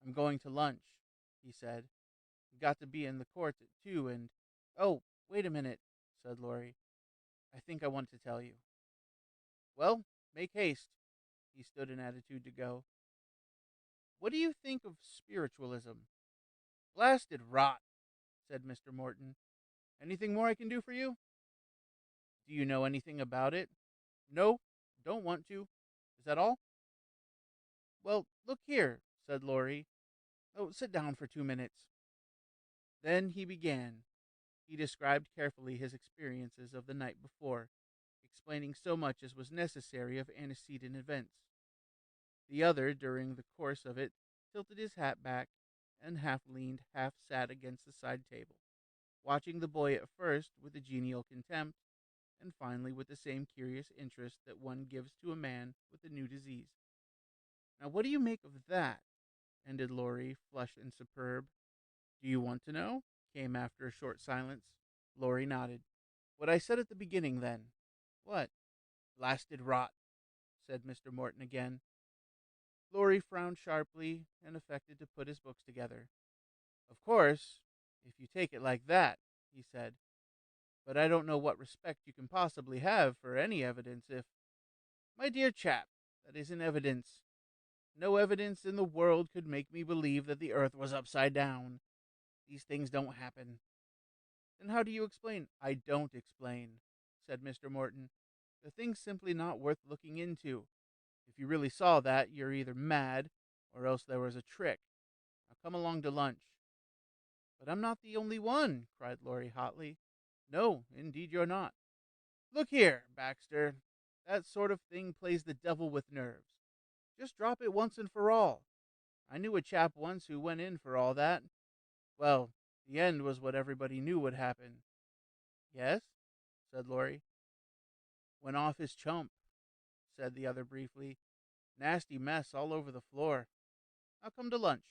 I'm going to lunch, he said. We've got to be in the court at 2 and... Oh, wait a minute, said Laurie. I think I want to tell you. Well, make haste. He stood in attitude to go. What do you think of spiritualism? Blasted rot, said Mr. Morton. Anything more I can do for you? Do you know anything about it? No, don't want to. Is that all? Well, look here, said Laurie. Oh, sit down for 2 minutes. Then he began. He described carefully his experiences of the night before, explaining so much as was necessary of antecedent events. The other, during the course of it, tilted his hat back and half leaned, half sat against the side table, watching the boy at first with a genial contempt, and finally with the same curious interest that one gives to a man with a new disease. Now, what do you make of that? Ended Laurie, flushed and superb. Do you want to know? Came after a short silence. Laurie nodded. What I said at the beginning, then. What? Blasted rot, said Mr. Morton again. Laurie frowned sharply and affected to put his books together. Of course, if you take it like that, he said. But I don't know what respect you can possibly have for any evidence if... My dear chap, that isn't evidence. No evidence in the world could make me believe that the earth was upside down. These things don't happen. Then how do you explain? I don't explain, said Mr. Morton. The thing's simply not worth looking into. If you really saw that, you're either mad, or else there was a trick. Now come along to lunch. But I'm not the only one, cried Laurie hotly. No, indeed you're not. Look here, Baxter. That sort of thing plays the devil with nerves. Just drop it once and for all. I knew a chap once who went in for all that. Well, the end was what everybody knew would happen. Yes, said Laurie. Went off his chump, said the other briefly. Nasty mess all over the floor. I'll come to lunch.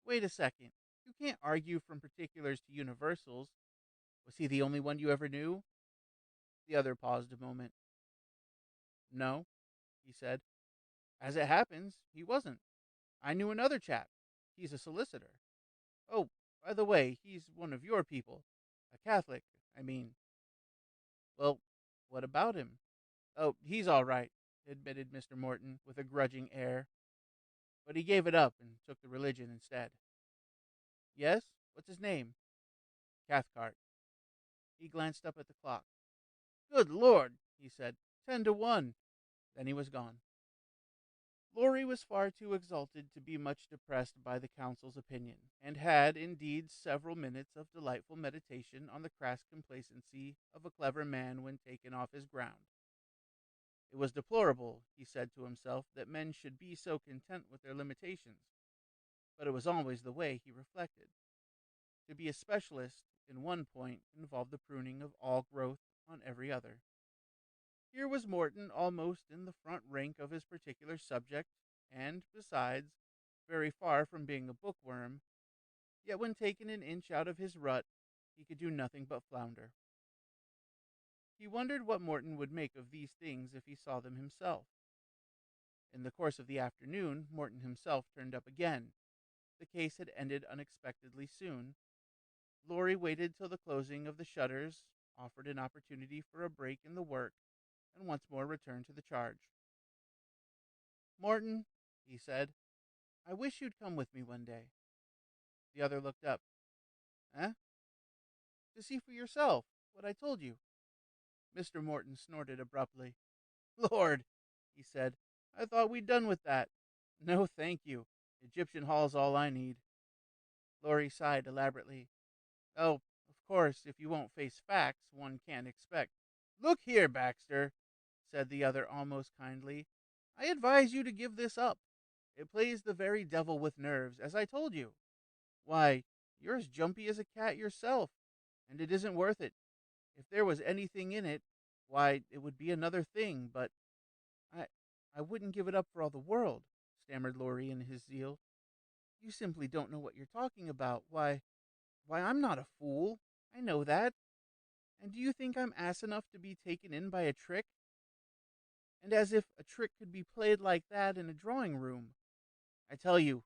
Wait a second. You can't argue from particulars to universals. Was he the only one you ever knew? The other paused a moment. No, he said. As it happens, he wasn't. I knew another chap. He's a solicitor. Oh, by the way, he's one of your people. A Catholic, I mean. Well, what about him? Oh, he's all right, admitted Mr. Morton with a grudging air. But he gave it up and took the religion instead. Yes? What's his name? Cathcart. He glanced up at the clock. Good Lord, he said. 10 to 1. Then he was gone. Laurie was far too exalted to be much depressed by the counsel's opinion, and had, indeed, several minutes of delightful meditation on the crass complacency of a clever man when taken off his ground. It was deplorable, he said to himself, that men should be so content with their limitations, but it was always the way, he reflected. To be a specialist in one point involved the pruning of all growth on every other. Here was Morton almost in the front rank of his particular subject, and, besides, very far from being a bookworm, yet when taken an inch out of his rut, he could do nothing but flounder. He wondered what Morton would make of these things if he saw them himself. In the course of the afternoon, Morton himself turned up again. The case had ended unexpectedly soon. Laurie waited till the closing of the shutters offered an opportunity for a break in the work, and once more returned to the charge. Morton, he said, I wish you'd come with me one day. The other looked up. Eh? To see for yourself what I told you. Mr. Morton snorted abruptly. Lord, he said, I thought we'd done with that. No, thank you. Egyptian Hall's all I need. Laurie sighed elaborately. Oh, of course, if you won't face facts, one can't expect. Look here, Baxter, said the other almost kindly. I advise you to give this up. It plays the very devil with nerves, as I told you. Why, you're as jumpy as a cat yourself, and it isn't worth it. If there was anything in it, why, it would be another thing, but I wouldn't give it up for all the world, stammered Laurie in his zeal. You simply don't know what you're talking about. Why, I'm not a fool. I know that. And do you think I'm ass enough to be taken in by a trick? And as if a trick could be played like that in a drawing room. I tell you,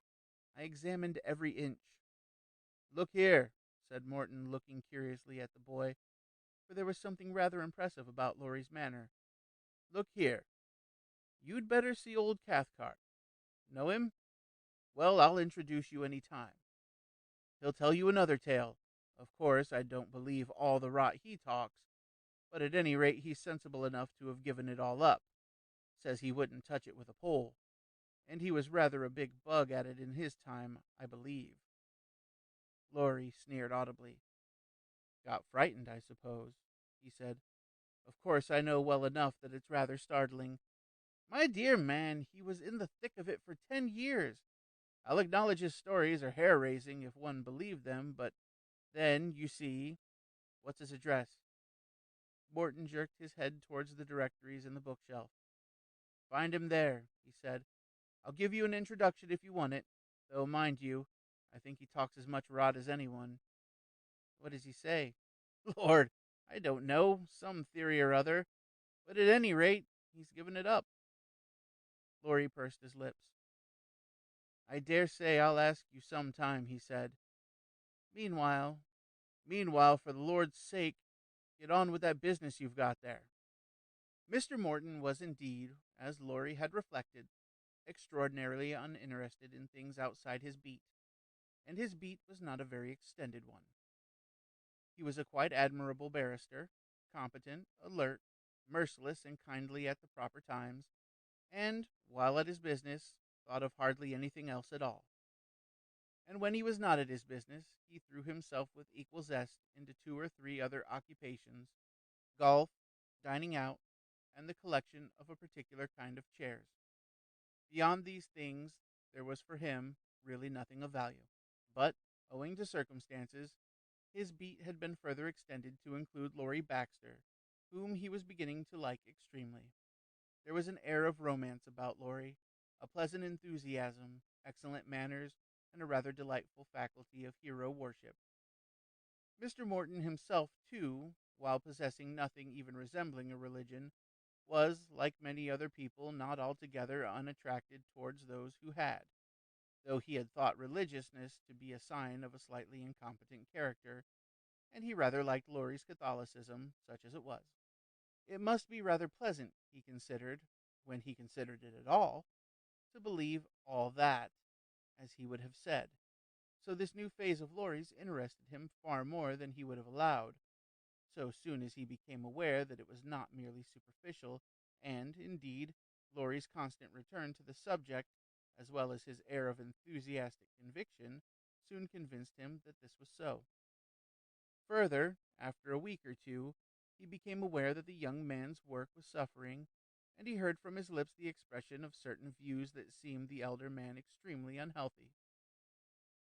I examined every inch. Look here, said Morton, looking curiously at the boy, for there was something rather impressive about Laurie's manner. Look here. You'd better see old Cathcart. Know him? Well, I'll introduce you any time. He'll tell you another tale. Of course, I don't believe all the rot he talks, but at any rate he's sensible enough to have given it all up. Says he wouldn't touch it with a pole, and he was rather a big bug at it in his time, I believe. Laurie sneered audibly. Got frightened, I suppose, he said. Of course, I know well enough that it's rather startling. My dear man, he was in the thick of it for 10 years. I'll acknowledge his stories are hair-raising if one believed them, but then, you see, what's his address? Morton jerked his head towards the directories in the bookshelf. Find him there, he said. I'll give you an introduction if you want it, though, mind you, I think he talks as much rot as anyone. What does he say? Lord, I don't know, some theory or other, but at any rate, he's given it up. Laurie pursed his lips. I dare say I'll ask you some time, he said. Meanwhile, for the Lord's sake, get on with that business you've got there. Mr. Morton was indeed, as Laurie had reflected, extraordinarily uninterested in things outside his beat, and his beat was not a very extended one. He was a quite admirable barrister, competent, alert, merciless and kindly at the proper times, and, while at his business, thought of hardly anything else at all. And when he was not at his business, he threw himself with equal zest into 2 or 3 other occupations, golf, dining out, and the collection of a particular kind of chairs. Beyond these things, there was for him really nothing of value. But, owing to circumstances, his beat had been further extended to include Laurie Baxter, whom he was beginning to like extremely. There was an air of romance about Laurie, a pleasant enthusiasm, excellent manners, and a rather delightful faculty of hero worship. Mr. Morton himself, too, while possessing nothing even resembling a religion, was, like many other people, not altogether unattracted towards those who had, though he had thought religiousness to be a sign of a slightly incompetent character, and he rather liked Laurie's Catholicism, such as it was. It must be rather pleasant, he considered, when he considered it at all, to believe all that, as he would have said. So this new phase of Laurie's interested him far more than he would have allowed, so soon as he became aware that it was not merely superficial, and, indeed, Laurie's constant return to the subject, as well as his air of enthusiastic conviction, soon convinced him that this was so. Further, after a week or two, he became aware that the young man's work was suffering, and he heard from his lips the expression of certain views that seemed the elder man extremely unhealthy.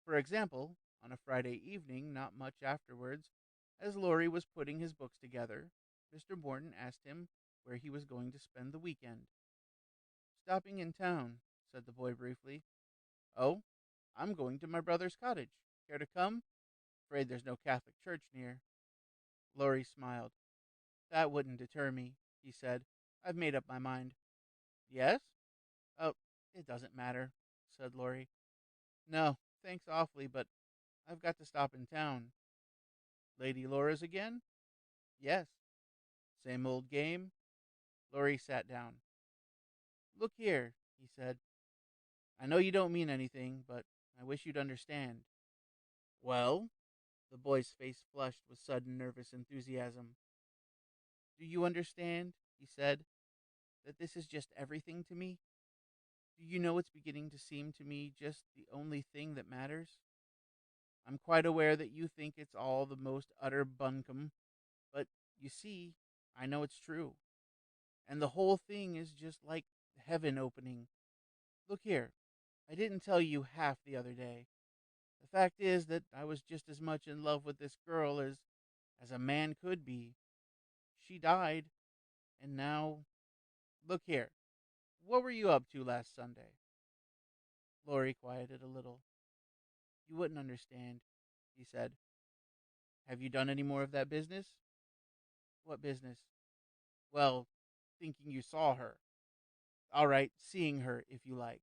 For example, on a Friday evening, not much afterwards, as Laurie was putting his books together, Mr. Morton asked him where he was going to spend the weekend. Stopping in town, said the boy briefly. Oh, I'm going to my brother's cottage. Care to come? Afraid there's no Catholic church near. Laurie smiled. That wouldn't deter me, he said. I've made up my mind. Yes? Oh, it doesn't matter, said Laurie. No, thanks awfully, but I've got to stop in town. Lady Laura's again? Yes. Same old game? Laurie sat down. Look here, he said. I know you don't mean anything, but I wish you'd understand. Well? The boy's face flushed with sudden nervous enthusiasm. Do you understand, he said, that this is just everything to me? Do you know it's beginning to seem to me just the only thing that matters? I'm quite aware that you think it's all the most utter bunkum, but you see, I know it's true. And the whole thing is just like heaven opening. Look here, I didn't tell you half the other day. The fact is that I was just as much in love with this girl as a man could be. She died, and now, look here, what were you up to last Sunday? Laurie quieted a little. You wouldn't understand, he said. Have you done any more of that business? What business? Well, thinking you saw her. All right, seeing her, if you like.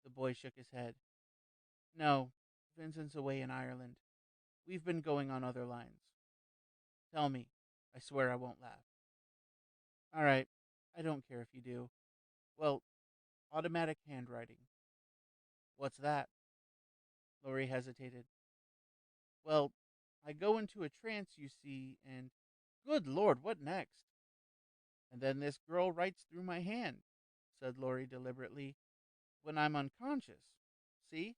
The boy shook his head. No, Vincent's away in Ireland. We've been going on other lines. Tell me. I swear I won't laugh. All right, I don't care if you do. Well, automatic handwriting. What's that? Laurie hesitated. Well, I go into a trance, you see, and good Lord, what next? And then this girl writes through my hand, said Laurie deliberately, when I'm unconscious. See?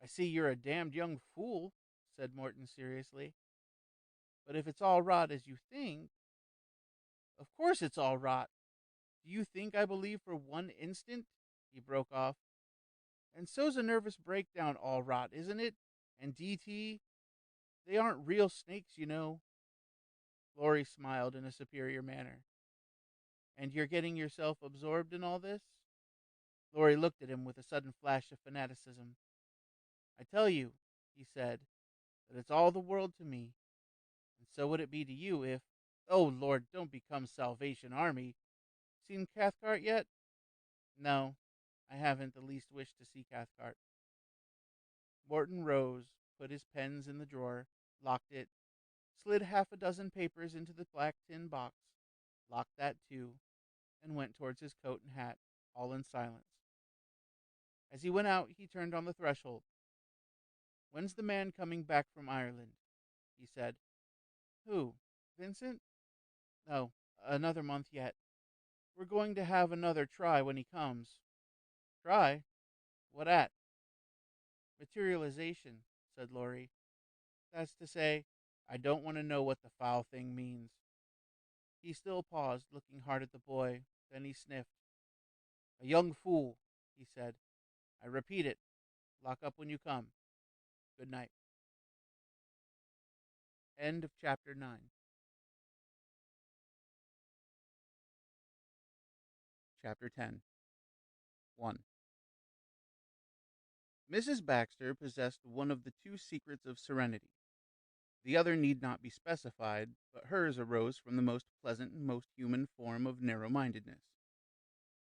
I see you're a damned young fool, said Morton seriously. But if it's all rot as you think, of course it's all rot. Do you think I believe for one instant? He broke off. And so's a nervous breakdown all rot, isn't it? And DT? They aren't real snakes, you know. Laurie smiled in a superior manner. And you're getting yourself absorbed in all this? Laurie looked at him with a sudden flash of fanaticism. I tell you, he said, that it's all the world to me. And so would it be to you if... Oh, Lord, don't become Salvation Army. Seen Cathcart yet? No, I haven't the least wish to see Cathcart. Morton rose, put his pens in the drawer, locked it, slid half a dozen papers into the black tin box, locked that too, and went towards his coat and hat, all in silence. As he went out, he turned on the threshold. When's the man coming back from Ireland? He said. Who? Vincent? No, another month yet. We're going to have another try when he comes. Try? What at? Materialization, said Laurie. That's to say, I don't want to know what the foul thing means. He still paused, looking hard at the boy. Then he sniffed. A young fool, he said. I repeat it. Lock up when you come. Good night. End of chapter 9. Chapter 10. 1. Mrs. Baxter possessed one of the two secrets of serenity. The other need not be specified, but hers arose from the most pleasant and most human form of narrow-mindedness.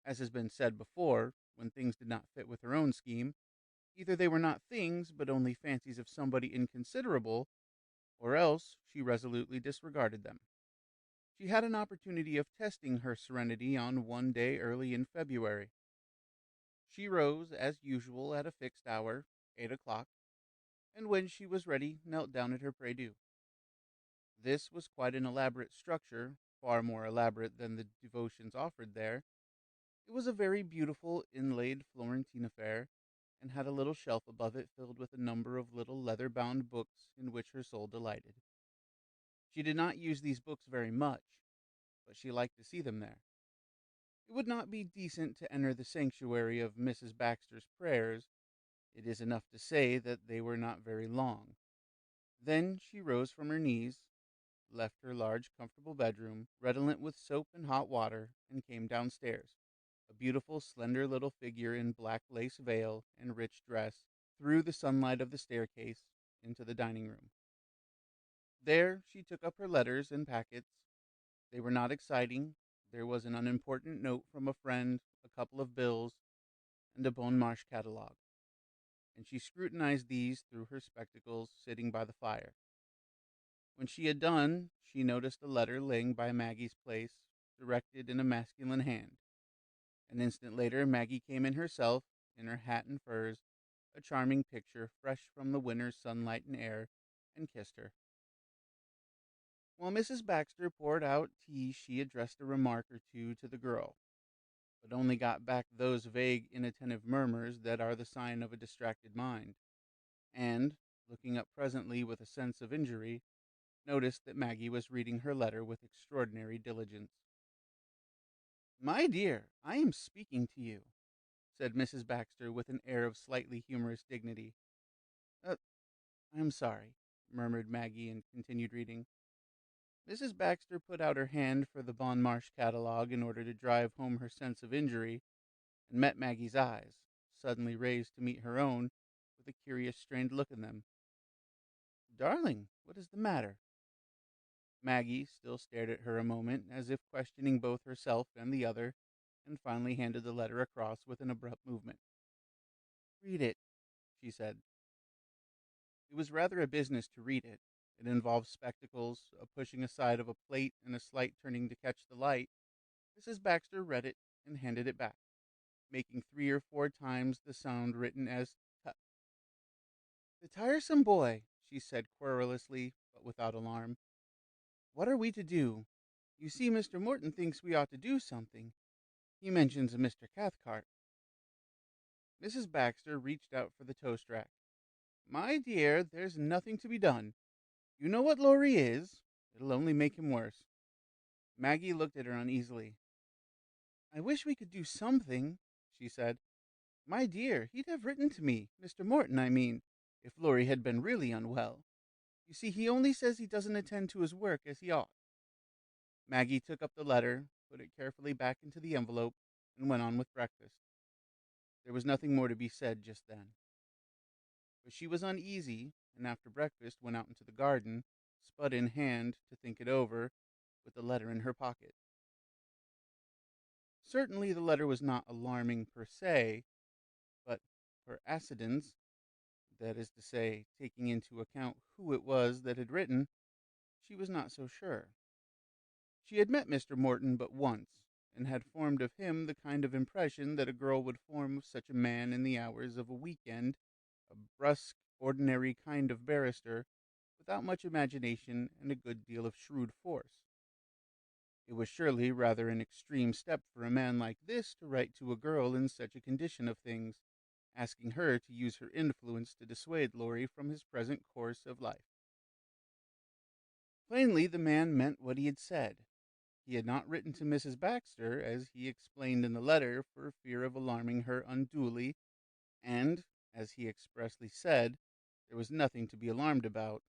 As has been said before, when things did not fit with her own scheme, either they were not things, but only fancies of somebody inconsiderable, or else she resolutely disregarded them. She had an opportunity of testing her serenity on one day early in February. She rose, as usual, at a fixed hour, 8 o'clock, and when she was ready, knelt down at her prie-dieu. This was quite an elaborate structure, far more elaborate than the devotions offered there. It was a very beautiful, inlaid Florentine affair, and had a little shelf above it filled with a number of little leather-bound books in which her soul delighted. She did not use these books very much, but she liked to see them there. It would not be decent to enter the sanctuary of Mrs. Baxter's prayers. It is enough to say that they were not very long. Then she rose from her knees, left her large, comfortable bedroom, redolent with soap and hot water, and came downstairs, a beautiful, slender little figure in black lace veil and rich dress, through the sunlight of the staircase, into the dining room. There she took up her letters and packets. They were not exciting. There was an unimportant note from a friend, a couple of bills, and a Bon Marche catalogue, and she scrutinized these through her spectacles, sitting by the fire. When she had done, she noticed a letter laying by Maggie's place, directed in a masculine hand. An instant later, Maggie came in herself, in her hat and furs, a charming picture, fresh from the winter's sunlight and air, and kissed her. While Mrs. Baxter poured out tea, she addressed a remark or two to the girl, but only got back those vague, inattentive murmurs that are the sign of a distracted mind, and, looking up presently with a sense of injury, noticed that Maggie was reading her letter with extraordinary diligence. My dear, I am speaking to you, said Mrs. Baxter with an air of slightly humorous dignity. I'm sorry, murmured Maggie, and continued reading. Mrs. Baxter put out her hand for the Bon Marche catalogue in order to drive home her sense of injury, and met Maggie's eyes, suddenly raised to meet her own, with a curious strained look in them. Darling, what is the matter? Maggie still stared at her a moment, as if questioning both herself and the other, and finally handed the letter across with an abrupt movement. "Read it," she said. It was rather a business to read it. It involved spectacles, a pushing aside of a plate, and a slight turning to catch the light. Mrs. Baxter read it and handed it back, making 3 or 4 times the sound written as tut. "The tiresome boy," she said querulously, but without alarm. "What are we to do? You see, Mr. Morton thinks we ought to do something. He mentions a Mr. Cathcart." Mrs. Baxter reached out for the toast rack. "My dear, there's nothing to be done. You know what Laurie is. It'll only make him worse." Maggie looked at her uneasily. "I wish we could do something," she said. "My dear, he'd have written to me, Mr. Morton, I mean, if Laurie had been really unwell. You see, he only says he doesn't attend to his work as he ought." Maggie took up the letter, put it carefully back into the envelope, and went on with breakfast. There was nothing more to be said just then. But she was uneasy, and after breakfast went out into the garden, spud in hand, to think it over, with the letter in her pocket. Certainly the letter was not alarming per se, but per accidens, that is to say, taking into account who it was that had written, she was not so sure. She had met Mr. Morton but once, and had formed of him the kind of impression that a girl would form of such a man in the hours of a week-end, a brusque, ordinary kind of barrister, without much imagination and a good deal of shrewd force. It was surely rather an extreme step for a man like this to write to a girl in such a condition of things, asking her to use her influence to dissuade Laurie from his present course of life. Plainly, the man meant what he had said. He had not written to Mrs. Baxter, as he explained in the letter, for fear of alarming her unduly, and, as he expressly said, there was nothing to be alarmed about.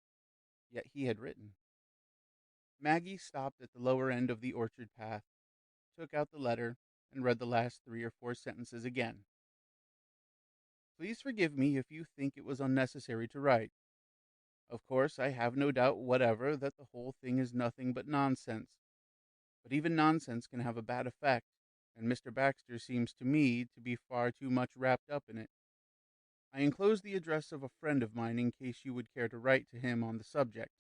Yet he had written. Maggie stopped at the lower end of the orchard path, took out the letter, and read the last 3 or 4 sentences again. "Please forgive me if you think it was unnecessary to write. Of course, I have no doubt whatever that the whole thing is nothing but nonsense. But even nonsense can have a bad effect, and Mr. Baxter seems to me to be far too much wrapped up in it. I enclose the address of a friend of mine in case you would care to write to him on the subject.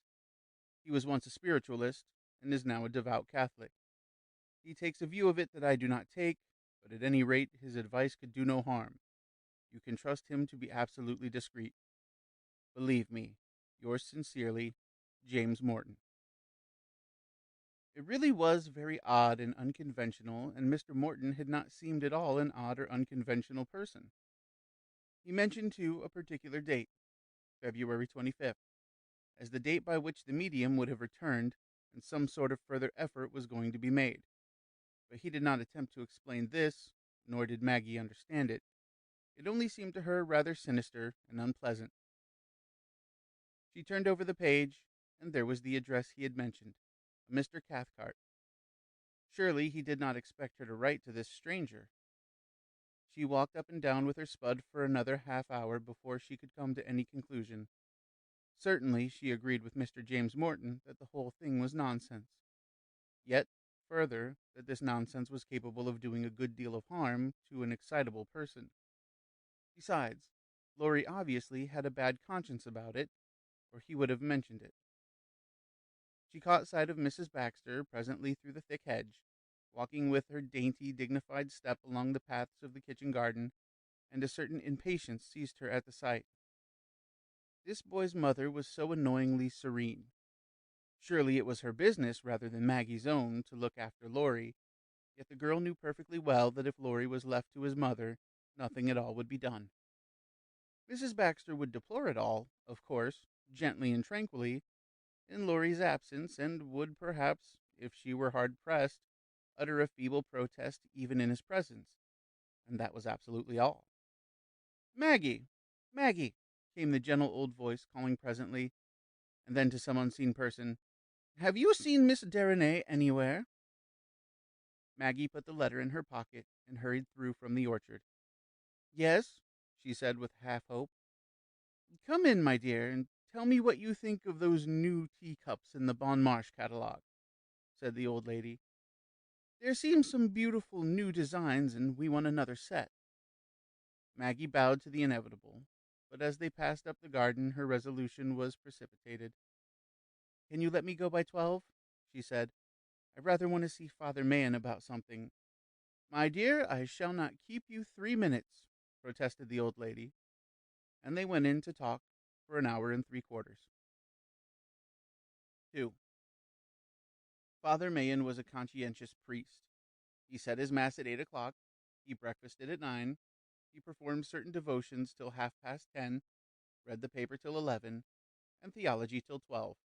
He was once a spiritualist, and is now a devout Catholic. He takes a view of it that I do not take, but at any rate his advice could do no harm. You can trust him to be absolutely discreet. Believe me, yours sincerely, James Morton." It really was very odd and unconventional, and Mr. Morton had not seemed at all an odd or unconventional person. He mentioned, too, a particular date, February 25th, as the date by which the medium would have returned, and some sort of further effort was going to be made. But he did not attempt to explain this, nor did Maggie understand it. It only seemed to her rather sinister and unpleasant. She turned over the page, and there was the address he had mentioned, a Mr. Cathcart. Surely he did not expect her to write to this stranger. She walked up and down with her spud for another half-hour before she could come to any conclusion. Certainly she agreed with Mr. James Morton that the whole thing was nonsense. Yet, further, that this nonsense was capable of doing a good deal of harm to an excitable person. Besides, Laurie obviously had a bad conscience about it, or he would have mentioned it. She caught sight of Mrs. Baxter presently through the thick hedge, walking with her dainty, dignified step along the paths of the kitchen garden, and a certain impatience seized her at the sight. This boy's mother was so annoyingly serene. Surely it was her business rather than Maggie's own to look after Laurie, yet the girl knew perfectly well that if Laurie was left to his mother, nothing at all would be done. Mrs. Baxter would deplore it all, of course, gently and tranquilly, in Laurie's absence, and would perhaps, if she were hard pressed, utter a feeble protest even in his presence, and that was absolutely all. "Maggie! Maggie!" came the gentle old voice, calling presently, and then to some unseen person, "Have you seen Miss Derenay anywhere?" Maggie put the letter in her pocket and hurried through from the orchard. "Yes," she said with half hope. "Come in, my dear, and tell me what you think of those new teacups in the Bon Marche catalogue," said the old lady. "There seem some beautiful new designs, and we want another set." Maggie bowed to the inevitable, but as they passed up the garden, her resolution was precipitated. "Can you let me go by 12?" she said. "I rather want to see Father Mahan about something." "My dear, I shall not keep you 3 minutes," protested the old lady, and they went in to talk for an hour and 3/4. 2. Father Mahan was a conscientious priest. He said his mass at 8 o'clock, he breakfasted at 9, he performed certain devotions till 10:30, read the paper till 11, and theology till 12.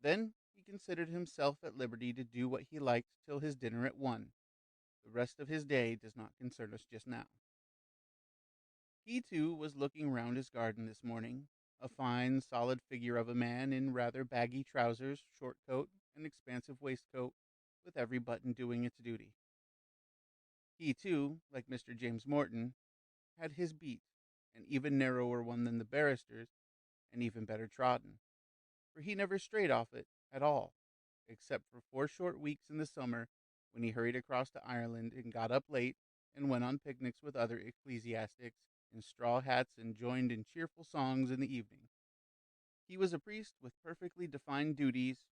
Then he considered himself at liberty to do what he liked till his dinner at 1. The rest of his day does not concern us just now. He, too, was looking round his garden this morning, a fine, solid figure of a man in rather baggy trousers, short coat, and expansive waistcoat, with every button doing its duty. He, too, like Mr. James Morton, had his beat, an even narrower one than the barrister's, and even better trodden, for he never strayed off it at all, except for 4 short weeks in the summer, when he hurried across to Ireland and got up late and went on picnics with other ecclesiastics in straw hats and joined in cheerful songs in the evening. He was a priest with perfectly defined duties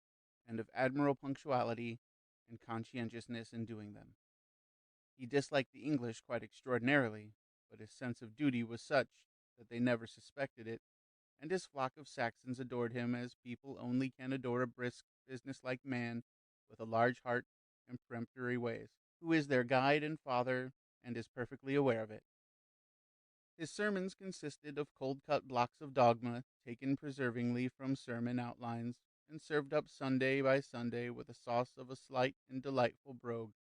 and of admirable punctuality and conscientiousness in doing them. He disliked the English quite extraordinarily, but his sense of duty was such that they never suspected it, and his flock of Saxons adored him as people only can adore a brisk, business-like man with a large heart and peremptory ways, who is their guide and father and is perfectly aware of it. His sermons consisted of cold-cut blocks of dogma taken perseveringly from sermon outlines and served up Sunday by Sunday with a sauce of a slight and delightful brogue.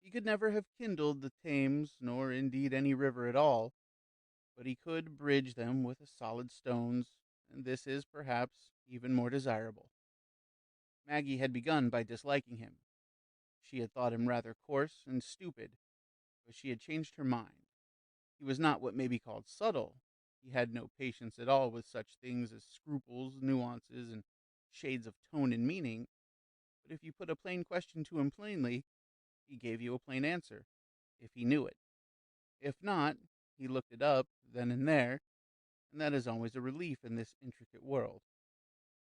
He could never have kindled the Thames, nor indeed any river at all, but he could bridge them with solid stones, and this is, perhaps, even more desirable. Maggie had begun by disliking him. She had thought him rather coarse and stupid, but she had changed her mind. He was not what may be called subtle. He had no patience at all with such things as scruples, nuances, and shades of tone and meaning, but if you put a plain question to him plainly, he gave you a plain answer, if he knew it. If not, he looked it up then and there, and that is always a relief in this intricate world.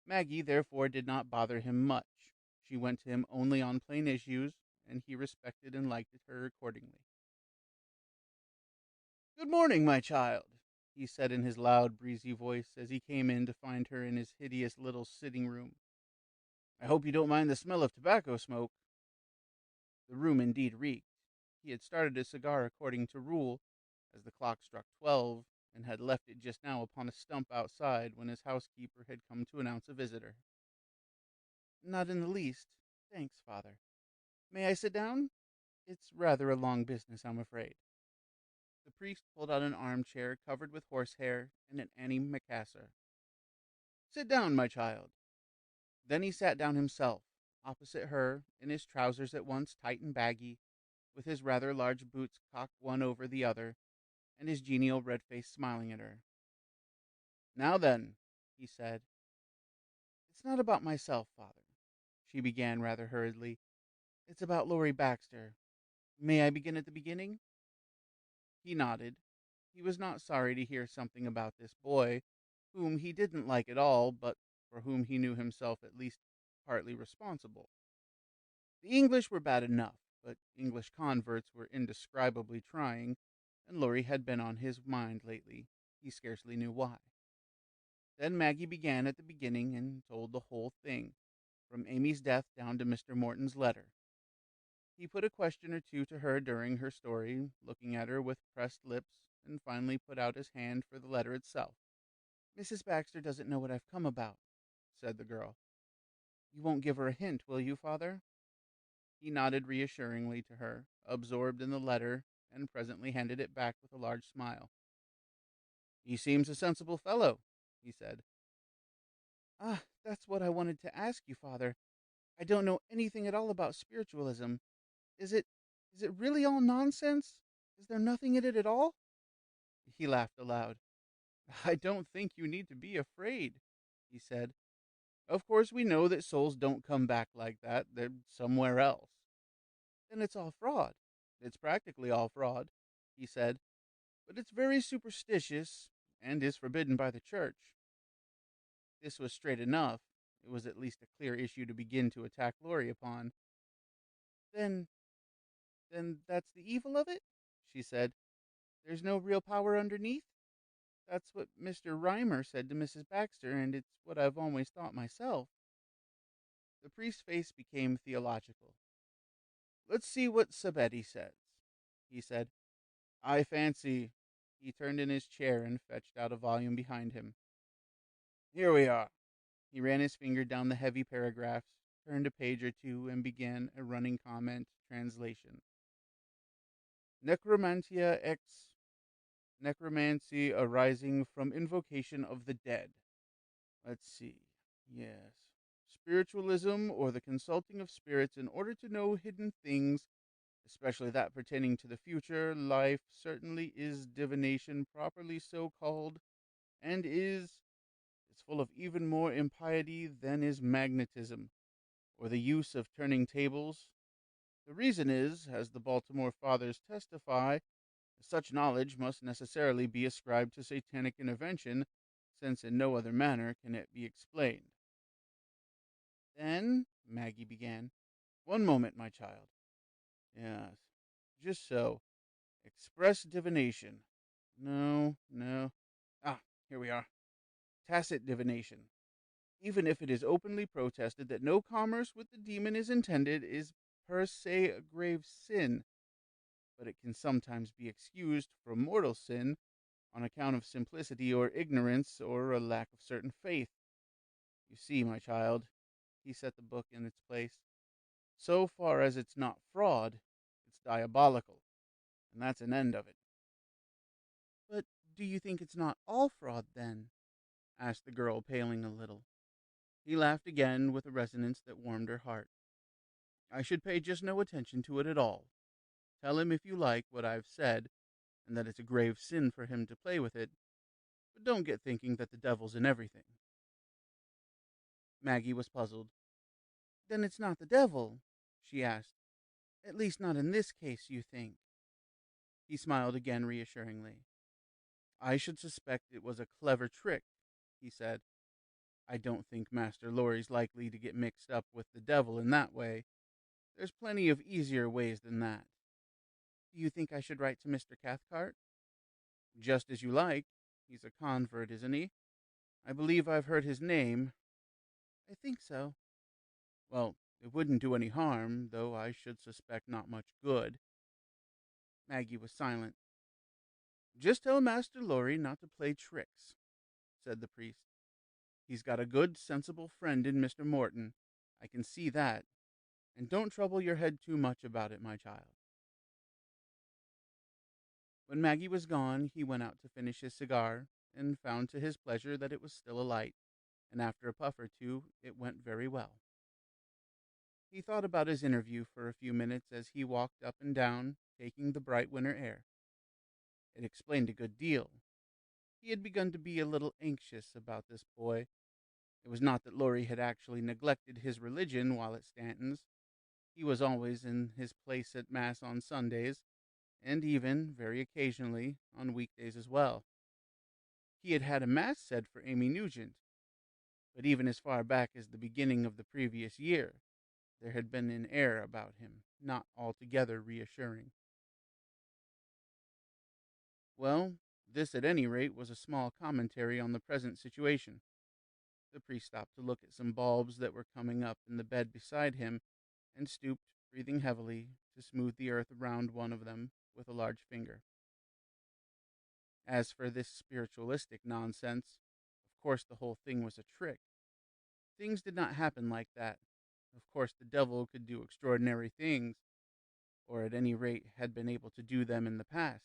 Maggie, therefore, did not bother him much. She went to him only on plain issues, and he respected and liked her accordingly. "Good morning, my child," he said in his loud, breezy voice as he came in to find her in his hideous little sitting room. "I hope you don't mind the smell of tobacco smoke." The room indeed reeked. He had started his cigar according to rule, as the clock struck 12, and had left it just now upon a stump outside when his housekeeper had come to announce a visitor. "Not in the least. Thanks, Father. May I sit down? It's rather a long business, I'm afraid." The priest pulled out an armchair covered with horsehair and an antimacassar. "Sit down, my child." Then he sat down himself, opposite her, in his trousers at once tight and baggy, with his rather large boots cocked one over the other, and his genial red face smiling at her. "Now then," he said. "It's not about myself, Father," she began rather hurriedly. "It's about Laurie Baxter. May I begin at the beginning?" He nodded. He was not sorry to hear something about this boy, whom he didn't like at all, but for whom he knew himself at least partly responsible. The English were bad enough, but English converts were indescribably trying, and Laurie had been on his mind lately. He scarcely knew why. Then Maggie began at the beginning and told the whole thing, from Amy's death down to Mr. Morton's letter. He put a question or two to her during her story, looking at her with pressed lips, and finally put out his hand for the letter itself. "Mrs. Baxter doesn't know what I've come about," said the girl. "You won't give her a hint, will you, Father?" He nodded reassuringly to her, absorbed in the letter, and presently handed it back with a large smile. "He seems a sensible fellow," he said. "Ah, that's what I wanted to ask you, Father. I don't know anything at all about spiritualism. Is it really all nonsense? Is there nothing in it at all?" He laughed aloud. I don't think you need to be afraid, he said. Of course, we know that souls don't come back like that. They're somewhere else. Then it's all fraud. It's practically all fraud, he said, but it's very superstitious and is forbidden by the church. This was straight enough. It was at least a clear issue to begin to attack Laurie upon. Then, then that's the evil of it, she said. There's no real power underneath? That's what Mr. Reimer said to Mrs. Baxter, and it's what I've always thought myself. The priest's face became theological. Let's see what Sabetti says, he said. I fancy. He turned in his chair and fetched out a volume behind him. Here we are. He ran his finger down the heavy paragraphs, turned a page or two, and began a running comment translation. Necromantia ex necromancy arising from invocation of the dead. Let's see. Yes. Spiritualism, or the consulting of spirits in order to know hidden things, especially that pertaining to the future life, certainly is divination properly so called, and is full of even more impiety than is magnetism, or the use of turning tables. The reason is, as the Baltimore Fathers testify, such knowledge must necessarily be ascribed to satanic intervention, since in no other manner can it be explained. Then, Maggie began, one moment, my child. Yes, just so. Express divination. No, no. Ah, here we are. Tacit divination. Even if it is openly protested that no commerce with the demon is intended, is per se a grave sin, but it can sometimes be excused from mortal sin on account of simplicity or ignorance or a lack of certain faith. You see, my child, he set the book in its place, so far as it's not fraud, it's diabolical, and that's an end of it. But do you think it's not all fraud, then? Asked the girl, paling a little. He laughed again with a resonance that warmed her heart. I should pay just no attention to it at all. Tell him, if you like, what I've said, and that it's a grave sin for him to play with it, but don't get thinking that the devil's in everything. Maggie was puzzled. Then it's not the devil, she asked. At least not in this case, you think? He smiled again reassuringly. I should suspect it was a clever trick, he said. I don't think Master Laurie's likely to get mixed up with the devil in that way. There's plenty of easier ways than that. Do you think I should write to Mr. Cathcart? Just as you like. He's a convert, isn't he? I believe I've heard his name. I think so. Well, it wouldn't do any harm, though I should suspect not much good. Maggie was silent. Just tell Master Laurie not to play tricks, said the priest. He's got a good, sensible friend in Mr. Morton. I can see that. And don't trouble your head too much about it, my child. When Maggie was gone, he went out to finish his cigar, and found to his pleasure that it was still alight, and after a puff or two, it went very well. He thought about his interview for a few minutes as he walked up and down, taking the bright winter air. It explained a good deal. He had begun to be a little anxious about this boy. It was not that Laurie had actually neglected his religion while at Stanton's. He was always in his place at Mass on Sundays, and even, very occasionally, on weekdays as well. He had had a Mass said for Amy Nugent, but even as far back as the beginning of the previous year, there had been an air about him not altogether reassuring. Well, this at any rate was a small commentary on the present situation. The priest stopped to look at some bulbs that were coming up in the bed beside him, and stooped, breathing heavily, to smooth the earth around one of them with a large finger. As for this spiritualistic nonsense, of course the whole thing was a trick. Things did not happen like that. Of course the devil could do extraordinary things, or at any rate had been able to do them in the past.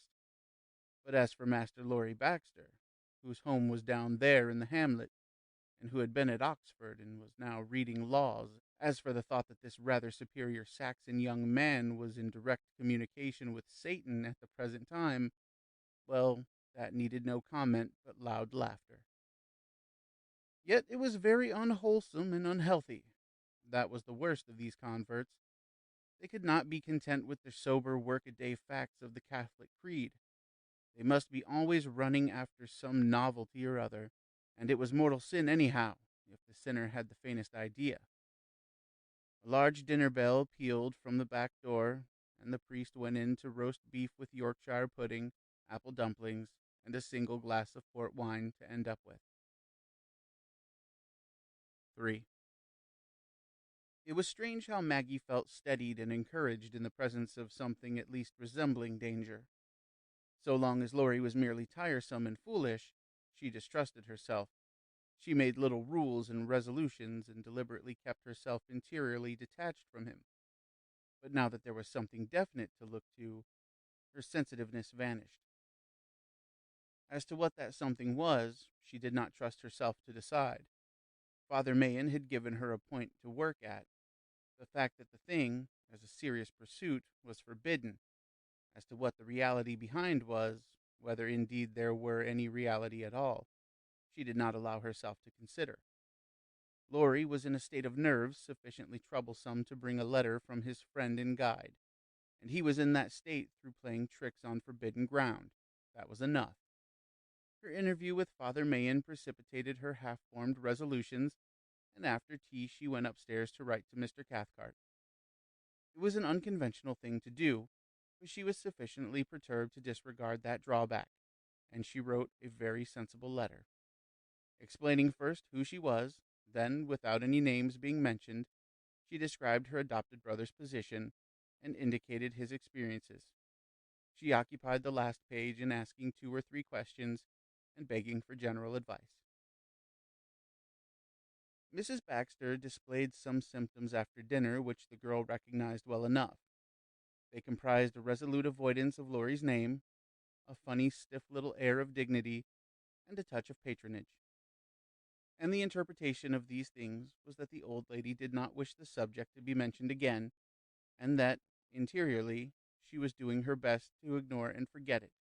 But as for Master Laurie Baxter, whose home was down there in the hamlet, and who had been at Oxford and was now reading laws, as for the thought that this rather superior Saxon young man was in direct communication with Satan at the present time, well, That needed no comment but loud laughter. Yet it was very unwholesome and unhealthy. That was the worst of these converts. They could not be content with the sober workaday facts of the Catholic creed. They must be always running after some novelty or other, and it was mortal sin anyhow, if the sinner had the faintest idea. A large dinner bell pealed from the back door, and the priest went in to roast beef with Yorkshire pudding, apple dumplings, and a single glass of port wine to end up with. 3. It was strange how Maggie felt steadied and encouraged in the presence of something at least resembling danger. So long as Laurie was merely tiresome and foolish, she distrusted herself. She made little rules and resolutions and deliberately kept herself interiorly detached from him. But now that there was something definite to look to, her sensitiveness vanished. As to what that something was, she did not trust herself to decide. Father Mayan had given her a point to work at. The fact that the thing, as a serious pursuit, was forbidden. As to what the reality behind was, whether indeed there were any reality at all, she did not allow herself to consider. Laurie was in a state of nerves sufficiently troublesome to bring a letter from his friend and guide, and he was in that state through playing tricks on forbidden ground. That was enough. Her interview with Father Mayan precipitated her half-formed resolutions, and after tea she went upstairs to write to Mr. Cathcart. It was an unconventional thing to do, but she was sufficiently perturbed to disregard that drawback, and she wrote a very sensible letter. Explaining first who she was, then, without any names being mentioned, she described her adopted brother's position and indicated his experiences. She occupied the last page in asking 2 or 3 questions and begging for general advice. Mrs. Baxter displayed some symptoms after dinner which the girl recognized well enough. They comprised a resolute avoidance of Laurie's name, a funny, stiff little air of dignity, and a touch of patronage. And the interpretation of these things was that the old lady did not wish the subject to be mentioned again, and that, interiorly, she was doing her best to ignore and forget it.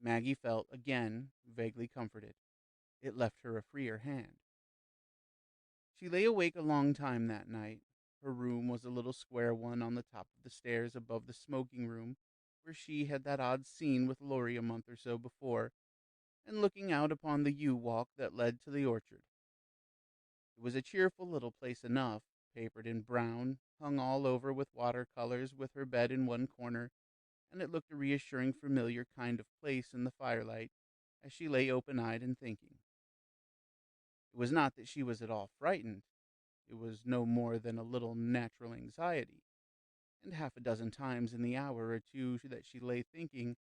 Maggie felt, again, vaguely comforted. It left her a freer hand. She lay awake a long time that night. Her room was a little square one on the top of the stairs above the smoking room, where she had that odd scene with Laurie a month or so before, and looking out upon the yew walk that led to the orchard. It was a cheerful little place enough, papered in brown, hung all over with watercolors, with her bed in one corner, and it looked a reassuring, familiar kind of place in the firelight as she lay open-eyed and thinking. It was not that she was at all frightened. It was no more than a little natural anxiety, and half a dozen times in the hour or two that she lay thinking,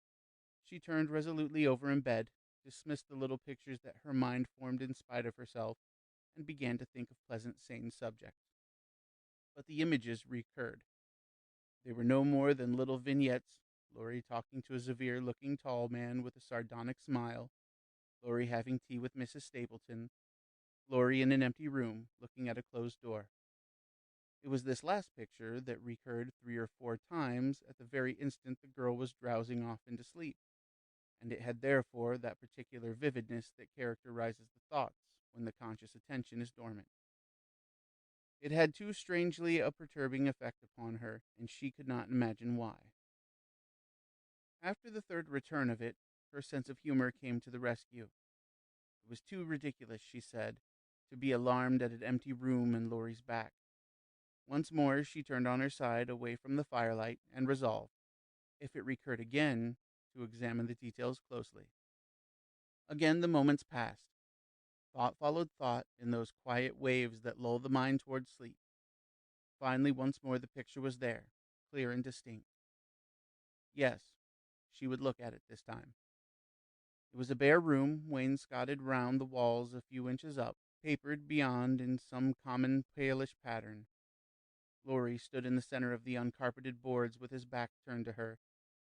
she turned resolutely over in bed, dismissed the little pictures that her mind formed in spite of herself, and began to think of pleasant, sane subjects. But the images recurred. They were no more than little vignettes, Laurie talking to a severe-looking tall man with a sardonic smile, Laurie having tea with Mrs. Stapleton, Laurie in an empty room, looking at a closed door. It was this last picture that recurred 3 or 4 times at the very instant the girl was drowsing off into sleep, and it had therefore that particular vividness that characterizes the thoughts when the conscious attention is dormant. It had too strangely a perturbing effect upon her, and she could not imagine why. After the third return of it, her sense of humor came to the rescue. It was too ridiculous, she said, to be alarmed at an empty room in Laurie's back. Once more she turned on her side away from the firelight and resolved, if it recurred again, to examine the details closely. Again the moments passed. Thought followed thought in those quiet waves that lull the mind toward sleep. Finally, once more the picture was there, clear and distinct. Yes, she would look at it this time. It was a bare room, wainscoted round the walls a few inches up, papered beyond in some common palish pattern. Laurie stood in the center of the uncarpeted boards with his back turned to her,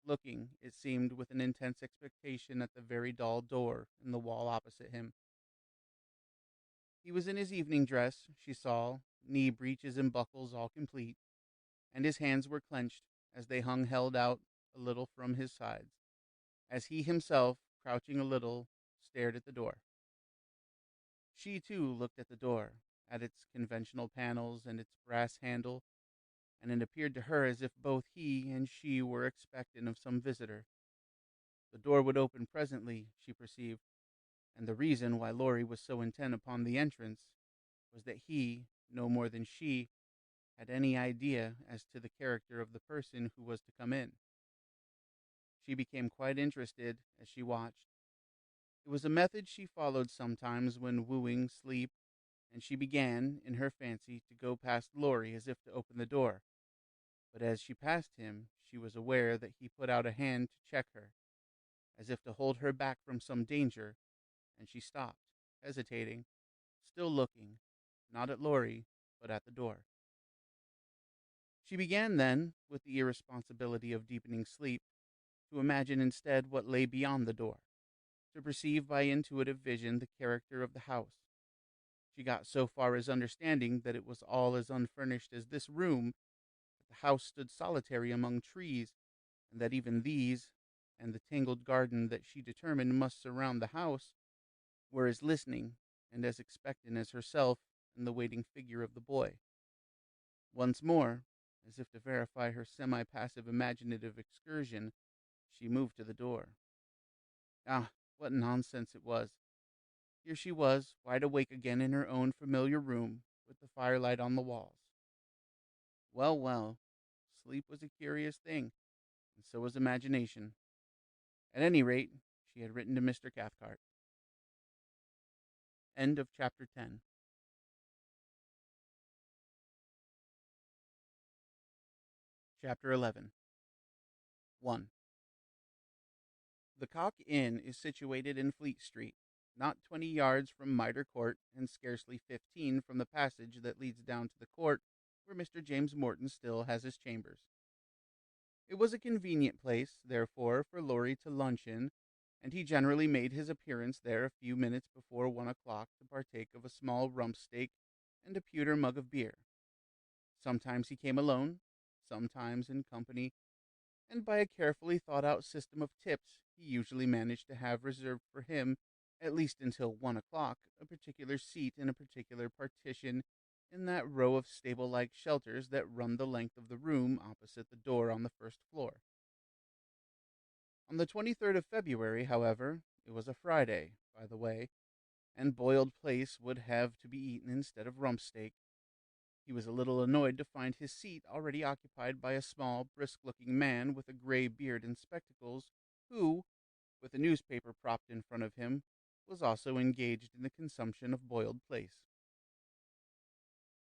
looking, it seemed, with an intense expectation at the very dull door in the wall opposite him. He was in his evening dress, she saw, knee breeches and buckles all complete, and his hands were clenched as they hung held out a little from his sides, as he himself, crouching a little, stared at the door. She, too, looked at the door, at its conventional panels and its brass handle, and it appeared to her as if both he and she were expectant of some visitor. The door would open presently, she perceived, and the reason why Laurie was so intent upon the entrance was that he, no more than she, had any idea as to the character of the person who was to come in. She became quite interested as she watched. It was a method she followed sometimes when wooing sleep, and she began, in her fancy, to go past Laurie as if to open the door. But as she passed him, she was aware that he put out a hand to check her, as if to hold her back from some danger, and she stopped, hesitating, still looking, not at Laurie, but at the door. She began then, with the irresponsibility of deepening sleep, to imagine instead what lay beyond the door, to perceive by intuitive vision the character of the house. She got so far as understanding that it was all as unfurnished as this room, that the house stood solitary among trees, and that even these, and the tangled garden that she determined must surround the house, were as listening and as expectant as herself and the waiting figure of the boy. Once more, as if to verify her semi-passive imaginative excursion, she moved to the door. Ah, what nonsense it was! Here she was, wide awake again in her own familiar room, with the firelight on the walls. Well, well, sleep was a curious thing, and so was imagination. At any rate, she had written to Mr. Cathcart. End of chapter 10. Chapter 11. 1. The Cock Inn is situated in Fleet Street, not 20 yards from Mitre Court, and scarcely 15 from the passage that leads down to the court where Mr. James Morton still has his chambers. It was a convenient place, therefore, for Laurie to lunch in, and he generally made his appearance there a few minutes before 1 o'clock to partake of a small rump steak and a pewter mug of beer. Sometimes he came alone, sometimes in company, and by a carefully thought-out system of tips, he usually managed to have reserved for him, at least until 1 o'clock, a particular seat in a particular partition in that row of stable-like shelters that run the length of the room opposite the door on the first floor. On the 23rd of February, however, it was a Friday, by the way, and boiled plaice would have to be eaten instead of rump steak. He was a little annoyed to find his seat already occupied by a small, brisk-looking man with a gray beard and spectacles, who, with a newspaper propped in front of him, was also engaged in the consumption of boiled plaice.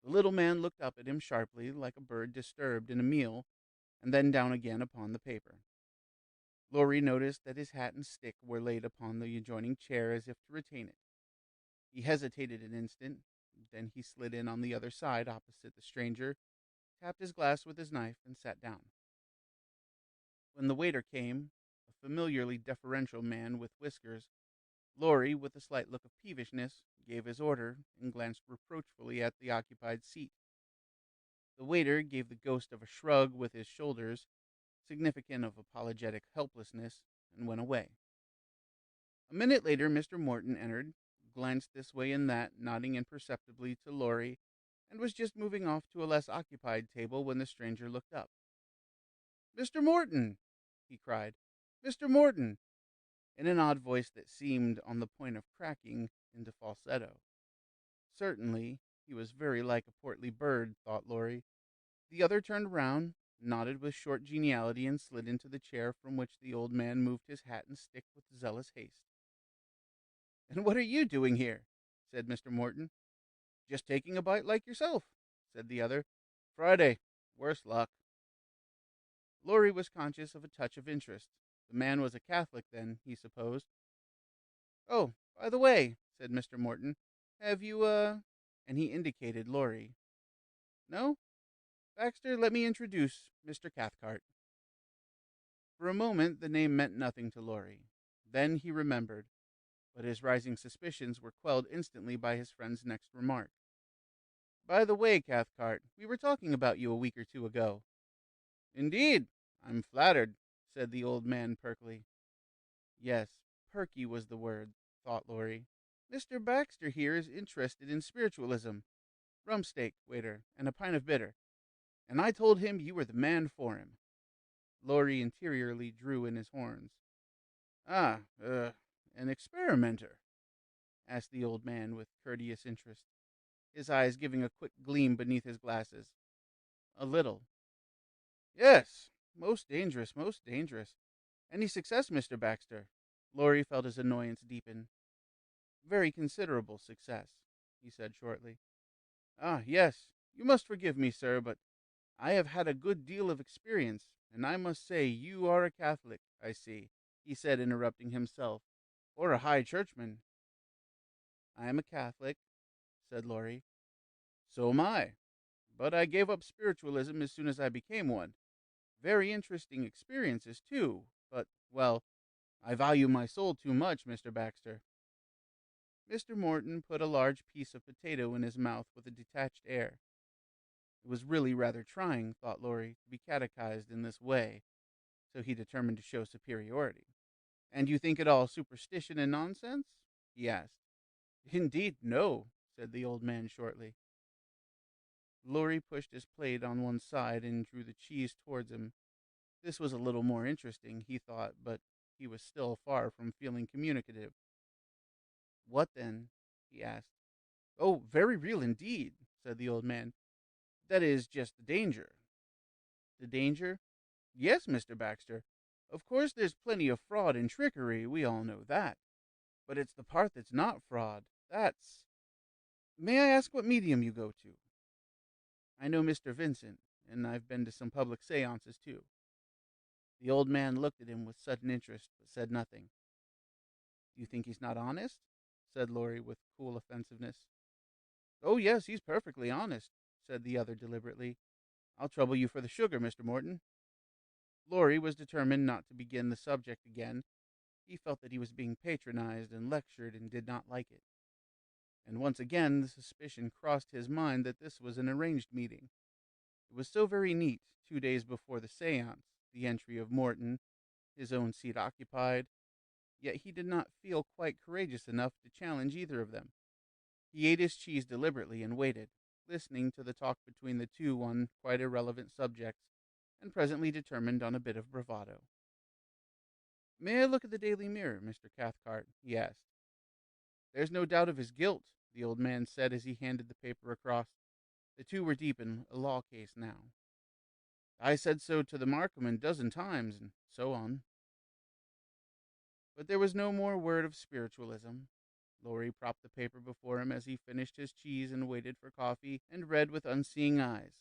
The little man looked up at him sharply, like a bird disturbed in a meal, and then down again upon the paper. Laurie noticed that his hat and stick were laid upon the adjoining chair as if to retain it. He hesitated an instant, then he slid in on the other side opposite the stranger, tapped his glass with his knife, and sat down. When the waiter came, a familiarly deferential man with whiskers, Laurie, with a slight look of peevishness, gave his order and glanced reproachfully at the occupied seat. The waiter gave the ghost of a shrug with his shoulders, significant of apologetic helplessness, and went away. A minute later, Mr. Morton entered, glanced this way and that, nodding imperceptibly to Laurie, and was just moving off to a less occupied table when the stranger looked up. "Mr. Morton!" he cried. "Mr. Morton!" in an odd voice that seemed on the point of cracking into falsetto. Certainly, he was very like a portly bird, thought Laurie. The other turned round, nodded with short geniality, and slid into the chair from which the old man moved his hat and stick with zealous haste. "And what are you doing here?" said Mr. Morton. "Just taking a bite like yourself," said the other. "Friday. Worse luck." Laurie was conscious of a touch of interest. The man was a Catholic, then, he supposed. "Oh, by the way," said Mr. Morton, "have you, and he indicated Laurie. "No? Baxter, let me introduce Mr. Cathcart." For a moment the name meant nothing to Laurie. Then he remembered, but his rising suspicions were quelled instantly by his friend's next remark. "By the way, Cathcart, we were talking about you a week or two ago." "Indeed, I'm flattered," said the old man perkily. "Yes, perky was the word, thought Laurie. Mr. Baxter here is interested in spiritualism. Rump steak, waiter, and a pint of bitter. And I told him you were the man for him. Laurie interiorly drew in his horns. Ah, an experimenter? Asked the old man with courteous interest, his eyes giving a quick gleam beneath his glasses. A little. Yes, most dangerous, most dangerous. Any success, Mr. Baxter? Laurie felt his annoyance deepen. Very considerable success, he said shortly. Ah, yes, you must forgive me, sir, but I have had a good deal of experience, and I must say you are a Catholic, I see, he said, interrupting himself, or a high churchman. I am a Catholic, said Laurie. So am I, but I gave up spiritualism as soon as I became one. Very interesting experiences, too, but, well, I value my soul too much, Mr. Baxter. Mr. Morton put a large piece of potato in his mouth with a detached air. It was really rather trying, thought Laurie, to be catechized in this way, so he determined to show superiority. And you think it all superstition and nonsense? He asked. Indeed, no, said the old man shortly. Laurie pushed his plate on one side and drew the cheese towards him. This was a little more interesting, he thought, but he was still far from feeling communicative. What then? He asked. Oh, very real indeed, said the old man. That is just the danger. The danger? Yes, Mr. Baxter. Of course there's plenty of fraud and trickery, we all know that. But it's the part that's not fraud. That's... May I ask what medium you go to? I know Mr. Vincent, and I've been to some public séances, too. The old man looked at him with sudden interest, but said nothing. You think he's not honest? Said Laurie with cool offensiveness. Oh, yes, he's perfectly honest, said the other deliberately. I'll trouble you for the sugar, Mr. Morton. Laurie was determined not to begin the subject again. He felt that he was being patronized and lectured and did not like it. And once again the suspicion crossed his mind that this was an arranged meeting. It was so very neat, 2 days before the séance, the entry of Morton, his own seat occupied, yet he did not feel quite courageous enough to challenge either of them. He ate his cheese deliberately and waited, listening to the talk between the two on quite irrelevant subjects, and presently determined on a bit of bravado. May I look at the Daily Mirror, Mr. Cathcart? He asked. There's no doubt of his guilt, the old man said as he handed the paper across. The two were deep in a law case now. I said so to the Markham a dozen times, and so on. But there was no more word of spiritualism. Laurie propped the paper before him as he finished his cheese and waited for coffee and read with unseeing eyes.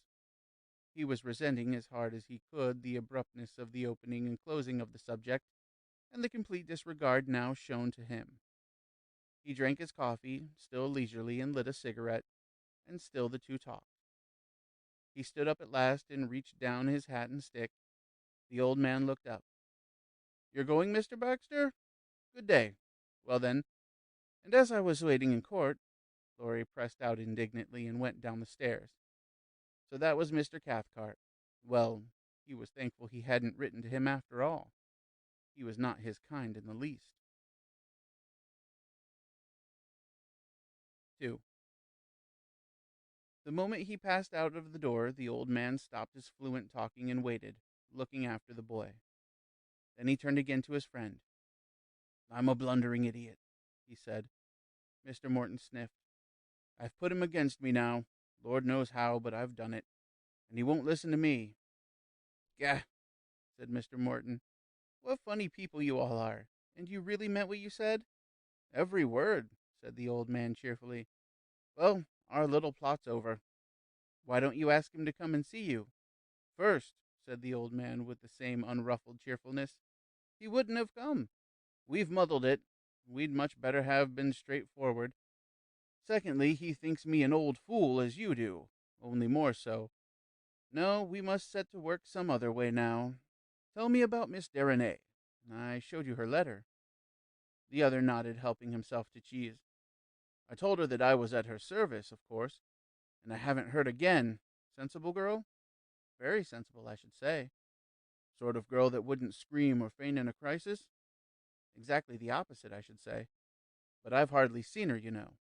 He was resenting as hard as he could the abruptness of the opening and closing of the subject, and the complete disregard now shown to him. He drank his coffee, still leisurely, and lit a cigarette, and still the two talked. He stood up at last and reached down his hat and stick. The old man looked up. You're going, Mr. Baxter? Good day. Well then, and as I was waiting in court, Laurie pressed out indignantly and went down the stairs. So that was Mr. Cathcart. Well, he was thankful he hadn't written to him after all. He was not his kind in the least. 2. The moment he passed out of the door, the old man stopped his fluent talking and waited, looking after the boy. Then he turned again to his friend. I'm a blundering idiot, he said. Mr. Morton sniffed. I've put him against me now. Lord knows how, but I've done it. And he won't listen to me. Gah, said Mr. Morton. What funny people you all are. And you really meant what you said? Every word, said the old man cheerfully. Well, our little plot's over. Why don't you ask him to come and see you? First, said the old man with the same unruffled cheerfulness, he wouldn't have come. We've muddled it. We'd much better have been straightforward. Secondly, he thinks me an old fool, as you do, only more so. No, we must set to work some other way now. Tell me about Miss Derenay. I showed you her letter. The other nodded, helping himself to cheese. I told her that I was at her service, of course, and I haven't heard again. Sensible girl? Very sensible, I should say. Sort of girl that wouldn't scream or faint in a crisis? Exactly the opposite, I should say. But I've hardly seen her, you know.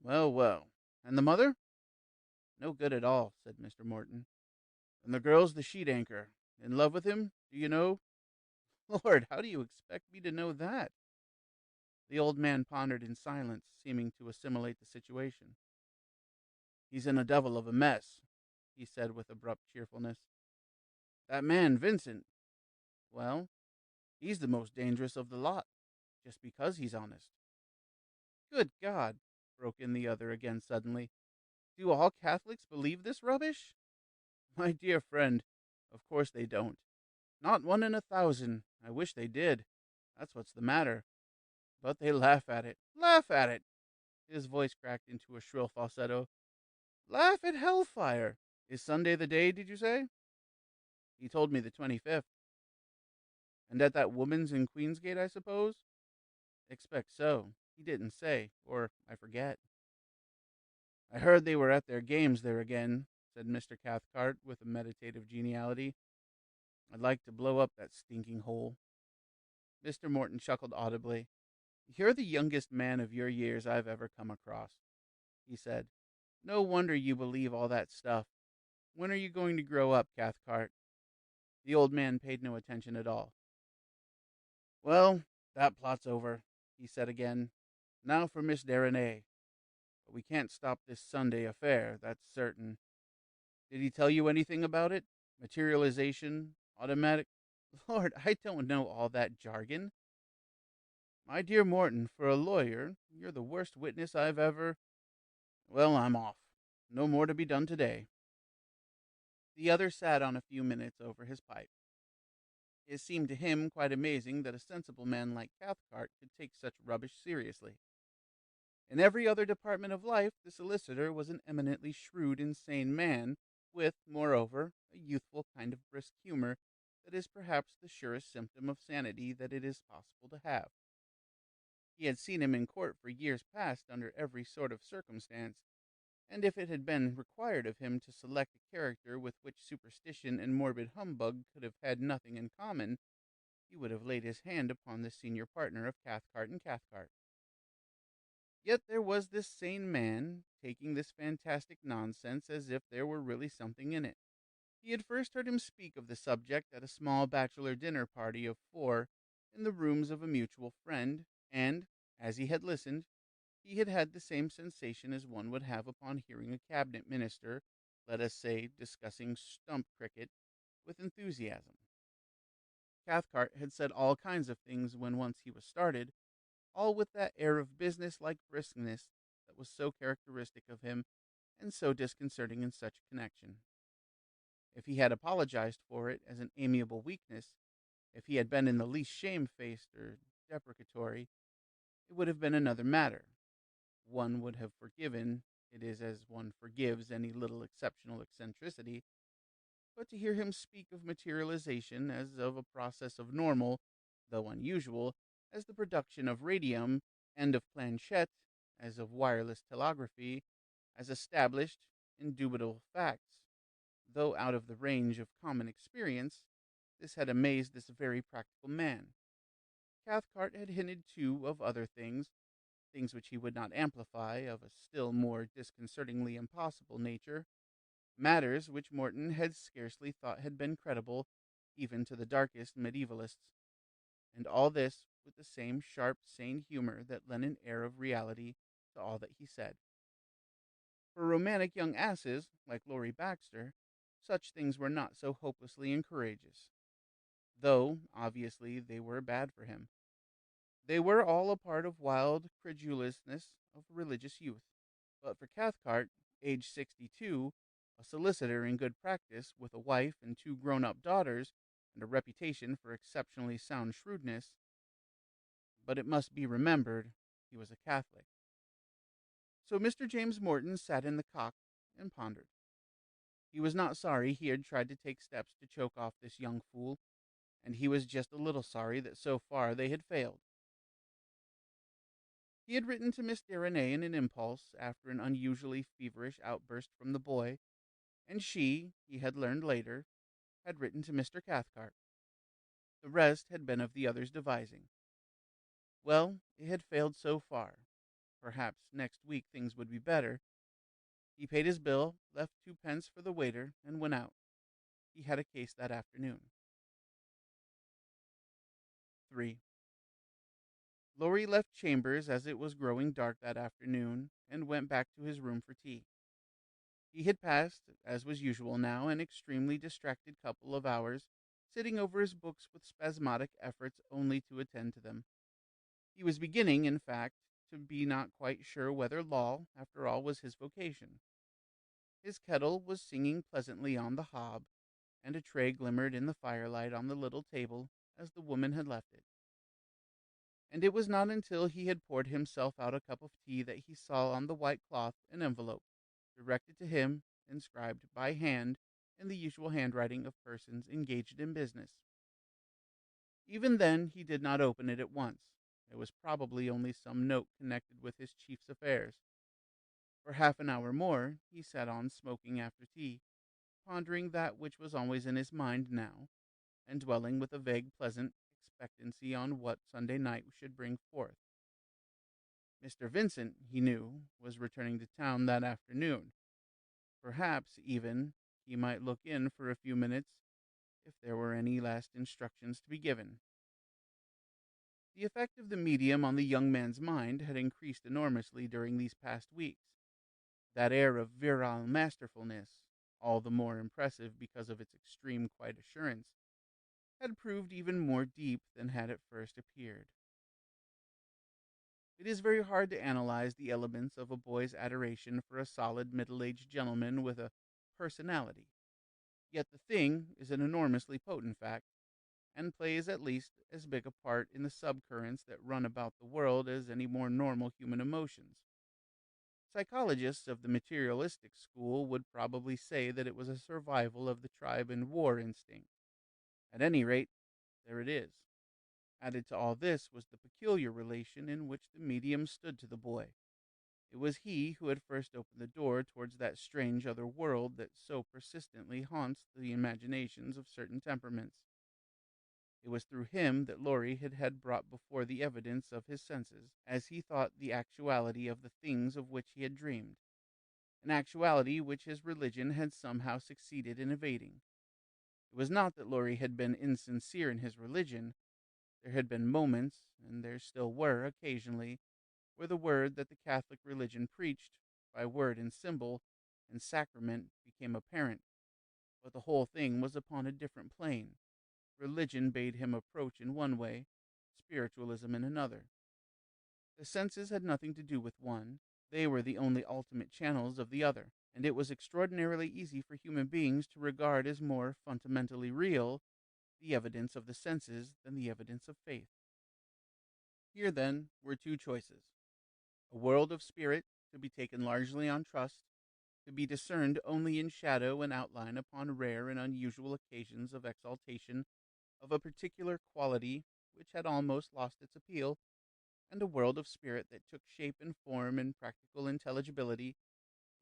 Well, well. And the mother? No good at all, said Mr. Morton. And the girl's the sheet anchor. In love with him, do you know? Lord, how do you expect me to know that? The old man pondered in silence, seeming to assimilate the situation. He's in a devil of a mess, he said with abrupt cheerfulness. That man, Vincent, well, he's the most dangerous of the lot, just because he's honest. Good God, broke in the other again suddenly. Do all Catholics believe this rubbish? My dear friend, of course they don't. Not one in 1,000. I wish they did. That's what's the matter. But they laugh at it. Laugh at it! His voice cracked into a shrill falsetto. Laugh at hellfire! Is Sunday the day, did you say? He told me the 25th. And at that woman's in Queensgate, I suppose? Expect so. He didn't say, or I forget. I heard they were at their games there again, said Mr. Cathcart with a meditative geniality. I'd like to blow up that stinking hole. Mr. Morton chuckled audibly. You're the youngest man of your years I've ever come across, he said. No wonder you believe all that stuff. When are you going to grow up, Cathcart? The old man paid no attention at all. Well, that plot's over, he said again. Now for Miss Derenay. But we can't stop this Sunday affair, that's certain. Did he tell you anything about it? Materialization? Automatic? Lord, I don't know all that jargon. My dear Morton, for a lawyer, you're the worst witness I've ever... Well, I'm off. No more to be done today. The other sat on a few minutes over his pipe. It seemed to him quite amazing that a sensible man like Cathcart could take such rubbish seriously. In every other department of life, the solicitor was an eminently shrewd, insane man, with, moreover, a youthful kind of brisk humor that is perhaps the surest symptom of sanity that it is possible to have. He had seen him in court for years past under every sort of circumstance, and if it had been required of him to select a character with which superstition and morbid humbug could have had nothing in common, he would have laid his hand upon the senior partner of Cathcart and Cathcart. Yet there was this sane man, taking this fantastic nonsense as if there were really something in it. He had first heard him speak of the subject at a small bachelor dinner party of 4 in the rooms of a mutual friend, and, as he had listened, he had had the same sensation as one would have upon hearing a cabinet minister, let us say, discussing stump cricket with enthusiasm. Cathcart had said all kinds of things when once he was started, all with that air of business-like briskness that was so characteristic of him and so disconcerting in such connection. If he had apologized for it as an amiable weakness, if he had been in the least shamefaced or deprecatory, it would have been another matter. One would have forgiven, it is as one forgives any little exceptional eccentricity, but to hear him speak of materialization as of a process of normal, though unusual, as the production of radium, and of planchette, as of wireless telegraphy, as established, indubitable facts, though out of the range of common experience, this had amazed this very practical man. Cathcart had hinted, too, of other things, things which he would not amplify, of a still more disconcertingly impossible nature, matters which Morton had scarcely thought had been credible, even to the darkest medievalists. And all this with the same sharp, sane humor that lent an air of reality to all that he said. For romantic young asses, like Laurie Baxter, such things were not so hopelessly incourageous, though, obviously, they were bad for him. They were all a part of wild credulousness of religious youth. But for Cathcart, age 62, a solicitor in good practice, with a wife and 2 grown-up daughters, and a reputation for exceptionally sound shrewdness, but it must be remembered he was a Catholic. So Mr. James Morton sat in the cock and pondered. He was not sorry he had tried to take steps to choke off this young fool, and he was just a little sorry that so far they had failed. He had written to Miss Derenay in an impulse after an unusually feverish outburst from the boy, and she, he had learned later, had written to Mr. Cathcart. The rest had been of the other's devising. Well, it had failed so far. Perhaps next week things would be better. He paid his bill, left 2 pence for the waiter, and went out. He had a case that afternoon. 3. Laurie left chambers as it was growing dark that afternoon and went back to his room for tea. He had passed, as was usual now, an extremely distracted couple of hours, sitting over his books with spasmodic efforts only to attend to them. He was beginning, in fact, to be not quite sure whether law, after all, was his vocation. His kettle was singing pleasantly on the hob, and a tray glimmered in the firelight on the little table as the woman had left it. And it was not until he had poured himself out a cup of tea that he saw on the white cloth an envelope, directed to him, inscribed by hand in the usual handwriting of persons engaged in business. Even then he did not open it at once. It was probably only some note connected with his chief's affairs. For half an hour more he sat on smoking after tea, pondering that which was always in his mind now, and dwelling with a vague pleasant expectancy on what Sunday night should bring forth. Mr. Vincent, he knew, was returning to town that afternoon. Perhaps, even, he might look in for a few minutes if there were any last instructions to be given. The effect of the medium on the young man's mind had increased enormously during these past weeks. That air of virile masterfulness, all the more impressive because of its extreme quiet assurance, had proved even more deep than had at first appeared. It is very hard to analyze the elements of a boy's adoration for a solid middle-aged gentleman with a personality. Yet the thing is an enormously potent fact, and plays at least as big a part in the subcurrents that run about the world as any more normal human emotions. Psychologists of the materialistic school would probably say that it was a survival of the tribe and war instinct. At any rate, there it is. Added to all this was the peculiar relation in which the medium stood to the boy. It was he who had first opened the door towards that strange other world that so persistently haunts the imaginations of certain temperaments. It was through him that Laurie had brought before the evidence of his senses, as he thought, the actuality of the things of which he had dreamed, an actuality which his religion had somehow succeeded in evading. It was not that Laurie had been insincere in his religion. There had been moments, and there still were occasionally, where the word that the Catholic religion preached, by word and symbol and sacrament, became apparent, but the whole thing was upon a different plane. Religion bade him approach in one way, spiritualism in another. The senses had nothing to do with one, they were the only ultimate channels of the other, and it was extraordinarily easy for human beings to regard as more fundamentally real the evidence of the senses than the evidence of faith. Here, then, were two choices: a world of spirit, to be taken largely on trust, to be discerned only in shadow and outline upon rare and unusual occasions of exaltation of a particular quality which had almost lost its appeal, and a world of spirit that took shape and form and practical intelligibility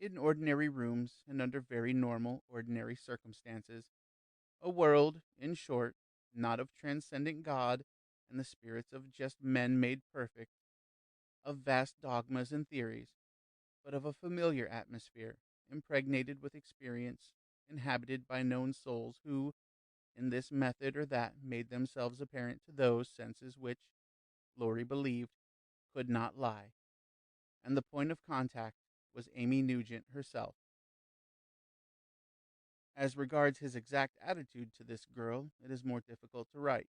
in ordinary rooms and under very normal, ordinary circumstances. A world, in short, not of transcendent God and the spirits of just men made perfect, of vast dogmas and theories, but of a familiar atmosphere, impregnated with experience, inhabited by known souls who, in this method or that, made themselves apparent to those senses which, Laurie believed, could not lie. And the point of contact was Amy Nugent herself. As regards his exact attitude to this girl, it is more difficult to write.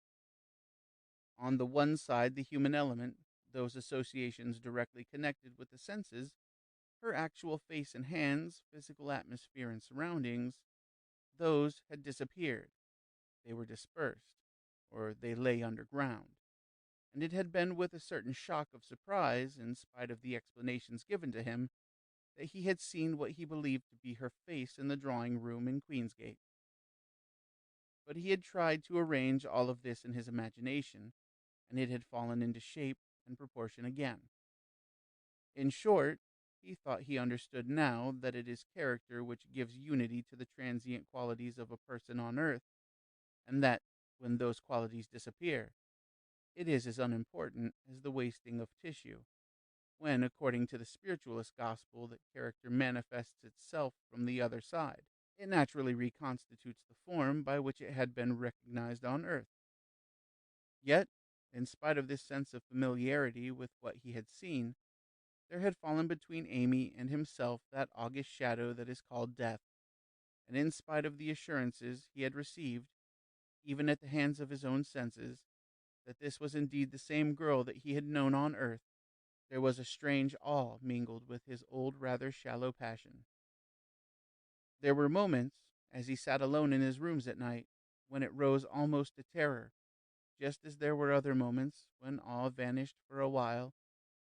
On the one side, the human element, those associations directly connected with the senses, her actual face and hands, physical atmosphere and surroundings, those had disappeared. They were dispersed, or they lay underground. And it had been with a certain shock of surprise, in spite of the explanations given to him, that he had seen what he believed to be her face in the drawing-room in Queensgate. But he had tried to arrange all of this in his imagination, and it had fallen into shape and proportion again. In short, he thought he understood now that it is character which gives unity to the transient qualities of a person on earth, and that when those qualities disappear, it is as unimportant as the wasting of tissue. When, according to the spiritualist gospel, that character manifests itself from the other side, it naturally reconstitutes the form by which it had been recognized on earth. Yet, in spite of this sense of familiarity with what he had seen, there had fallen between Amy and himself that august shadow that is called death, and in spite of the assurances he had received, even at the hands of his own senses, that this was indeed the same girl that he had known on earth, there was a strange awe mingled with his old rather shallow passion. There were moments, as he sat alone in his rooms at night, when it rose almost to terror, just as there were other moments when awe vanished for a while,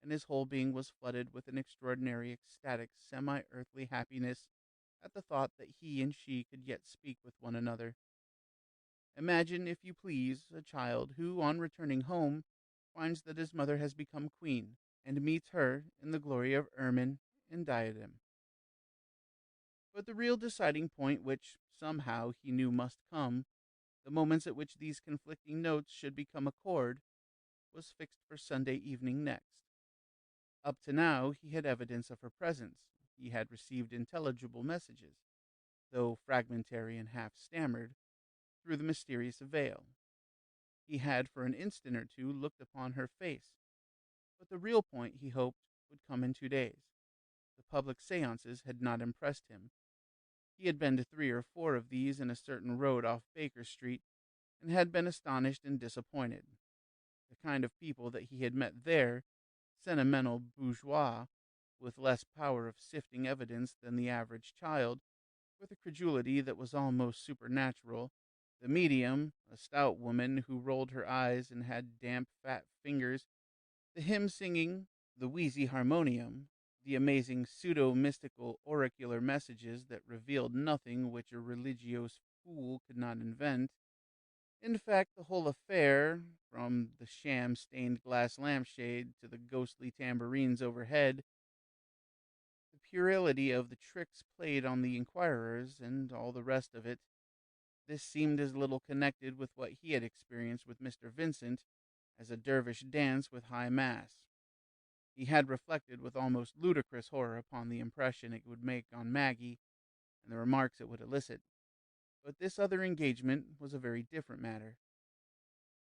and his whole being was flooded with an extraordinary ecstatic semi-earthly happiness at the thought that he and she could yet speak with one another. Imagine, if you please, a child who, on returning home, finds that his mother has become queen, and meets her in the glory of ermine and diadem. But the real deciding point, which somehow he knew must come, the moments at which these conflicting notes should become a chord, was fixed for Sunday evening next. Up to now he had evidence of her presence. He had received intelligible messages, though fragmentary and half-stammered, through the mysterious veil. He had for an instant or two looked upon her face, but the real point, he hoped, would come in 2 days. The public séances had not impressed him. He had been to 3 or 4 of these in a certain road off Baker Street, and had been astonished and disappointed. The kind of people that he had met there, sentimental bourgeois, with less power of sifting evidence than the average child, with a credulity that was almost supernatural. The medium, a stout woman who rolled her eyes and had damp, fat fingers. The hymn-singing, the wheezy harmonium, the amazing pseudo-mystical oracular messages that revealed nothing which a religious fool could not invent. In fact, the whole affair, from the sham stained glass lampshade to the ghostly tambourines overhead, the puerility of the tricks played on the inquirers, and all the rest of it, this seemed as little connected with what he had experienced with Mr. Vincent as a dervish dance with high mass. He had reflected with almost ludicrous horror upon the impression it would make on Maggie and the remarks it would elicit. But this other engagement was a very different matter.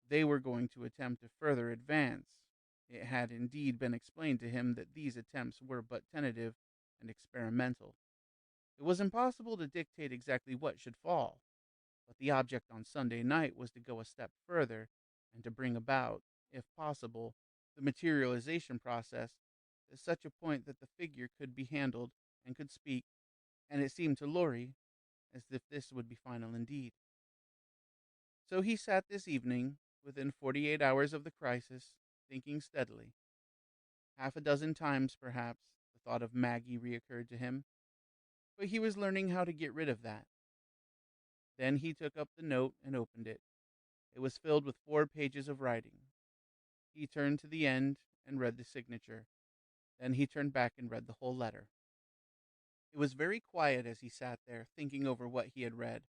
They were going to attempt to further advance. It had indeed been explained to him that these attempts were but tentative and experimental. It was impossible to dictate exactly what should fall, but the object on Sunday night was to go a step further and to bring about, if possible, the materialization process to such a point that the figure could be handled and could speak, and it seemed to Laurie as if this would be final indeed. So he sat this evening, within 48 hours of the crisis, thinking steadily. Half a dozen times, perhaps, the thought of Maggie reoccurred to him, but he was learning how to get rid of that. Then he took up the note and opened it. It was filled with 4 pages of writing. He turned to the end and read the signature. Then he turned back and read the whole letter. It was very quiet as he sat there, thinking over what he had read.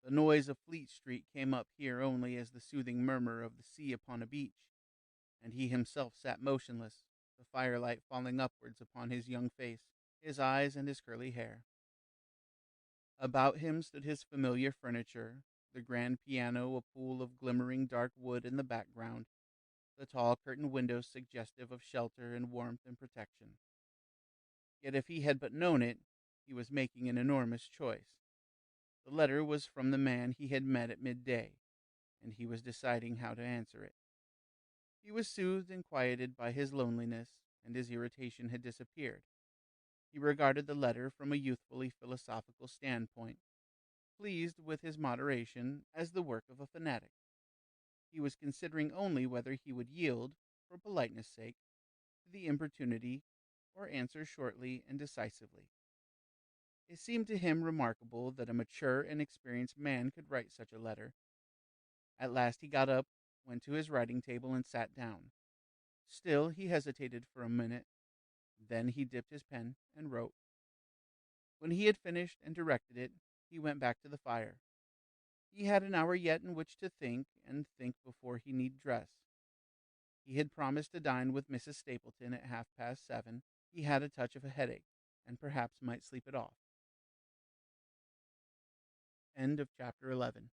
The noise of Fleet Street came up here only as the soothing murmur of the sea upon a beach, and he himself sat motionless, the firelight falling upwards upon his young face, his eyes, and his curly hair. About him stood his familiar furniture, the grand piano, a pool of glimmering dark wood in the background, the tall curtained windows suggestive of shelter and warmth and protection. Yet if he had but known it, he was making an enormous choice. The letter was from the man he had met at midday, and he was deciding how to answer it. He was soothed and quieted by his loneliness, and his irritation had disappeared. He regarded the letter from a youthfully philosophical standpoint, pleased with his moderation as the work of a fanatic. He was considering only whether he would yield, for politeness' sake, to the importunity, or answer shortly and decisively. It seemed to him remarkable that a mature and experienced man could write such a letter. At last he got up, went to his writing table, and sat down. Still he hesitated for a minute. Then he dipped his pen and wrote. When he had finished and directed it, he went back to the fire. He had an hour yet in which to think, and think before he need dress. He had promised to dine with Mrs. Stapleton at 7:30. He had a touch of a headache, and perhaps might sleep it off. End of chapter 11.